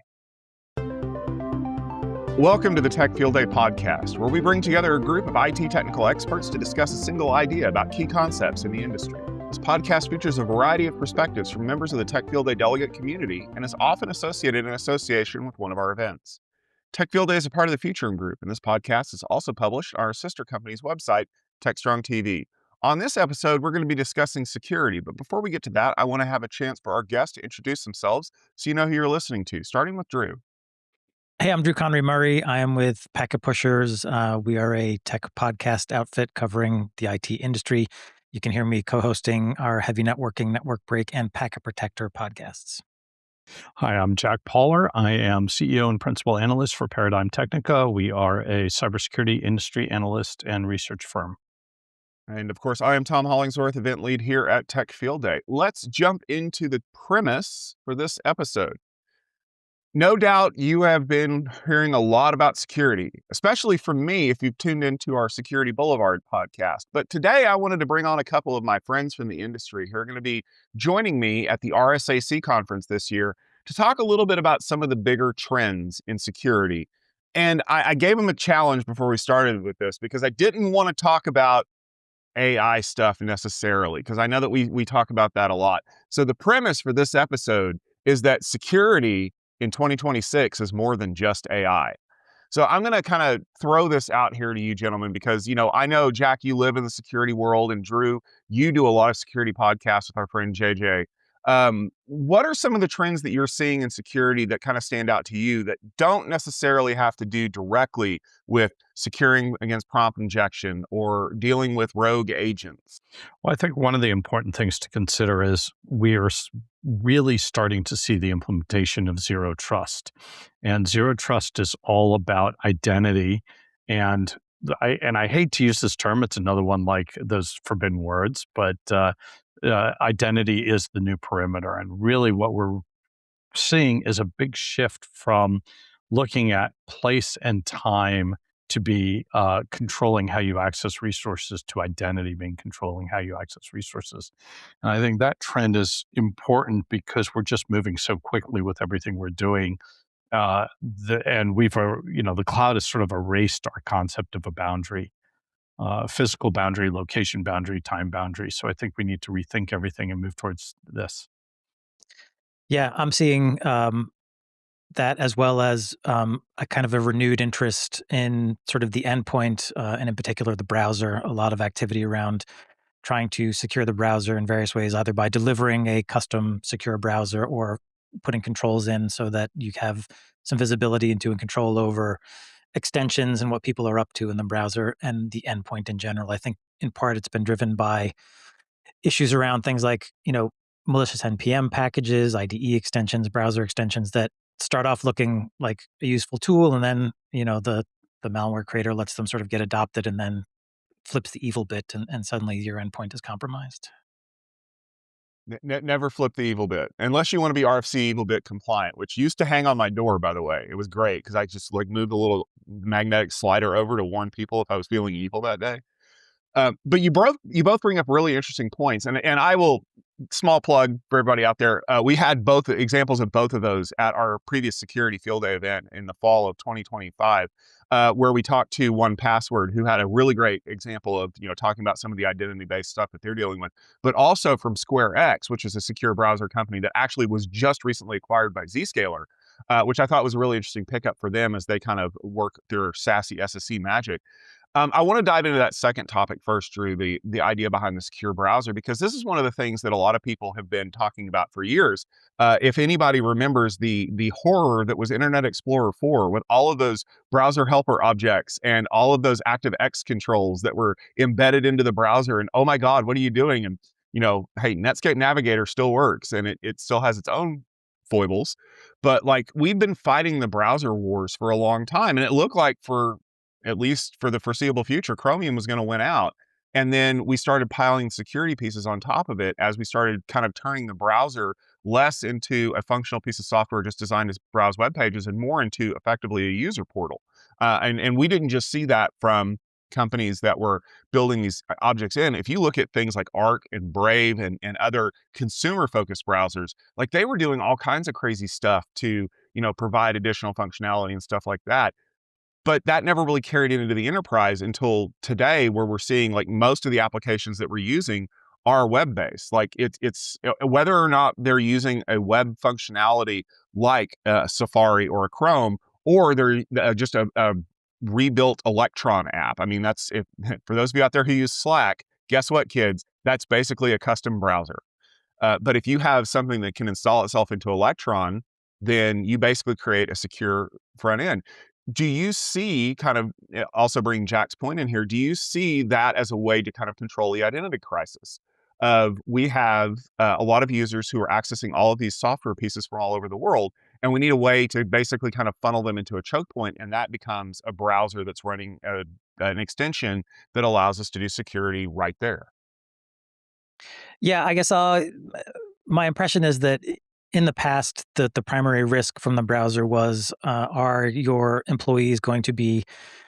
Welcome to the Tech Field Day podcast, where we bring together a group of IT technical experts to discuss a single idea about key concepts in the industry. This podcast features a variety of perspectives from members of the Tech Field Day delegate community and is often associated in association with one of our events. Tech Field Day is a part of the Future Room Group, and this podcast is also published on our sister company's website, Techstrong TV. On this episode, we're going to be discussing security, but before we get to that, I want to have a chance for our guests to introduce themselves so you know who you're listening to, starting with Drew. Hey, I'm Drew Conry Murray. I am with Packet Pushers. We are a tech podcast outfit covering the IT industry. You can hear me co-hosting our Heavy Networking, Network Break, and Packet Protector podcasts. Hi, I'm Jack Pauler. I am CEO and Principal Analyst for Paradigm Technica. We are a cybersecurity industry analyst and research firm. And of course, I am Tom Hollingsworth, event lead here at Tech Field Day. Let's jump into the premise for this episode. No doubt you have been hearing a lot about security, especially from me if you've tuned into our Security Boulevard podcast. But today I wanted to bring on a couple of my friends from the industry who are going to be joining me at the RSAC conference this year to talk a little bit about some of the bigger trends in security. And I gave them a challenge before we started with this because I didn't want to talk about AI stuff necessarily, because I know that we talk about that a lot. So the premise for this episode is that security in 2026 is more than just AI. So I'm going to kind of throw this out here to you gentlemen, because, I know, Jack, you live in the security world, and Drew, you do a lot of security podcasts with our friend JJ. What are some of the trends that you're seeing in security that kind of stand out to you that don't necessarily have to do directly with securing against prompt injection or dealing with rogue agents? Well, I think one of the important things to consider is we are really starting to see the implementation of zero trust. And zero trust is all about identity. And I hate to use this term, it's another one like those forbidden words, but identity is the new perimeter. And really what we're seeing is a big shift from looking at place and time to be controlling how you access resources to identity being controlling how you access resources. And I think that trend is important because we're just moving so quickly with everything we're doing. And the cloud has sort of erased our concept of a boundary. Physical boundary, location boundary, time boundary. So I think we need to rethink everything and move towards this. Yeah, I'm seeing that, as well as a kind of a renewed interest in sort of the endpoint, and in particular the browser. A lot of activity around trying to secure the browser in various ways, either by delivering a custom secure browser or putting controls in so that you have some visibility into and control over extensions and what people are up to in the browser and the endpoint in general. I think in part it's been driven by issues around things like, malicious NPM packages, IDE extensions, browser extensions that start off looking like a useful tool, and then, the malware creator lets them sort of get adopted and then flips the evil bit, and suddenly your endpoint is compromised. Never flip the evil bit unless you want to be RFC evil bit compliant, which used to hang on my door, by the way. It was great because I just moved a little magnetic slider over to warn people if I was feeling evil that day. But you both bring up really interesting points, and I will, small plug for everybody out there. We had both examples of both of those at our previous security field day event in the fall of 2025, where we talked to 1Password, who had a really great example of talking about some of the identity-based stuff that they're dealing with, but also from SquareX, which is a secure browser company that actually was just recently acquired by Zscaler, which I thought was a really interesting pickup for them as they kind of work their SASE SSE magic. I want to dive into that second topic first, Drew, the idea behind the secure browser, because this is one of the things that a lot of people have been talking about for years. If anybody remembers the horror that was Internet Explorer 4 with all of those browser helper objects and all of those ActiveX controls that were embedded into the browser, and oh my God, what are you doing? And hey, Netscape Navigator still works, and it still has its own foibles, but we've been fighting the browser wars for a long time, and it looked like at least for the foreseeable future, Chromium was going to win out. And then we started piling security pieces on top of it as we started kind of turning the browser less into a functional piece of software just designed to browse web pages and more into effectively a user portal. And we didn't just see that from companies that were building these objects in. If you look at things like Arc and Brave and other consumer-focused browsers, they were doing all kinds of crazy stuff to provide additional functionality and stuff like that. But that never really carried into the enterprise until today, where we're seeing most of the applications that we're using are web-based. It's whether or not they're using a web functionality like Safari or a Chrome, or they're just a rebuilt Electron app. I mean, for those of you out there who use Slack, guess what, kids? That's basically a custom browser. But if you have something that can install itself into Electron, then you basically create a secure front end. Do you see, kind of also bringing Jack's point in here, do you see that as a way to kind of control the identity crisis? We have a lot of users who are accessing all of these software pieces from all over the world, and we need a way to basically kind of funnel them into a choke point, and that becomes a browser that's running an extension that allows us to do security right there. Yeah, I guess my impression is that in the past, the primary risk from the browser was, are your employees going to be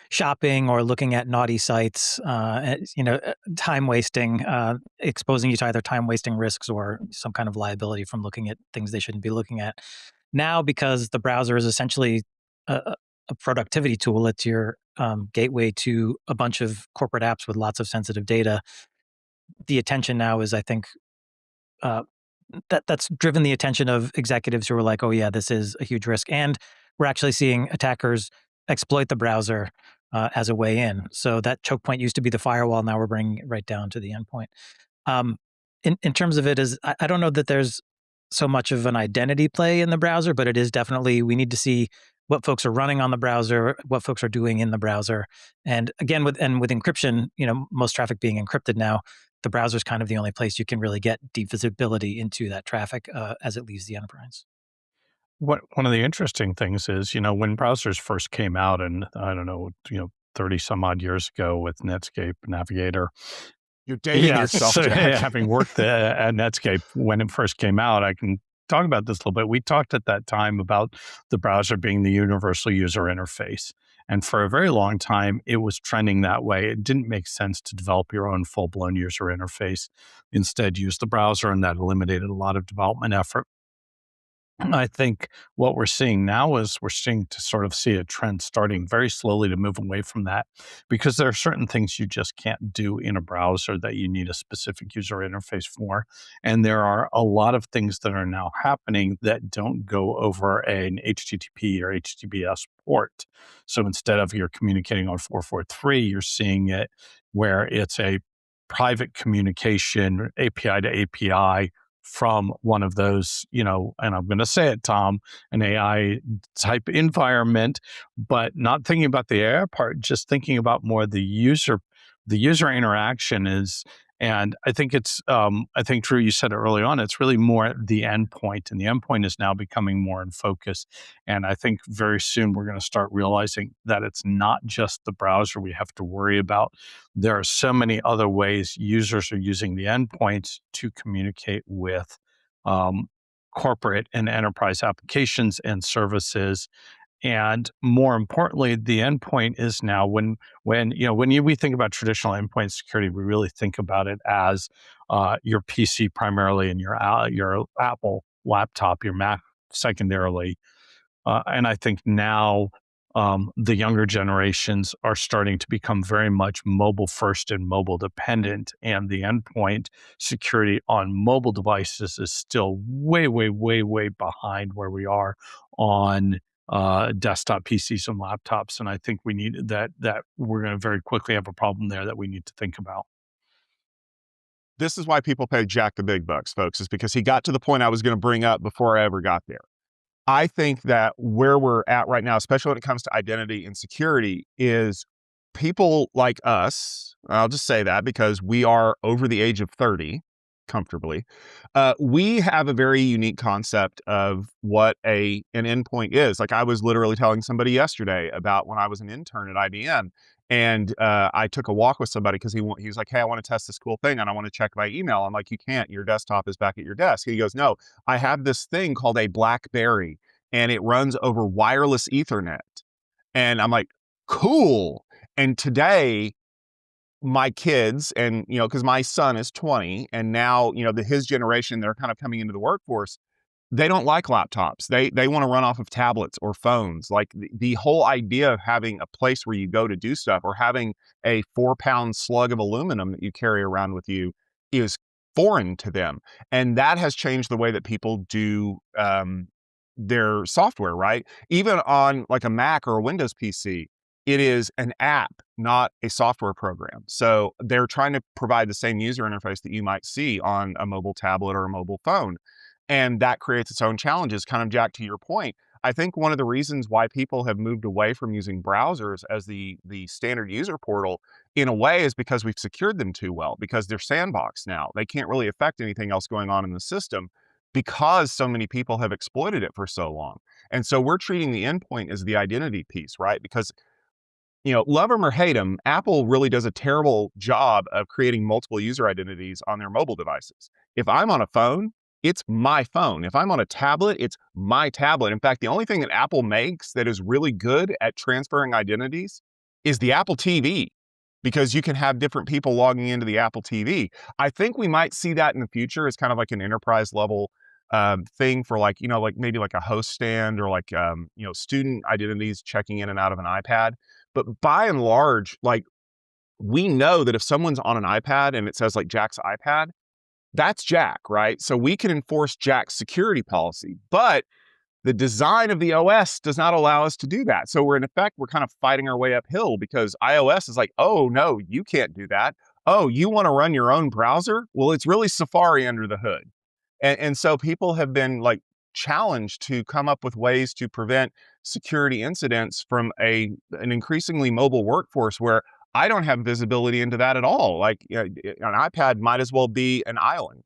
shopping or looking at naughty sites, time wasting, exposing you to either time wasting risks or some kind of liability from looking at things they shouldn't be looking at. Now, because the browser is essentially a productivity tool, it's your gateway to a bunch of corporate apps with lots of sensitive data. The attention now is, I think, uh, that's driven the attention of executives who are like, oh yeah, this is a huge risk. And we're actually seeing attackers exploit the browser as a way in. So that choke point used to be the firewall. Now we're bringing it right down to the endpoint. In terms of it, I don't know that there's so much of an identity play in the browser, but it is definitely, we need to see what folks are running on the browser, what folks are doing in the browser. And again, with encryption, most traffic being encrypted now, the browser is kind of the only place you can really get deep visibility into that traffic as it leaves the enterprise. One of the interesting things is, when browsers first came out, and I don't know, 30 some odd years ago with Netscape Navigator. You're dating Yes, yourself, Jack. having worked at Netscape when it first came out, I can talk about this a little bit. We talked at that time about the browser being the universal user interface. And for a very long time, it was trending that way. It didn't make sense to develop your own full-blown user interface. Instead, use the browser, and that eliminated a lot of development effort. I think what we're seeing now is we're starting to sort of see a trend starting very slowly to move away from that, because there are certain things you just can't do in a browser that you need a specific user interface for. And there are a lot of things that are now happening that don't go over an HTTP or HTTPS port. So instead of you're communicating on 443, you're seeing it where it's a private communication API to API from one of those, and I'm going to say it, Tom, an AI type environment, but not thinking about the AI part, just thinking about more the user interaction is. And I think I think, Drew, you said it early on, it's really more the endpoint, and the endpoint is now becoming more in focus. And I think very soon we're going to start realizing that it's not just the browser we have to worry about. There are so many other ways users are using the endpoints to communicate with corporate and enterprise applications and services. And more importantly, the endpoint is now when we think about traditional endpoint security, we really think about it as your PC primarily, and your Apple laptop, your Mac secondarily. And I think now the younger generations are starting to become very much mobile first and mobile dependent. And the endpoint security on mobile devices is still way, way, way, way behind where we are on desktop PCs and laptops. And I think we need that we're going to very quickly have a problem there that we need to think about. This is why people pay Jack the big bucks, folks, is because he got to the point I was going to bring up before I ever got there. I think that where we're at right now, especially when it comes to identity and security, is people like us, I'll just say that because we are over the age of 30 comfortably, we have a very unique concept of what an endpoint is. Like, I was literally telling somebody yesterday about when I was an intern at IBM, and I took a walk with somebody because he was like, hey, I want to test this cool thing and I want to check my email. I'm like, you can't, your desktop is back at your desk. He goes, no, I have this thing called a BlackBerry, and it runs over wireless Ethernet. And I'm like, cool. And today, my kids, and because my son is 20, and now his generation, they're kind of coming into the workforce, they don't like laptops. They want to run off of tablets or phones. Like, the whole idea of having a place where you go to do stuff, or having a 4-pound slug of aluminum that you carry around with you, is foreign to them. And that has changed the way that people do their software, right? Even on like a Mac or a Windows PC, it is an app, not a software program. So they're trying to provide the same user interface that you might see on a mobile tablet or a mobile phone. And that creates its own challenges. Kind of, Jack, to your point, I think one of the reasons why people have moved away from using browsers as the standard user portal in a way is because we've secured them too well, because they're sandboxed now. They can't really affect anything else going on in the system because so many people have exploited it for so long. And so we're treating the endpoint as the identity piece, right? Because, love them or hate them, Apple really does a terrible job of creating multiple user identities on their mobile devices. If I'm on a phone, it's my phone. If I'm on a tablet, it's my tablet. In fact, the only thing that Apple makes that is really good at transferring identities is the Apple TV, because you can have different people logging into the Apple TV. I think we might see that in the future as kind of like an enterprise level thing for like maybe like a host stand or like, student identities checking in and out of an iPad. But by and large, like, we know that if someone's on an iPad and it says like Jack's iPad, that's Jack, right? So we can enforce Jack's security policy, but the design of the OS does not allow us to do that. So we're kind of fighting our way uphill, because iOS is like, oh no, you can't do that. Oh, you want to run your own browser? Well, it's really Safari under the hood. And so people have been like challenged to come up with ways to prevent security incidents from an increasingly mobile workforce where I don't have visibility into that at all. Like, an iPad might as well be an island.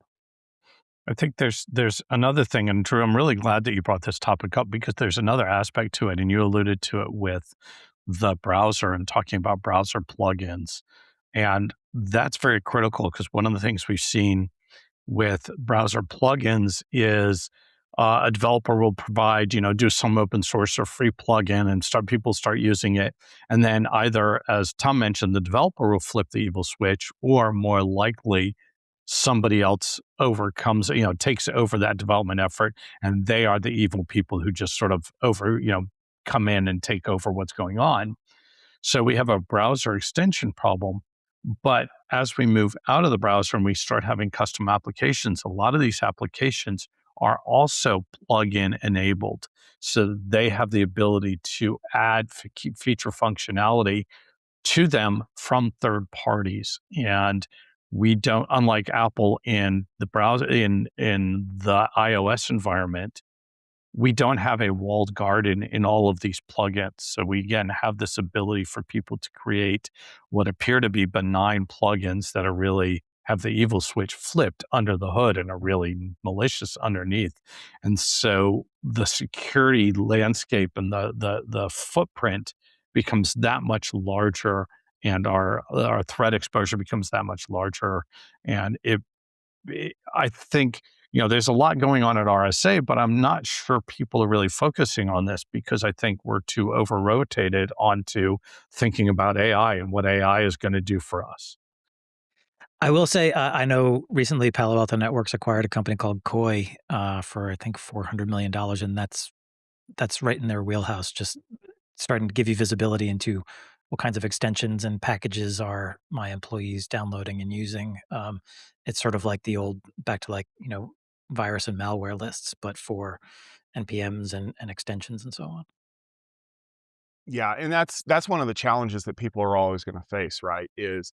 I think there's another thing, and Drew, I'm really glad that you brought this topic up, because there's another aspect to it, and you alluded to it with the browser and talking about browser plugins. And that's very critical, because one of the things we've seen with browser plugins is a developer will provide, do some open source or free plugin, and people start using it. And then either, as Tom mentioned, the developer will flip the evil switch, or more likely somebody else takes over that development effort, and they are the evil people who just sort of come in and take over what's going on. So we have a browser extension problem. But as we move out of the browser and we start having custom applications, a lot of these applications are also plugin enabled. So they have the ability to add feature functionality to them from third parties. And we don't, unlike Apple in the browser, in the iOS environment, we don't have a walled garden in all of these plugins. So we, again, have this ability for people to create what appear to be benign plugins that are really have the evil switch flipped under the hood and are really malicious underneath. And so the security landscape and the footprint becomes that much larger, and our threat exposure becomes that much larger. And I think, there's a lot going on at RSA, but I'm not sure people are really focusing on this, because I think we're too over-rotated onto thinking about AI and what AI is going to do for us. I will say, I know recently Palo Alto Networks acquired a company called Koi for, I think, $400 million, and that's right in their wheelhouse, just starting to give you visibility into what kinds of extensions and packages are my employees downloading and using. It's sort of like the old, back to virus and malware lists, but for NPMs and extensions and so on. Yeah, and that's one of the challenges that people are always going to face, right? Is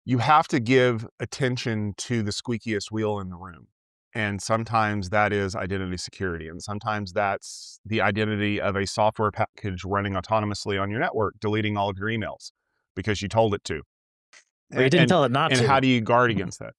you have to give attention to the squeakiest wheel in the room. And sometimes that is identity security. And sometimes that's the identity of a software package running autonomously on your network, deleting all of your emails because you told it to. Or you didn't tell it not to. And how do you guard against that?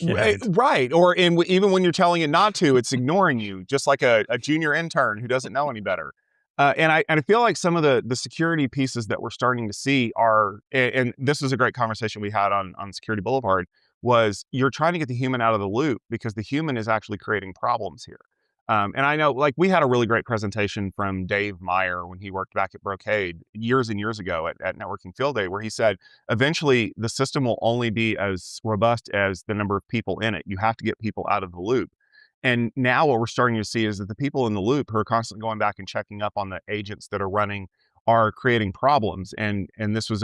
Right. Right. Or even when you're telling it not to, it's ignoring you, just like a junior intern who doesn't know any better. And I feel like some of the security pieces that we're starting to see are, and this was a great conversation we had on Security Boulevard, was you're trying to get the human out of the loop because the human is actually creating problems here. And I know, like, we had a really great presentation from Dave Meyer when he worked back at Brocade years and years ago at Networking Field Day, where he said, eventually the system will only be as robust as the number of people in it. You have to get people out of the loop. And now what we're starting to see is that the people in the loop who are constantly going back and checking up on the agents that are running are creating problems. And this was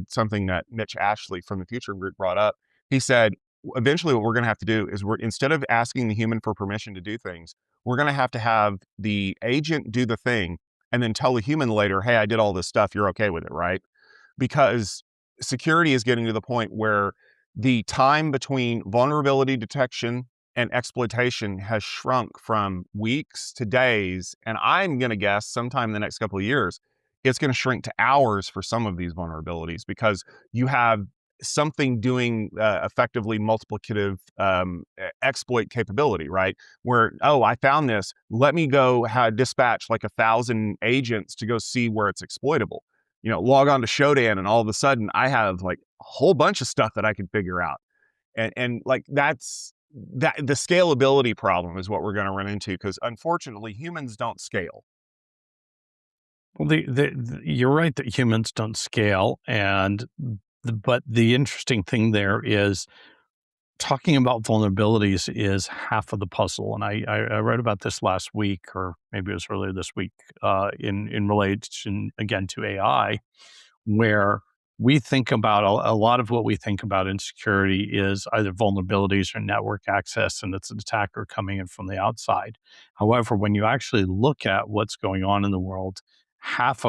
something that Mitch Ashley from the Future Group brought up. He said, eventually what we're going to have to do is instead of asking the human for permission to do things, we're going to have the agent do the thing and then tell the human later, hey, I did all this stuff. You're okay with it, right? Because security is getting to the point where the time between vulnerability detection and exploitation has shrunk from weeks to days. And I'm going to guess sometime in the next couple of years, it's going to shrink to hours for some of these vulnerabilities, because you have something doing effectively multiplicative exploit capability, right? Where, oh, I found this, let me go dispatch like 1,000 agents to go see where it's exploitable. Log on to Shodan, and all of a sudden I have like a whole bunch of stuff that I can figure out. And like that the scalability problem is what we're going to run into, because unfortunately humans don't scale. Well, you're right that humans don't scale, but the interesting thing there is talking about vulnerabilities is half of the puzzle. And I read about this last week, or maybe it was earlier this week, in relation again to AI, where we think about a lot of what we think about in security is either vulnerabilities or network access, and it's an attacker coming in from the outside. However, when you actually look at what's going on in the world, half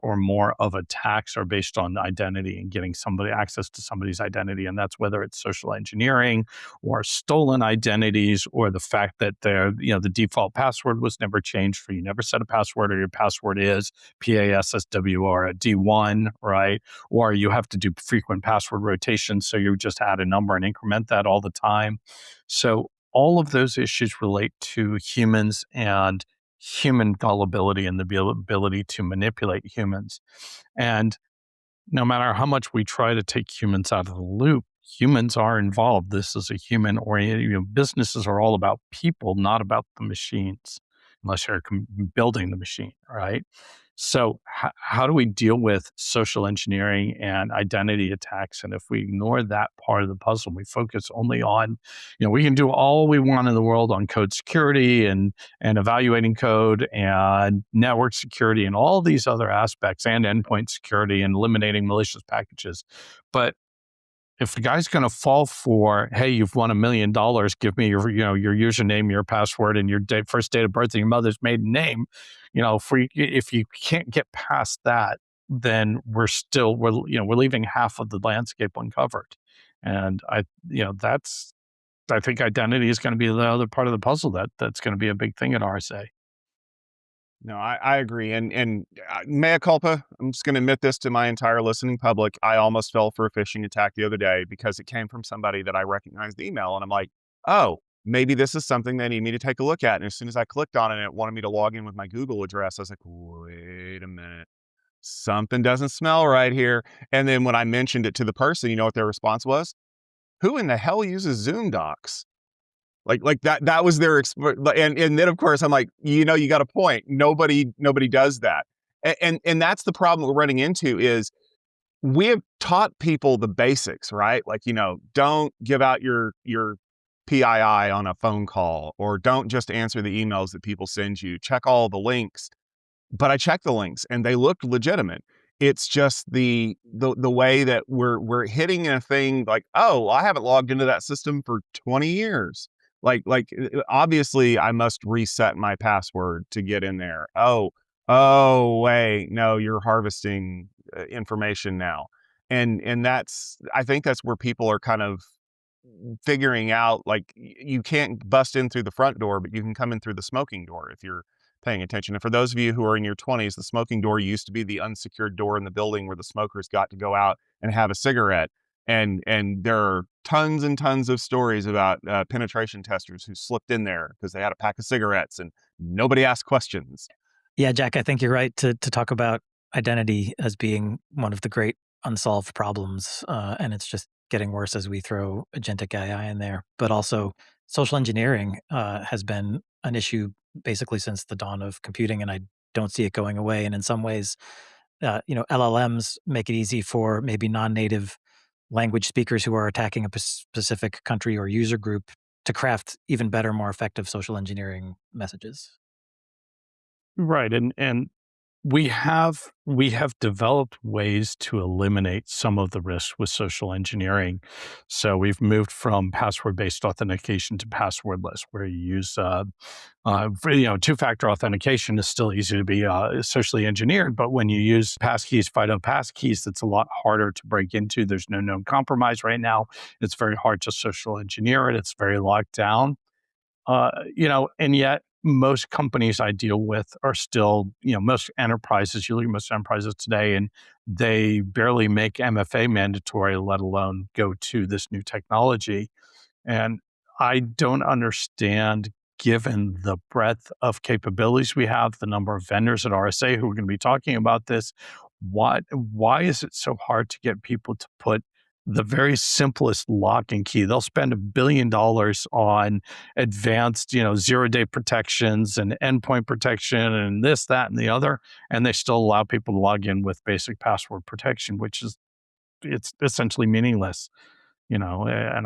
or more of attacks are based on identity and getting somebody access to somebody's identity. And that's whether it's social engineering or stolen identities, or the fact that the default password was never changed for you. Never set a password, or your password is PASSWR at D1, right? Or you have to do frequent password rotation. So you just add a number and increment that all the time. So all of those issues relate to humans and human gullibility and the ability to manipulate humans. And no matter how much we try to take humans out of the loop, humans are involved. This is a human-oriented, businesses are all about people, not about the machines, unless you're building the machine, right? So how do we deal with social engineering and identity attacks? And if we ignore that part of the puzzle, we focus only on, we can do all we want in the world on code security and evaluating code and network security and all these other aspects, and endpoint security and eliminating malicious packages. But if the guy's going to fall for, hey, you've won $1 million, give me your username, your password, and your first date of birth, and your mother's maiden name, if you can't get past that, then we're leaving half of the landscape uncovered. And I think identity is going to be the other part of the puzzle that's going to be a big thing at RSA. No, I agree. And mea culpa, I'm just going to admit this to my entire listening public. I almost fell for a phishing attack the other day because it came from somebody that I recognized the email. And I'm like, oh, maybe this is something they need me to take a look at. And as soon as I clicked on it, it wanted me to log in with my Google address. I was like, wait a minute. Something doesn't smell right here. And then when I mentioned it to the person, you know what their response was? Who in the hell uses Zoom docs? Like that was their and then of course I'm like, you got a point. Nobody does that. And that's the problem we're running into is we have taught people the basics, right? Like, don't give out your PII on a phone call, or don't just answer the emails that people send you. Check all the links. But I checked the links and they looked legitimate. It's just the way that we're hitting a thing like, oh, I haven't logged into that system for 20 years. Like obviously I must reset my password to get in there. Oh wait, no, you're harvesting information now. And I think that's where people are kind of figuring out, like, you can't bust in through the front door, but you can come in through the smoking door if you're paying attention. And for those of you who are in your 20s, the smoking door used to be the unsecured door in the building where the smokers got to go out and have a cigarette. And there are tons and tons of stories about penetration testers who slipped in there because they had a pack of cigarettes and nobody asked questions. Yeah, Jack, I think you're right to talk about identity as being one of the great unsolved problems. And it's just getting worse as we throw agentic AI in there. But also social engineering has been an issue basically since the dawn of computing, and I don't see it going away. And in some ways, LLMs make it easy for maybe non-native language speakers who are attacking a specific country or user group to craft even better, more effective social engineering messages. Right. And we have developed ways to eliminate some of the risks with social engineering. So we've moved from password-based authentication to passwordless, where you use two-factor authentication is still easy to be socially engineered, but when you use passkeys, FIDO passkeys, it's a lot harder to break into. There's no known compromise right now. It's very hard to social engineer it. It's very locked down. And yet most companies I deal with are still, most enterprises today, and they barely make MFA mandatory, let alone go to this new technology. And I don't understand, given the breadth of capabilities we have, the number of vendors at RSA who are going to be talking about this, why is it so hard to get people to put the very simplest lock and key? They'll spend $1 billion on advanced, zero-day protections and endpoint protection and this, that, and the other, and they still allow people to log in with basic password protection, it's essentially meaningless. And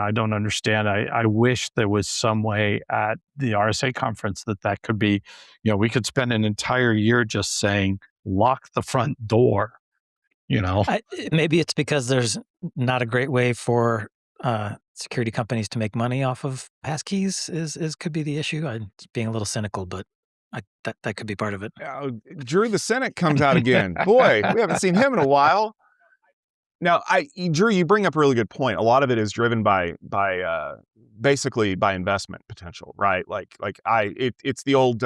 I don't understand. I wish there was some way at the RSA conference that could be, we could spend an entire year just saying, lock the front door, Maybe it's because there's not a great way for security companies to make money off of passkeys is could be the issue. I'm being a little cynical, but that could be part of it. Drew the Senate comes out again. Boy, we haven't seen him in a while. Now, Drew, you bring up a really good point. A lot of it is driven by basically by investment potential, right? It's the old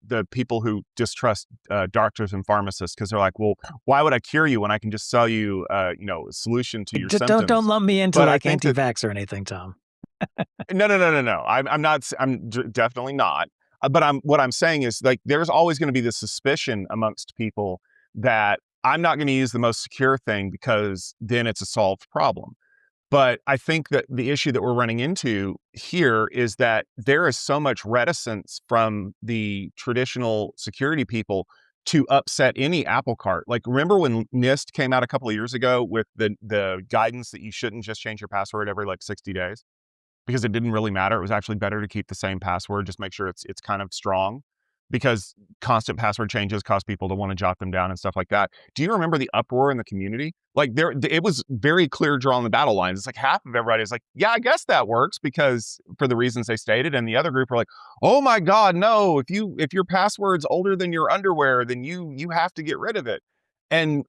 the people who distrust doctors and pharmacists because they're like, well, why would I cure you when I can just sell you, a solution to your symptoms? Don't lump me into anti-vax or anything, Tom. No. I'm not. Definitely not. But what I'm saying is there's always going to be this suspicion amongst people that I'm not going to use the most secure thing because then it's a solved problem. But I think that the issue that we're running into here is that there is so much reticence from the traditional security people to upset any apple cart. Remember when NIST came out a couple of years ago with the guidance that you shouldn't just change your password every 60 days because it didn't really matter. It was actually better to keep the same password, just make sure it's kind of strong, because constant password changes cause people to want to jot them down and stuff like that. Do you remember the uproar in the community? It was very clear drawing the battle lines. It's half of everybody is yeah, I guess that works because for the reasons they stated. And the other group are oh my God, no, if your password's older than your underwear, then you have to get rid of it. And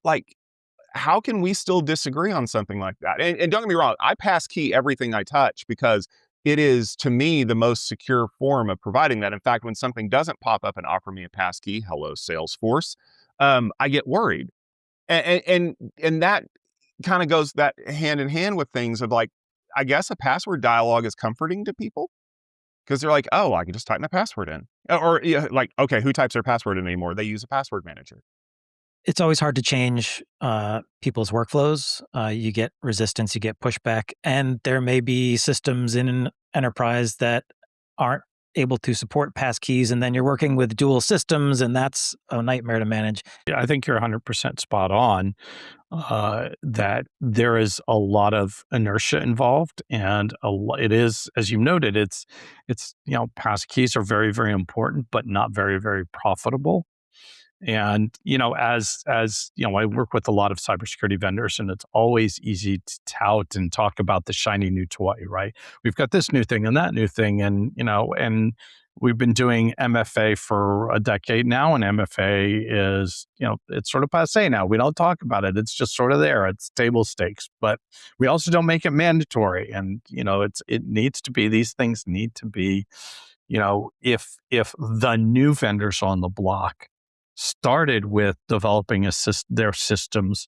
how can we still disagree on something like that? And don't get me wrong, I passkey everything I touch because it is, to me, the most secure form of providing that. In fact, when something doesn't pop up and offer me a passkey, hello, Salesforce, I get worried. And that kind of goes that hand in hand with things of I guess a password dialogue is comforting to people because they're oh, I can just type my password in. Or okay, who types their password in anymore? They use a password manager. It's always hard to change people's workflows. You get resistance, you get pushback, and there may be systems in an enterprise that aren't able to support passkeys, and then you're working with dual systems, and that's a nightmare to manage. Yeah, I think you're 100% spot on that there is a lot of inertia involved, and it is, as you noted, it's passkeys are very, very important, but not very, very profitable. And, as I work with a lot of cybersecurity vendors, and it's always easy to tout and talk about the shiny new toy, right? We've got this new thing and that new thing. And, and we've been doing MFA for a decade now, and MFA is, it's sort of passé now. We don't talk about it. It's just sort of there. It's table stakes, but we also don't make it mandatory. And, it needs to be, these things need to be, if the new vendors on the block started with developing their systems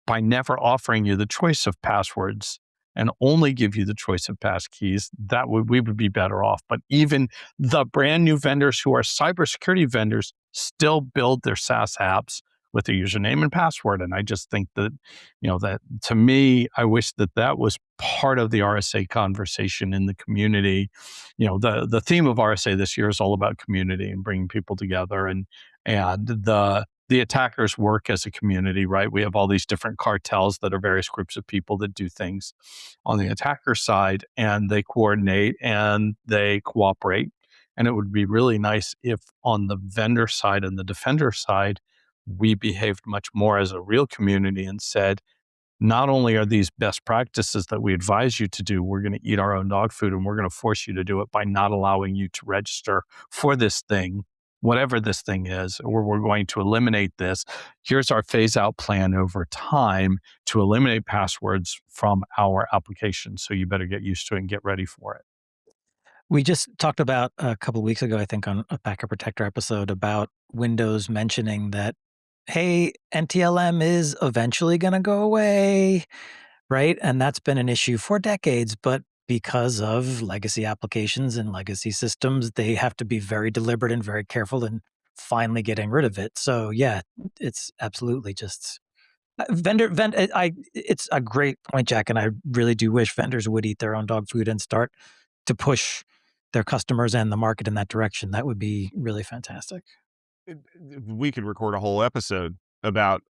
by never offering you the choice of passwords and only give you the choice of passkeys, we would be better off. But even the brand new vendors who are cybersecurity vendors still build their SaaS apps with a username and password. And I just think that, that to me, I wish that was part of the RSA conversation in the community. The theme of RSA this year is all about community and bringing people together, and the attackers work as a community, right? We have all these different cartels that are various groups of people that do things on the attacker side, and they coordinate and they cooperate. And it would be really nice if on the vendor side and the defender side, we behaved much more as a real community and said, not only are these best practices that we advise you to do, we're going to eat our own dog food and we're going to force you to do it by not allowing you to register for this thing, whatever this thing is, or we're going to eliminate this. Here's our phase out plan over time to eliminate passwords from our application. So you better get used to it and get ready for it. We just talked about a couple of weeks ago, I think, on a Backup Protector episode about Windows mentioning that, hey, NTLM is eventually going to go away, right? And that's been an issue for decades, but because of legacy applications and legacy systems, they have to be very deliberate and very careful in finally getting rid of it. So yeah, it's absolutely just it's a great point, Jack, and I really do wish vendors would eat their own dog food and start to push their customers and the market in that direction. That would be really fantastic. We could record a whole episode about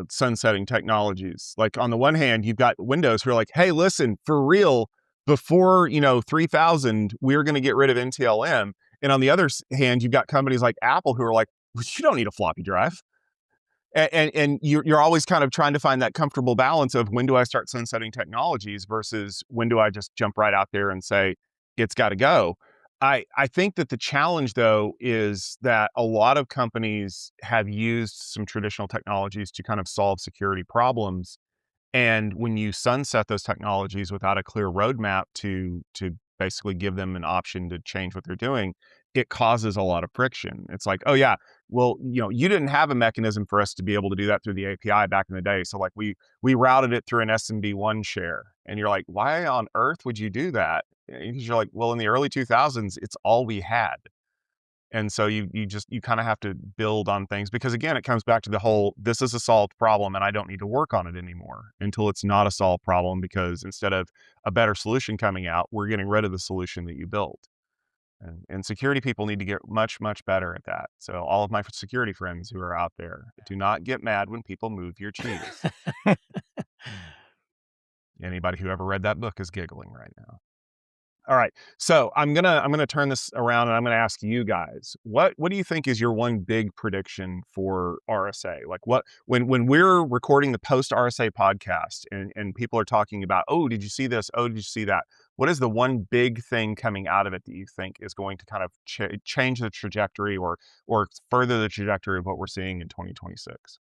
sunsetting technologies. Like on the one hand, you've got Windows who are like, hey, listen, for real, before 3000, we're going to get rid of NTLM. And on the other hand, you've got companies like Apple who are like, well, you don't need a floppy drive. And you're always kind of trying to find that comfortable balance of when do I start sunsetting technologies versus when do I just jump right out there and say, it's got to go. I think that the challenge, though, is that a lot of companies have used some traditional technologies to kind of solve security problems. And when you sunset those technologies without a clear roadmap to basically give them an option to change what they're doing, it causes a lot of friction. It's like, oh yeah, well, you didn't have a mechanism for us to be able to do that through the API back in the day. So like we routed it through an SMB1 share. And you're like, why on earth would you do that? Because you're like, well, in the early 2000s, it's all we had. And so you kind of have to build on things because again, it comes back to the whole, this is a solved problem and I don't need to work on it anymore until it's not a solved problem, because instead of a better solution coming out, we're getting rid of the solution that you built. And security people need to get much, much better at that. So all of my security friends who are out there, do not get mad when people move your cheese. Anybody who ever read that book is giggling right now. All right, so I'm gonna turn this around and I'm gonna ask you guys, what do you think is your one big prediction for RSA? Like when we're recording the post RSA podcast and people are talking about, oh, did you see this? Oh, did you see that? What is the one big thing coming out of it that you think is going to kind of change the trajectory or further the trajectory of what we're seeing in 2026?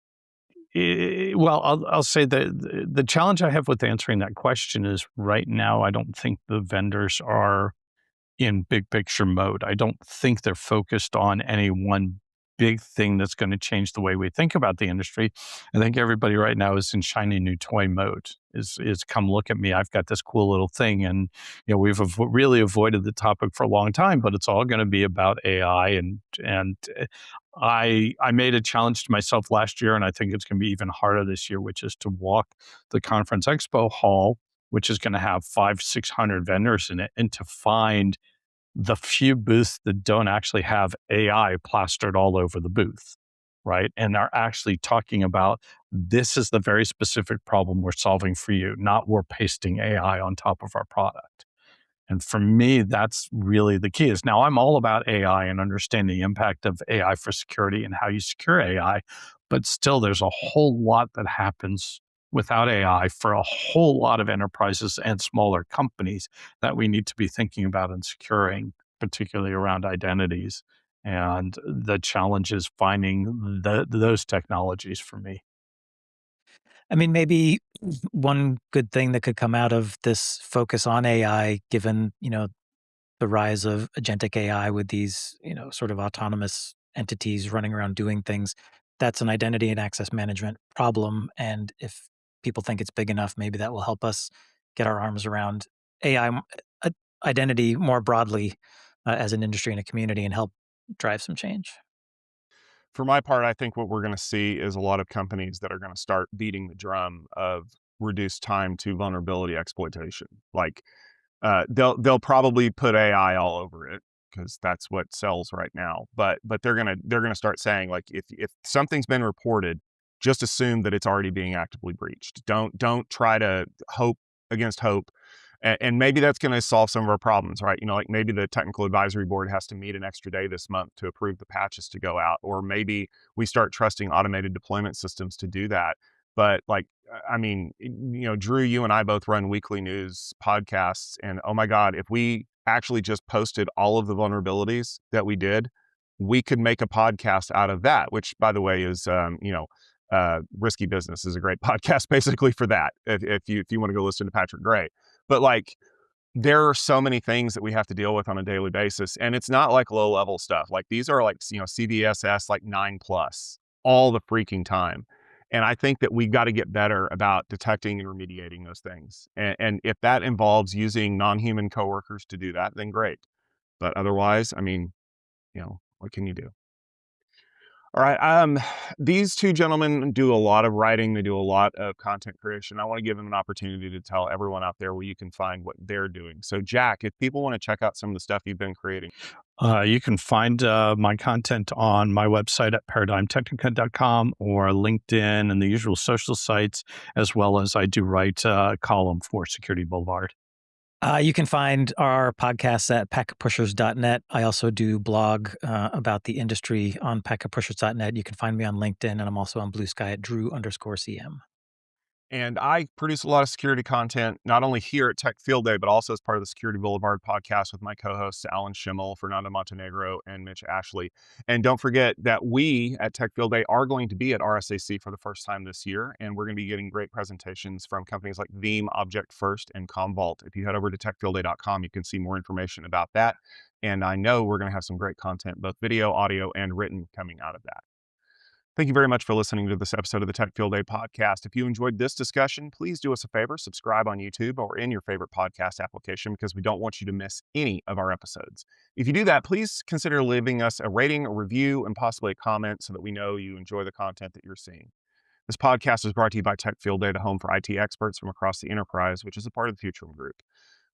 Well, I'll say that the challenge I have with answering that question is right now, I don't think the vendors are in big picture mode. I don't think they're focused on any one big thing that's going to change the way we think about the industry. I think everybody right now is in shiny new toy mode. Is come look at me. I've got this cool little thing, and we've really avoided the topic for a long time, but it's all going to be about AI. And I made a challenge to myself last year, and I think it's going to be even harder this year, which is to walk the conference expo hall, which is going to have 500-600 vendors in it, and to find the few booths that don't actually have AI plastered all over the booth, right? And are actually talking about, this is the very specific problem we're solving for you, not we're pasting AI on top of our product. And for me, that's really the key. Is now I'm all about AI and understanding the impact of AI for security and how you secure AI, but still there's a whole lot that happens without AI for a whole lot of enterprises and smaller companies that we need to be thinking about and securing, particularly around identities. And the challenge is finding those technologies for me. I mean, maybe one good thing that could come out of this focus on AI, given, the rise of agentic AI with these, sort of autonomous entities running around doing things, that's an identity and access management problem. And if people think it's big enough, maybe that will help us get our arms around AI identity more broadly as an industry and a community and help drive some change. For my part, I think what we're going to see is a lot of companies that are going to start beating the drum of reduced time to vulnerability exploitation. Like they'll probably put AI all over it because that's what sells right now. But they're gonna start saying, like, if something's been reported, just assume that it's already being actively breached. Don't try to hope against hope And maybe that's going to solve some of our problems, right? Like maybe the technical advisory board has to meet an extra day this month to approve the patches to go out, or maybe we start trusting automated deployment systems to do that. But like, I mean, Drew, you and I both run weekly news podcasts, and oh my God, if we actually just posted all of the vulnerabilities that we did, we could make a podcast out of that, which by the way is, Risky Business is a great podcast basically for that. If you want to go listen to Patrick Gray. But like, there are so many things that we have to deal with on a daily basis. And it's not like low level stuff. Like these are like, CVSS like 9+ all the freaking time. And I think that we got to get better about detecting and remediating those things. And if that involves using non-human coworkers to do that, then great. But otherwise, I mean, what can you do? All right. These two gentlemen do a lot of writing. They do a lot of content creation. I want to give them an opportunity to tell everyone out there where you can find what they're doing. So Jack, if people want to check out some of the stuff you've been creating. You can find my content on my website at paradigmtechnica.com or LinkedIn and the usual social sites, as well as I do write a column for Security Boulevard. You can find our podcasts at packetpushers.net. I also do blog about the industry on packetpushers.net. You can find me on LinkedIn, and I'm also on Blue Sky at Drew_CM. And I produce a lot of security content, not only here at Tech Field Day, but also as part of the Security Boulevard podcast with my co-hosts, Alan Schimmel, Fernando Montenegro, and Mitch Ashley. And don't forget that we at Tech Field Day are going to be at RSAC for the first time this year. And we're going to be getting great presentations from companies like Veeam, Object First, and Commvault. If you head over to techfieldday.com, you can see more information about that. And I know we're going to have some great content, both video, audio, and written coming out of that. Thank you very much for listening to this episode of the Tech Field Day podcast. If you enjoyed this discussion, please do us a favor, subscribe on YouTube or in your favorite podcast application, because we don't want you to miss any of our episodes. If you do that, please consider leaving us a rating, a review, and possibly a comment so that we know you enjoy the content that you're seeing. This podcast is brought to you by Tech Field Day, the home for IT experts from across the enterprise, which is a part of the Futurum Group.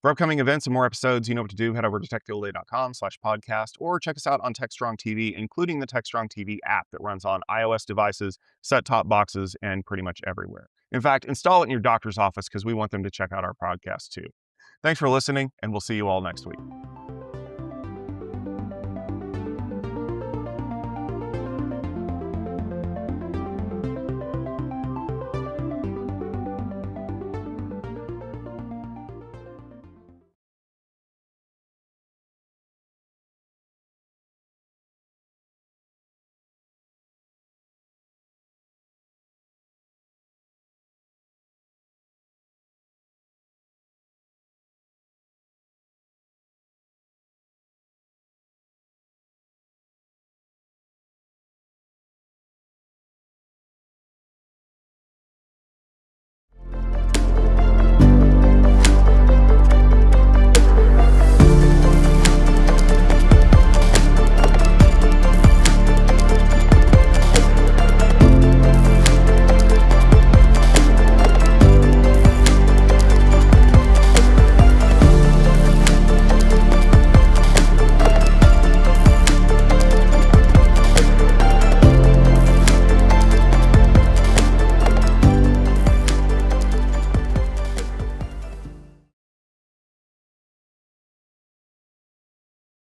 For upcoming events and more episodes, you know what to do. Head over to techfieldday.com/podcast or check us out on Techstrong TV, including the Techstrong TV app that runs on iOS devices, set-top boxes, and pretty much everywhere. In fact, install it in your doctor's office because we want them to check out our podcast too. Thanks for listening, and we'll see you all next week.